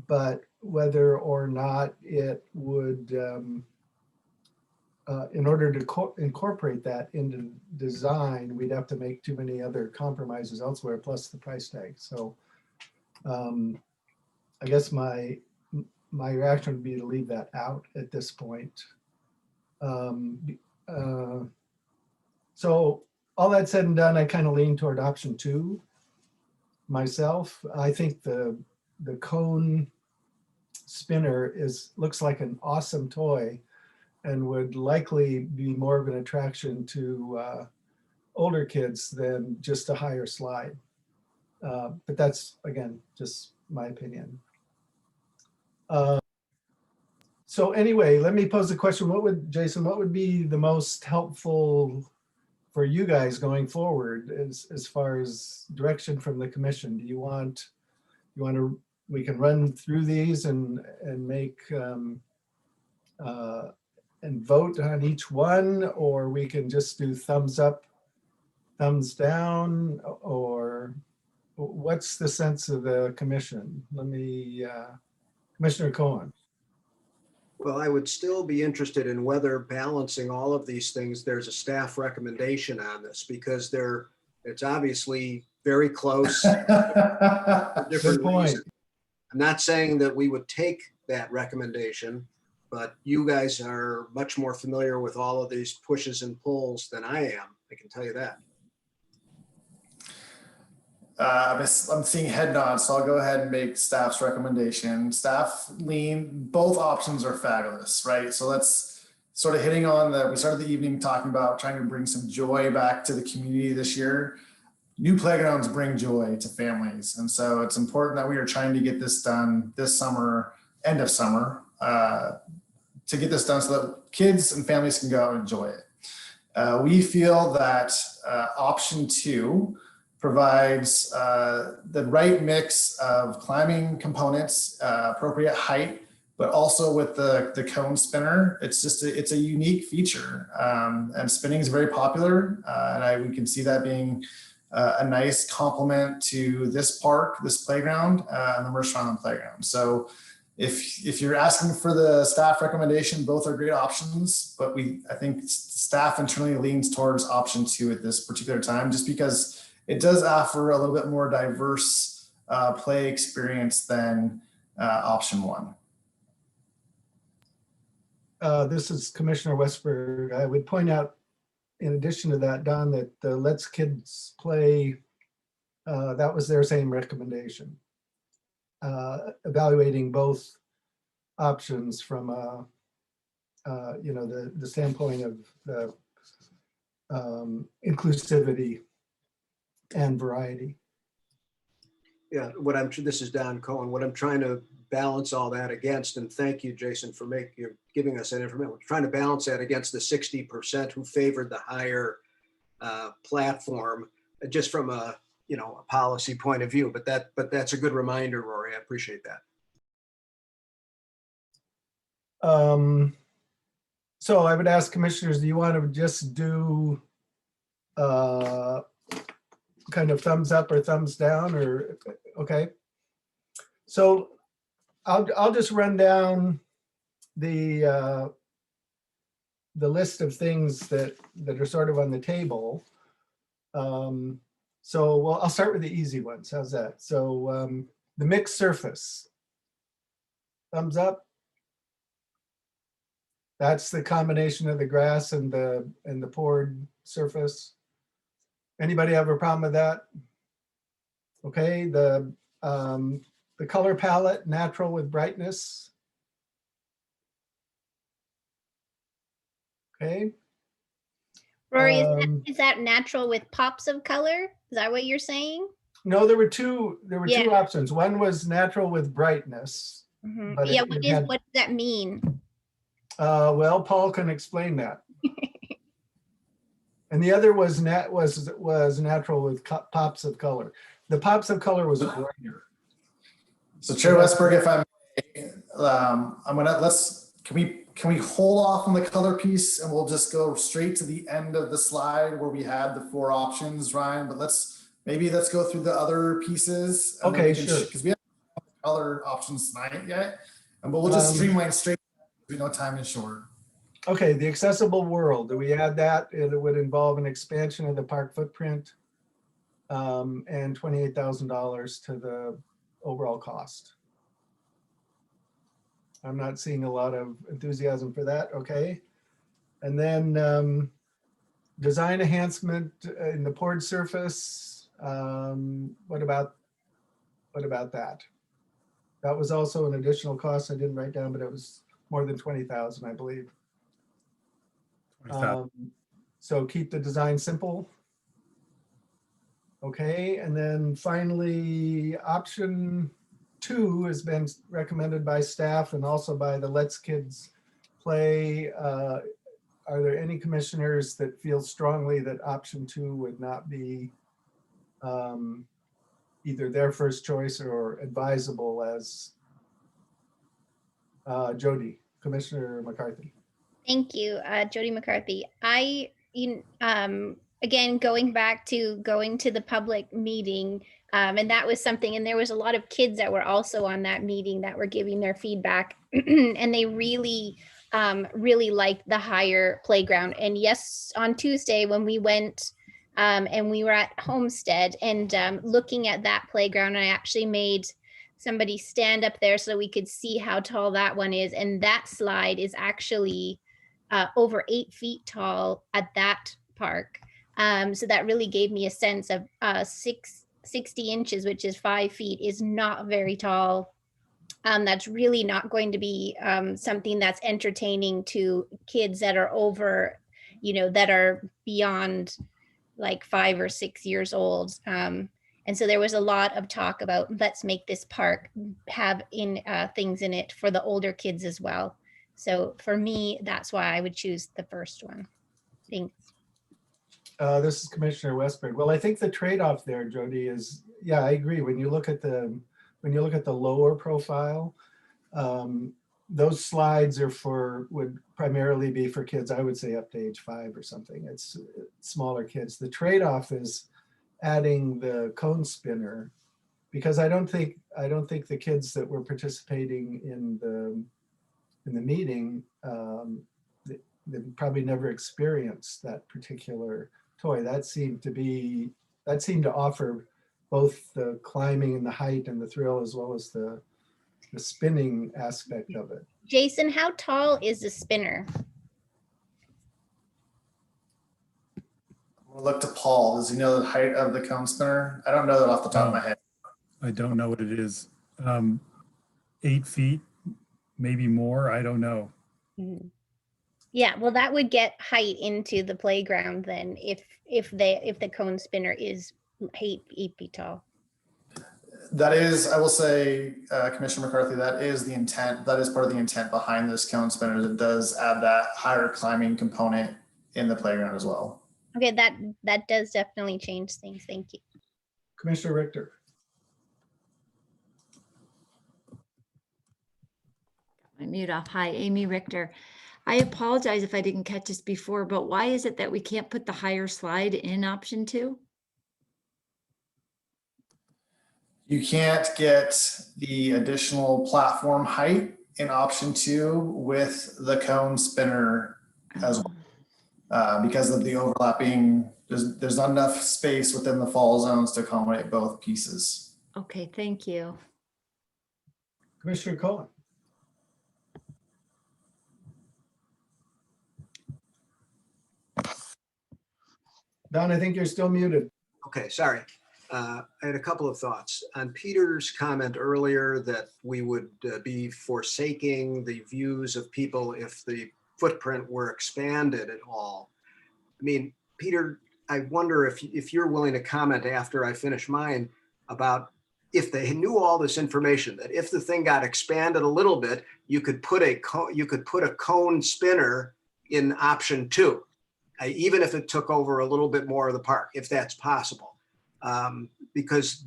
but whether or not it would, in order to incorporate that into design, we'd have to make too many other compromises elsewhere, plus the price tag. So I guess my reaction would be to leave that out at this point. So all that said and done, I kind of lean toward option 2 myself. I think the cone spinner looks like an awesome toy and would likely be more of an attraction to older kids than just a higher slide. But that's, again, just my opinion. So anyway, let me pose the question. Jason, what would be the most helpful for you guys going forward as far as direction from the commission? Do you want to, we can run through these and make and vote on each one, or we can just do thumbs up, thumbs down, or what's the sense of the commission? Let me, Commissioner Cohen. Well, I would still be interested in whether balancing all of these things, there's a staff recommendation on this, because it's obviously very close. For different reasons. I'm not saying that we would take that recommendation, but you guys are much more familiar with all of these pushes and pulls than I am. I can tell you that. I'm seeing head nods, so I'll go ahead and make staff's recommendation. Staff lean, both options are fabulous, right? So let's sort of hitting on we started the evening talking about trying to bring some joy back to the community this year. New playgrounds bring joy to families. And so it's important that we are trying to get this done this summer, end of summer, to get this done so that kids and families can go out and enjoy it. We feel that option 2 provides the right mix of climbing components, appropriate height, but also with the cone spinner. It's a unique feature, and spinning is very popular, and we can see that being a nice complement to this park, this playground, and the Mercer Island playground. So if you're asking for the staff recommendation, both are great options, but I think staff internally leans towards option 2 at this particular time, just because it does offer a little bit more diverse play experience than option 1. This is Commissioner Westberg. I would point out in addition to that, Don, that the Let's Kids Play, that was their same recommendation. Evaluating both options from the standpoint of the inclusivity and variety. Yeah, this is Don Cohen. What I'm trying to balance all that against, and thank you, Jason, for giving us that information. We're trying to balance that against the 60% who favored the higher platform, just from a policy point of view. But that's a good reminder, Rory. I appreciate that. So I would ask commissioners, do you want to just do kind of thumbs up or thumbs down, or okay? So I'll just run down the list of things that are sort of on the table. Well, I'll start with the easy ones. How's that? So the mixed surface, thumbs up. That's the combination of the grass and the poured surface. Anybody have a problem with that? Okay, the color palette, natural with brightness. Okay. Rory, is that natural with pops of color? Is that what you're saying? No, there were two options. One was natural with brightness. Mm-hmm. But yeah, what does that mean? Well, Paul can explain that. And the other was natural with pops of color. The pops of color was brighter. So Chair Westberg, if I may, can we hold off on the color piece and we'll just go straight to the end of the slide where we had the 4 options, Ryan? But let's go through the other pieces. Okay, sure. Because we haven't other options tonight yet, but we'll just streamline straight. We know time is short. Okay, the accessible world. Do we add that? It would involve an expansion of the park footprint and $28,000 to the overall cost. I'm not seeing a lot of enthusiasm for that. Okay. And then design enhancement in the poured surface. What about that? That was also an additional cost I didn't write down, but it was more than 20,000, I believe. So keep the design simple. Okay, and then finally, option 2 has been recommended by staff and also by the Let's Kids Play. Are there any commissioners that feel strongly that option 2 would not be either their first choice or advisable as Jody, Commissioner McCarthy? Thank you, Jody McCarthy. Again, going to the public meeting, and that was something, and there was a lot of kids that were also on that meeting that were giving their feedback, and they really liked the higher playground. And yes, on Tuesday when we went and we were at Homestead and looking at that playground, I actually made somebody stand up there so we could see how tall that one is. And that slide is actually over 8 feet tall at that park. So that really gave me a sense of 60 inches, which is 5 feet, is not very tall. That's really not going to be something that's entertaining to kids that are over, that are beyond like 5 or 6 years old. And so there was a lot of talk about, let's make this park have things in it for the older kids as well. So for me, that's why I would choose the first one. Thanks. This is Commissioner Westberg. Well, I think the trade-off there, Jody, is, yeah, I agree. When you look at the lower profile, those slides would primarily be for kids, I would say up to age 5 or something. It's smaller kids. The trade-off is adding the cone spinner, because I don't think the kids that were participating in the meeting, they probably never experienced that particular toy. That seemed to offer both the climbing and the height and the thrill, as well as the spinning aspect of it. Jason, how tall is the spinner? We'll look to Paul. Does he know the height of the cone spinner? I don't know that off the top of my head. I don't know what it is. 8 feet, maybe more. I don't know. Yeah, well, that would get height into the playground then if the cone spinner is 8 feet tall. That is, I will say, Commissioner McCarthy, that is the intent. That is part of the intent behind this cone spinners. It does add that higher climbing component in the playground as well. Okay, that does definitely change things. Thank you. Commissioner Richter. My mute off. Hi, Amy Richter. I apologize if I didn't catch this before, but why is it that we can't put the higher slide in option 2? You can't get the additional platform height in option 2 with the cone spinner as well. Because of the overlapping, there's not enough space within the fall zones to accommodate both pieces. Okay, thank you. Commissioner Cohen. Don, I think you're still muted. Okay, sorry. I had a couple of thoughts on Peter's comment earlier that we would be forsaking the views of people if the footprint were expanded at all. I mean, Peter, I wonder if you're willing to comment after I finish mine about if they knew all this information, that if the thing got expanded a little bit, you could put a cone spinner in option 2. Even if it took over a little bit more of the park, if that's possible. Because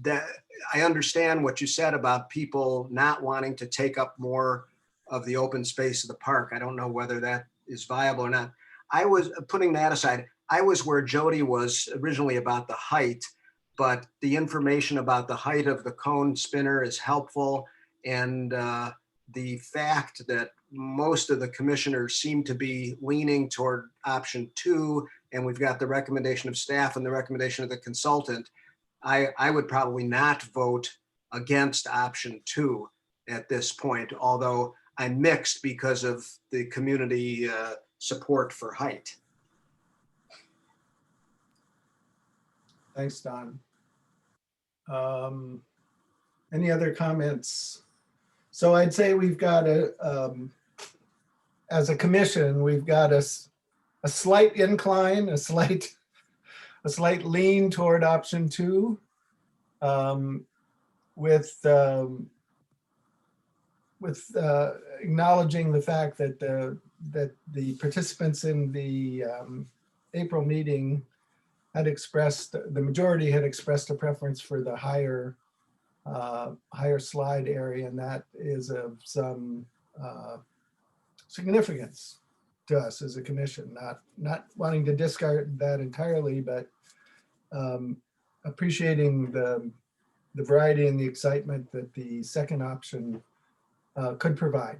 I understand what you said about people not wanting to take up more of the open space of the park. I don't know whether that is viable or not. I was putting that aside. I was where Jody was originally about the height, but the information about the height of the cone spinner is helpful. And the fact that most of the commissioners seem to be leaning toward option 2, and we've got the recommendation of staff and the recommendation of the consultant, I would probably not vote against option 2 at this point, although I'm mixed because of the community support for height. Thanks, Don. Any other comments? So I'd say we've got as a commission, we've got a slight incline, a slight lean toward option 2, with acknowledging the fact that the participants in the April meeting the majority had expressed a preference for the higher slide area, and that is of some significance to us as a commission. Not wanting to discard that entirely, but appreciating the variety and the excitement that the second option could provide.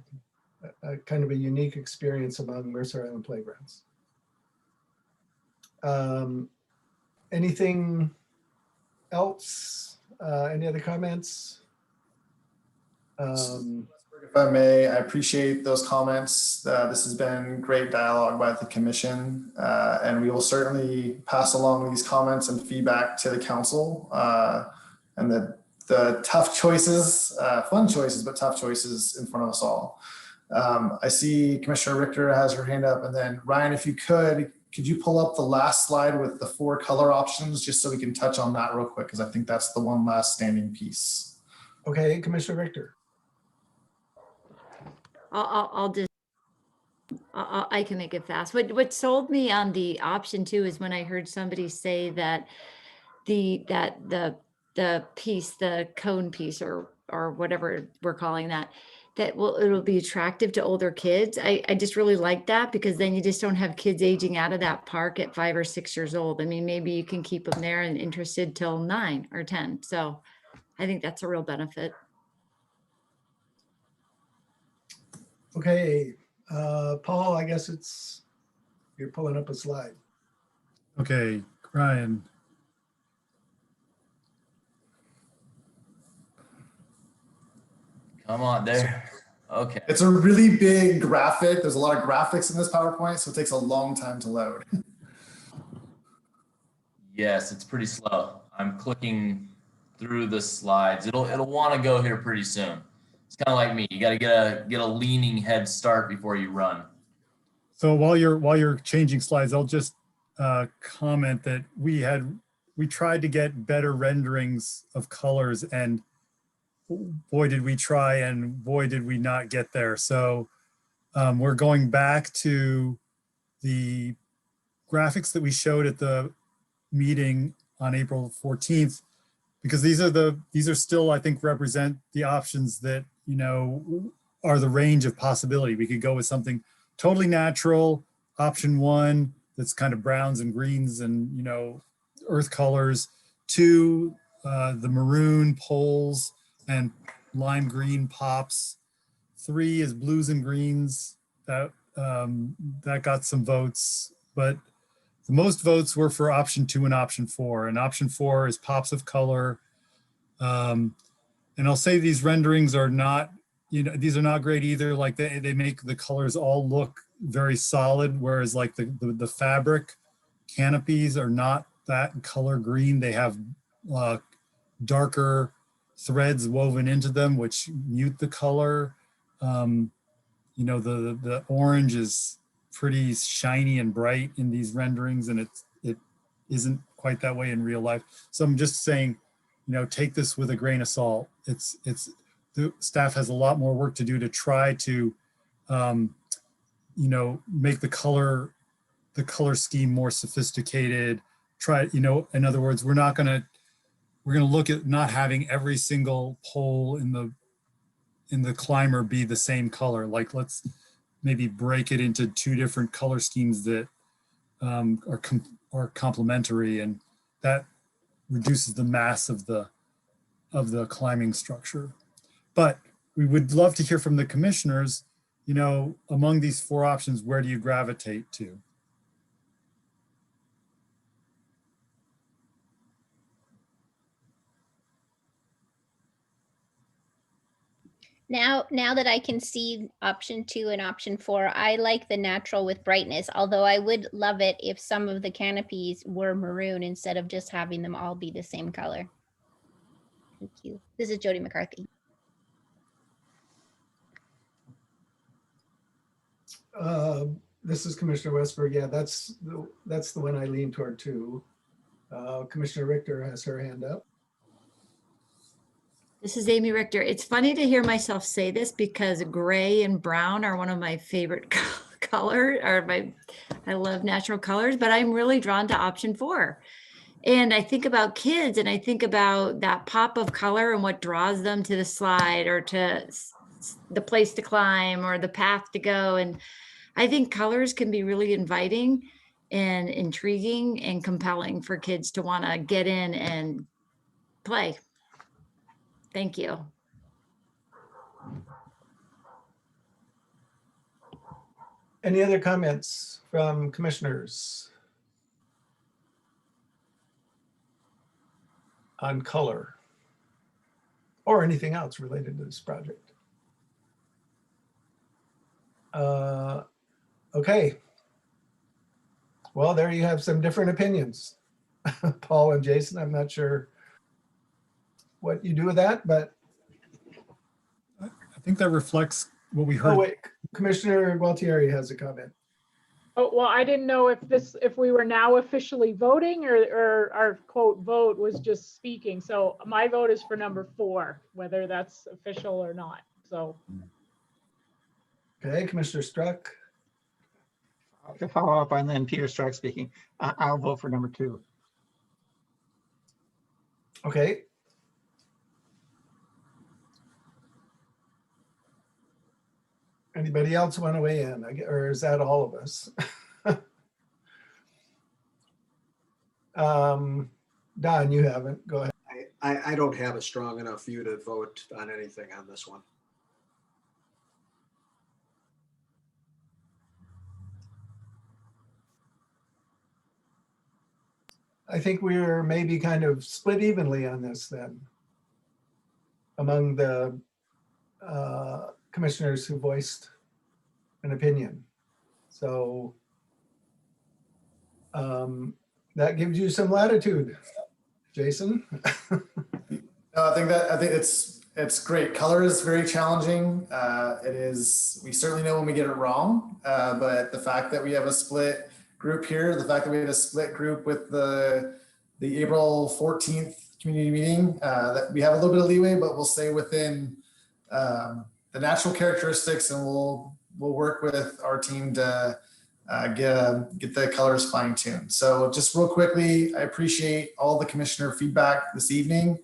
A kind of a unique experience among Mercer Island playgrounds. Anything else? Any other comments? If I may, I appreciate those comments. This has been great dialogue by the commission, and we will certainly pass along these comments and feedback to the council, and the tough choices, fun choices, but tough choices in front of us all. I see Commissioner Richter has her hand up, and then Ryan, if you could you pull up the last slide with the 4 color options, just so we can touch on that real quick, because I think that's the one last standing piece. Okay, Commissioner Richter. I can make it fast. What sold me on the option 2 is when I heard somebody say that the piece, the cone piece, or whatever we're calling that it'll be attractive to older kids. I just really like that, because then you just don't have kids aging out of that park at 5 or 6 years old. I mean, maybe you can keep them there and interested till 9 or 10. So I think that's a real benefit. Okay, Paul, I guess you're pulling up a slide. Okay, Ryan. Come on there. Okay. It's a really big graphic. There's a lot of graphics in this PowerPoint, so it takes a long time to load. Yes, it's pretty slow. I'm clicking through the slides. It'll want to go here pretty soon. It's kind of like me. You got to get a leaning head start before you run. So while you're changing slides, I'll just comment that we tried to get better renderings of colors, and boy did we try, and boy did we not get there. So we're going back to the graphics that we showed at the meeting on April 14th, because these are still, I think, represent the options that, you know, are the range of possibility. We could go with something totally natural, option 1, that's kind of browns and greens and, you know, earth colors, 2, the maroon poles and lime green pops. 3 is blues and greens. That got some votes, but the most votes were for option 2 and option 4. And option 4 is pops of color. And I'll say these renderings are not, you know, these are not great either. Like they make the colors all look very solid, whereas like the fabric canopies are not that color green. They have darker threads woven into them, which mute the color. You know, the orange is pretty shiny and bright in these renderings, and it isn't quite that way in real life. So I'm just saying, you know, take this with a grain of salt. The staff has a lot more work to do to try to, you know, make the color scheme more sophisticated. Try, you know, in other words, we're gonna look at not having every single pole in the climber be the same color. Like, let's maybe break it into 2 different color schemes that are complementary, and that reduces the mass of the climbing structure. But we would love to hear from the commissioners, you know, among these 4 options, where do you gravitate to? Now that I can see option 2 and option 4, I like the natural with brightness, although I would love it if some of the canopies were maroon instead of just having them all be the same color. Thank you. This is Jody McCarthy. This is Commissioner Westberg. Yeah, that's the one I lean toward too. Commissioner Richter has her hand up. This is Amy Richter. It's funny to hear myself say this because gray and brown are one of my favorite color, I love natural colors, but I'm really drawn to option 4. And I think about kids, and I think about that pop of color and what draws them to the slide or to the place to climb or the path to go. And I think colors can be really inviting and intriguing and compelling for kids to want to get in and play. Thank you. Any other comments from commissioners on color or anything else related to this project? Okay. Well, there you have some different opinions. Paul and Jason, I'm not sure what you do with that, but I think that reflects what we heard. oh wait, Commissioner Gualtieri has a comment. Oh, well, I didn't know if we were now officially voting or our quote vote was just speaking. So my vote is for number 4, whether that's official or not. So. Okay, Commissioner Struck. To follow up on then Peter Struck speaking, I'll vote for number 2. Okay. Anybody else want to weigh in? Or is that all of us? Don, you haven't. Go ahead. I don't have a strong enough view to vote on anything on this one. I think we're maybe kind of split evenly on this then among the commissioners who voiced an opinion. So that gives you some latitude. Jason? No, I think it's great. Color is very challenging. It is, we certainly know when we get it wrong, but the fact that we have a split group here, the fact that we had a split group with the April 14th community meeting, that we have a little bit of leeway, but we'll stay within the natural characteristics, and we'll work with our team to get the colors fine-tuned. So just real quickly, I appreciate all the commissioner feedback this evening.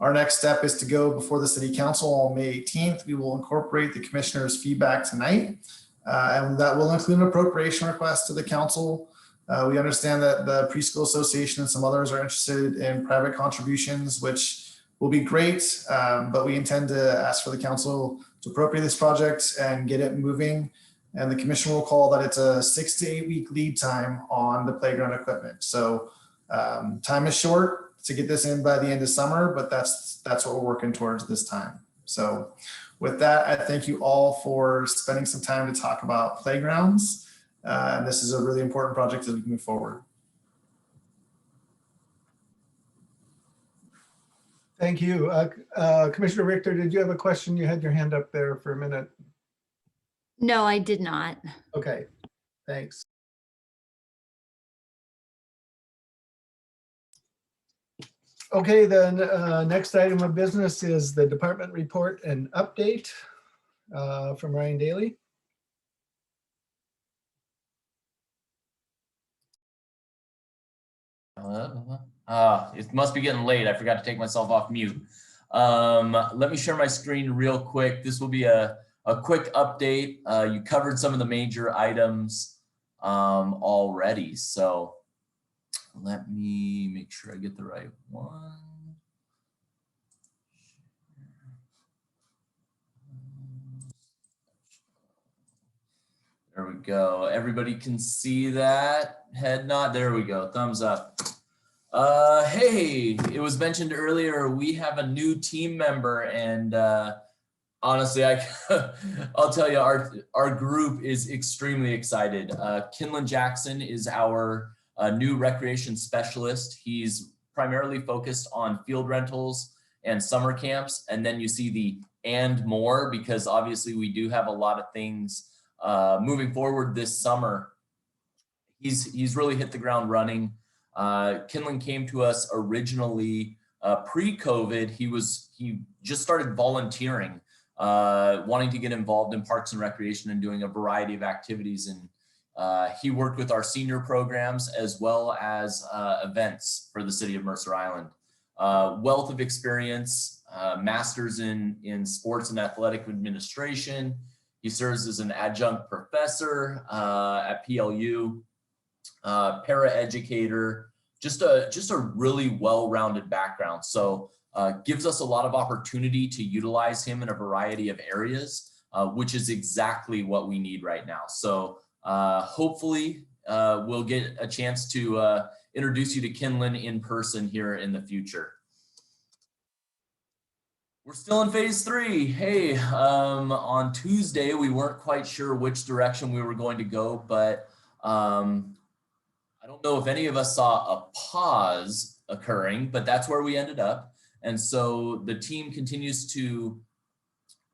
Our next step is to go before the city council on May 18th. We will incorporate the commissioner's feedback tonight, and that will include an appropriation request to the council. We understand that the Preschool Association and some others are interested in private contributions, which will be great, but we intend to ask for the council to appropriate this project and get it moving. And the commission will call that it's a 6 to 8 week lead time on the playground equipment. So time is short to get this in by the end of summer, but that's what we're working towards this time. So with that, I thank you all for spending some time to talk about playgrounds. And this is a really important project as we move forward. Thank you. Commissioner Richter, did you have a question? You had your hand up there for a minute. No, I did not. Okay, thanks. Okay, then next item of business is the department report and update from Ryan Daly. It must be getting late. I forgot to take myself off mute. Let me share my screen real quick. This will be a quick update. You covered some of the major items already. So let me make sure I get the right one. There we go. Everybody can see that head nod. There we go. Thumbs up. Hey, it was mentioned earlier, we have a new team member, and honestly, I'll tell you, our group is extremely excited. Kinlan Jackson is our new recreation specialist. He's primarily focused on field rentals and summer camps. And then you see the and more, because obviously we do have a lot of things moving forward this summer. He's really hit the ground running. Kinlan came to us originally pre-COVID. He just started volunteering, wanting to get involved in parks and recreation and doing a variety of activities. And he worked with our senior programs as well as events for the city of Mercer Island. Wealth of experience, master's in sports and athletic administration. He serves as an adjunct professor at PLU, para-educator, just a really well-rounded background. So gives us a lot of opportunity to utilize him in a variety of areas, which is exactly what we need right now. So hopefully we'll get a chance to introduce you to Kinlan in person here in the future. We're still in phase 3. Hey, on Tuesday, we weren't quite sure which direction we were going to go, but I don't know if any of us saw a pause occurring, but that's where we ended up. And so the team continues to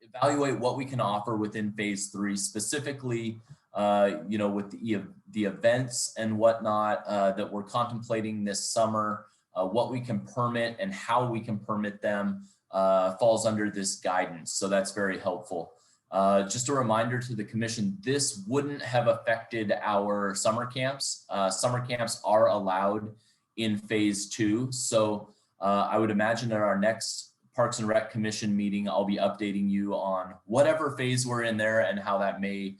evaluate what we can offer within phase 3, specifically, with the events and whatnot that we're contemplating this summer, what we can permit and how we can permit them falls under this guidance. So that's very helpful. Just a reminder to the commission, this wouldn't have affected our summer camps. Summer camps are allowed in phase 2. So I would imagine at our next Parks and Rec Commission meeting, I'll be updating you on whatever phase we're in there and how that may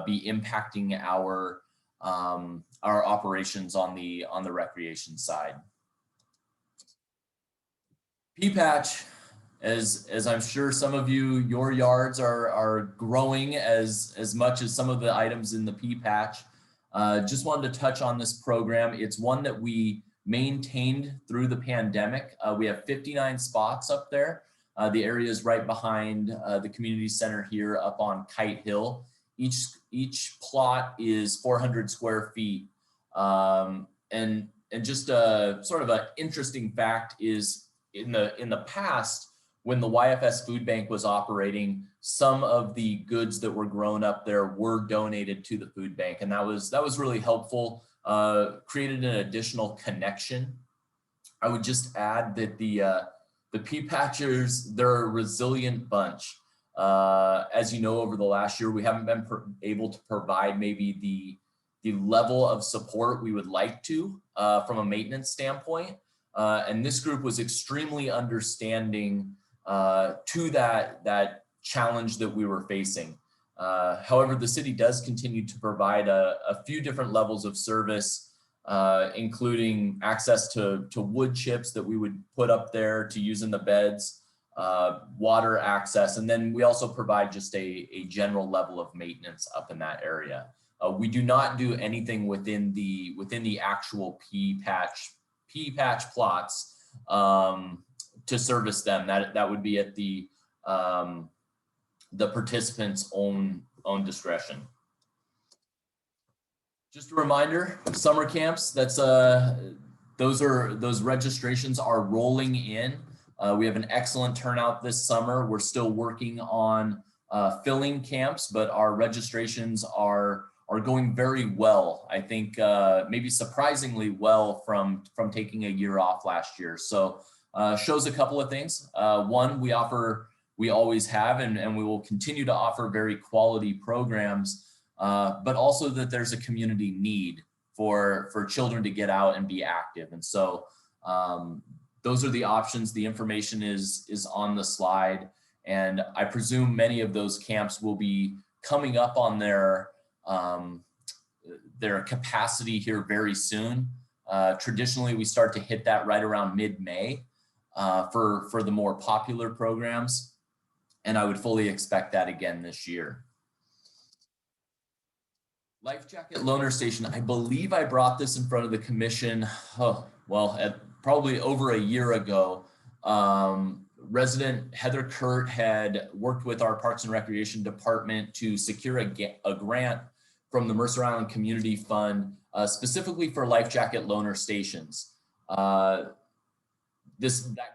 be impacting our operations on the recreation side. P-patch. As I'm sure some of you, your yards are growing as much as some of the items in the P-patch. Just wanted to touch on this program. It's one that we maintained through the pandemic. We have 59 spots up there. The area is right behind the community center here up on Kite Hill. Each plot is 400 square feet. And just a sort of an interesting fact is in the past, when the YFS Food Bank was operating, some of the goods that were grown up there were donated to the food bank, and that was really helpful. Created an additional connection. I would just add that the pea patchers, they're a resilient bunch. As you know, over the last year, we haven't been able to provide maybe the level of support we would like to from a maintenance standpoint. And this group was extremely understanding to that challenge that we were facing. However, the city does continue to provide a few different levels of service, including access to wood chips that we would put up there to use in the beds, water access, and then we also provide just a general level of maintenance up in that area. We do not do anything within the actual pea patch plots to service them. That would be at the participants' own discretion. Just a reminder, summer camps, those registrations are rolling in. We have an excellent turnout this summer. We're still working on filling camps, but our registrations are going very well. I think maybe surprisingly well from taking a year off last year. So shows a couple of things. One, we always have, and we will continue to offer very quality programs, but also that there's a community need for children to get out and be active. And so those are the options. The information is on the slide, and I presume many of those camps will be coming up on their capacity here very soon. Traditionally, we start to hit that right around mid-May for the more popular programs, and I would fully expect that again this year. Life Jacket Loaner Station, I believe I brought this in front of the commission, probably over a year ago. Resident Heather Kurt had worked with our Parks and Recreation Department to secure a grant from the Mercer Island Community Fund, specifically for Life Jacket Loaner Stations. That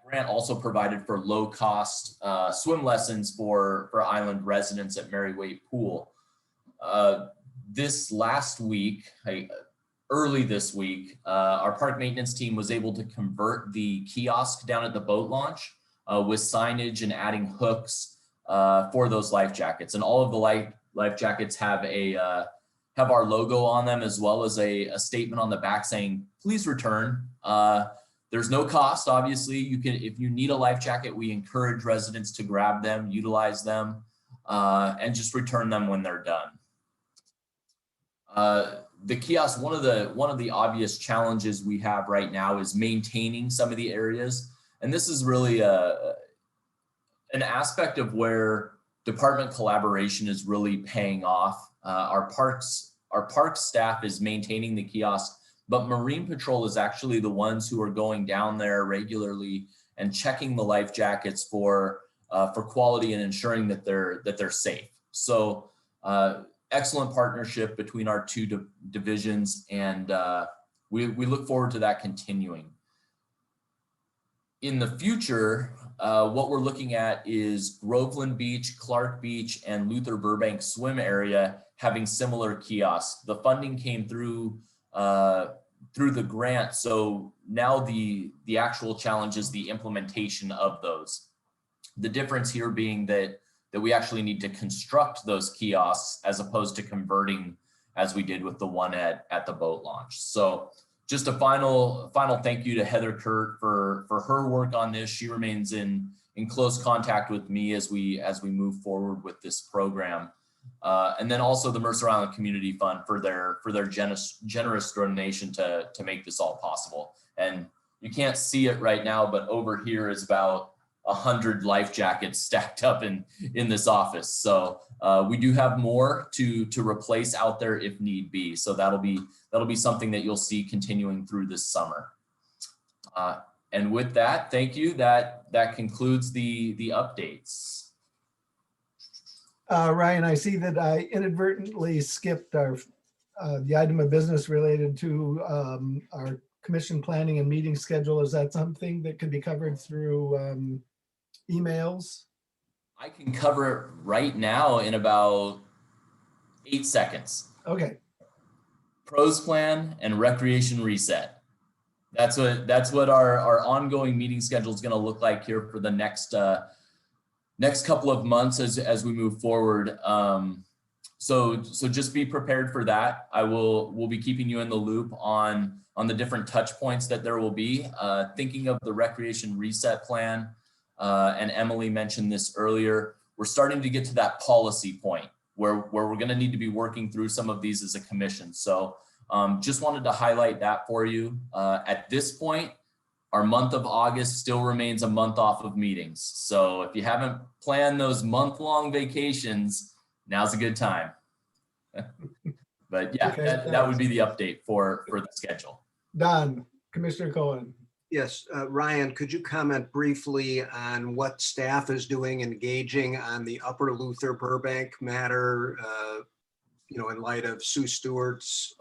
grant also provided for low-cost swim lessons for island residents at Mary Waite Pool. This last week, early this week, our park maintenance team was able to convert the kiosk down at the boat launch with signage and adding hooks for those life jackets. And all of the life jackets have our logo on them, as well as a statement on the back saying, please return. There's no cost, obviously. If you need a life jacket, we encourage residents to grab them, utilize them, and just return them when they're done. The kiosk, one of the obvious challenges we have right now is maintaining some of the areas. And this is really an aspect of where department collaboration is really paying off. Our parks staff is maintaining the kiosk, but Marine Patrol is actually the ones who are going down there regularly and checking the life jackets for quality and ensuring that they're safe. So excellent partnership between our two divisions, and we look forward to that continuing. In the future, what we're looking at is Groveland Beach, Clark Beach, and Luther Burbank swim area having similar kiosks. The funding came through the grant, so now the actual challenge is the implementation of those. The difference here being that we actually need to construct those kiosks as opposed to converting as we did with the one at the boat launch. So just a final thank you to Heather Kurt for her work on this. She remains in close contact with me as we move forward with this program. And then also the Mercer Island Community Fund for their generous donation to make this all possible. And you can't see it right now, but over here is about 100 life jackets stacked up in this office. So we do have more to replace out there if need be. So that'll be something that you'll see continuing through this summer. And with that, thank you. That concludes the updates. Ryan, I see that I inadvertently skipped the item of business related to our commission planning and meeting schedule. Is that something that could be covered through emails? I can cover it right now in about 8 seconds. Okay. Pros plan and recreation reset. That's what our ongoing meeting schedule is going to look like here for the next couple of months as we move forward. So just be prepared for that. We'll be keeping you in the loop on the different touch points that there will be. Thinking of the recreation reset plan, and Emily mentioned this earlier, we're starting to get to that policy point where we're going to need to be working through some of these as a commission. So just wanted to highlight that for you. At this point, our month of August still remains a month off of meetings. So if you haven't planned those month-long vacations, now's a good time. But yeah, Okay, that would be the update for the schedule. Done. Commissioner Cohen. Yes, Ryan, could you comment briefly on what staff is doing engaging on the Upper Luther Burbank matter, in light of Sue Stewart's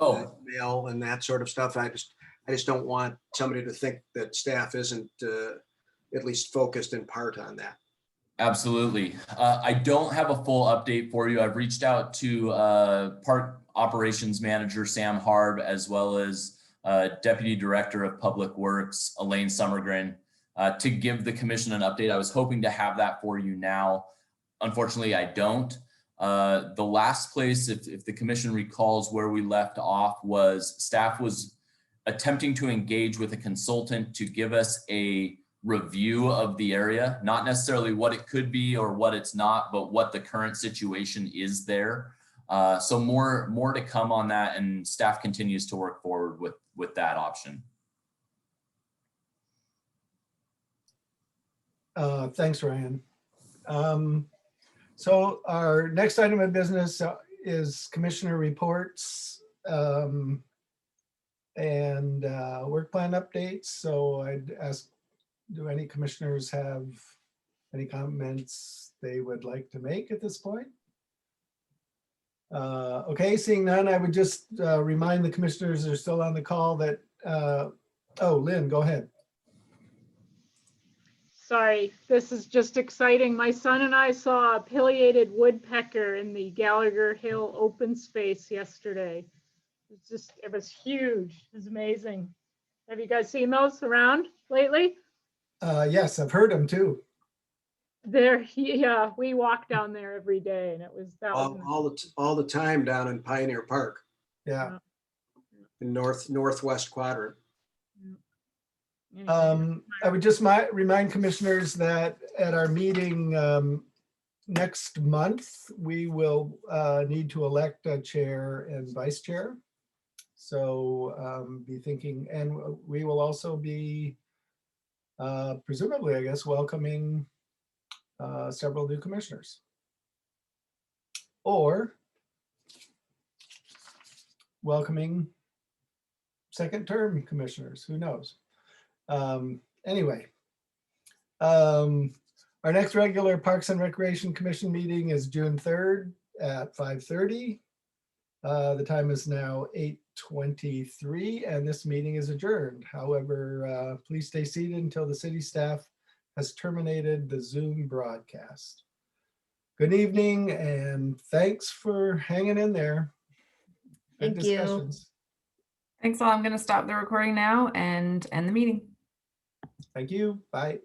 mail and that sort of stuff? I just don't want somebody to think that staff isn't at least focused in part on that. Absolutely. I don't have a full update for you. I've reached out to Park Operations Manager Sam Harb, as well as Deputy Director of Public Works Elaine Summergren, to give the commission an update. I was hoping to have that for you now. Unfortunately, I don't. The last place, if the commission recalls where we left off, was staff was attempting to engage with a consultant to give us a review of the area, not necessarily what it could be or what it's not, but what the current situation is there. So more to come on that, and staff continues to work forward with that option. Thanks, Ryan. So our next item of business is commissioner reports and work plan updates. So I'd ask, do any commissioners have any comments they would like to make at this point? Okay, seeing none, I would just remind the commissioners that are still on the call that, oh, Lynn, go ahead. Sorry, this is just exciting. My son and I saw a pileated woodpecker in the Gallagher Hill open space yesterday. It was huge. It was amazing. Have you guys seen those around lately? Yes, I've heard them too. Yeah, we walk down there every day, and it was all the time down in Pioneer Park. Yeah. In northwest quadrant. I would just remind commissioners that at our meeting next month, we will need to elect a chair and vice chair. So be thinking, and we will also be presumably, I guess, welcoming several new commissioners, or welcoming second term commissioners, who knows? Anyway, our next regular Parks and Recreation Commission meeting is June 3rd at 5:30. The time is now 8:23 and this meeting is adjourned. However, please stay seated until the city staff has terminated the Zoom broadcast. Good evening and thanks for hanging in there. Good Thank you. discussions. Thanks all. I'm going to stop the recording now and end the meeting. Thank you. Bye.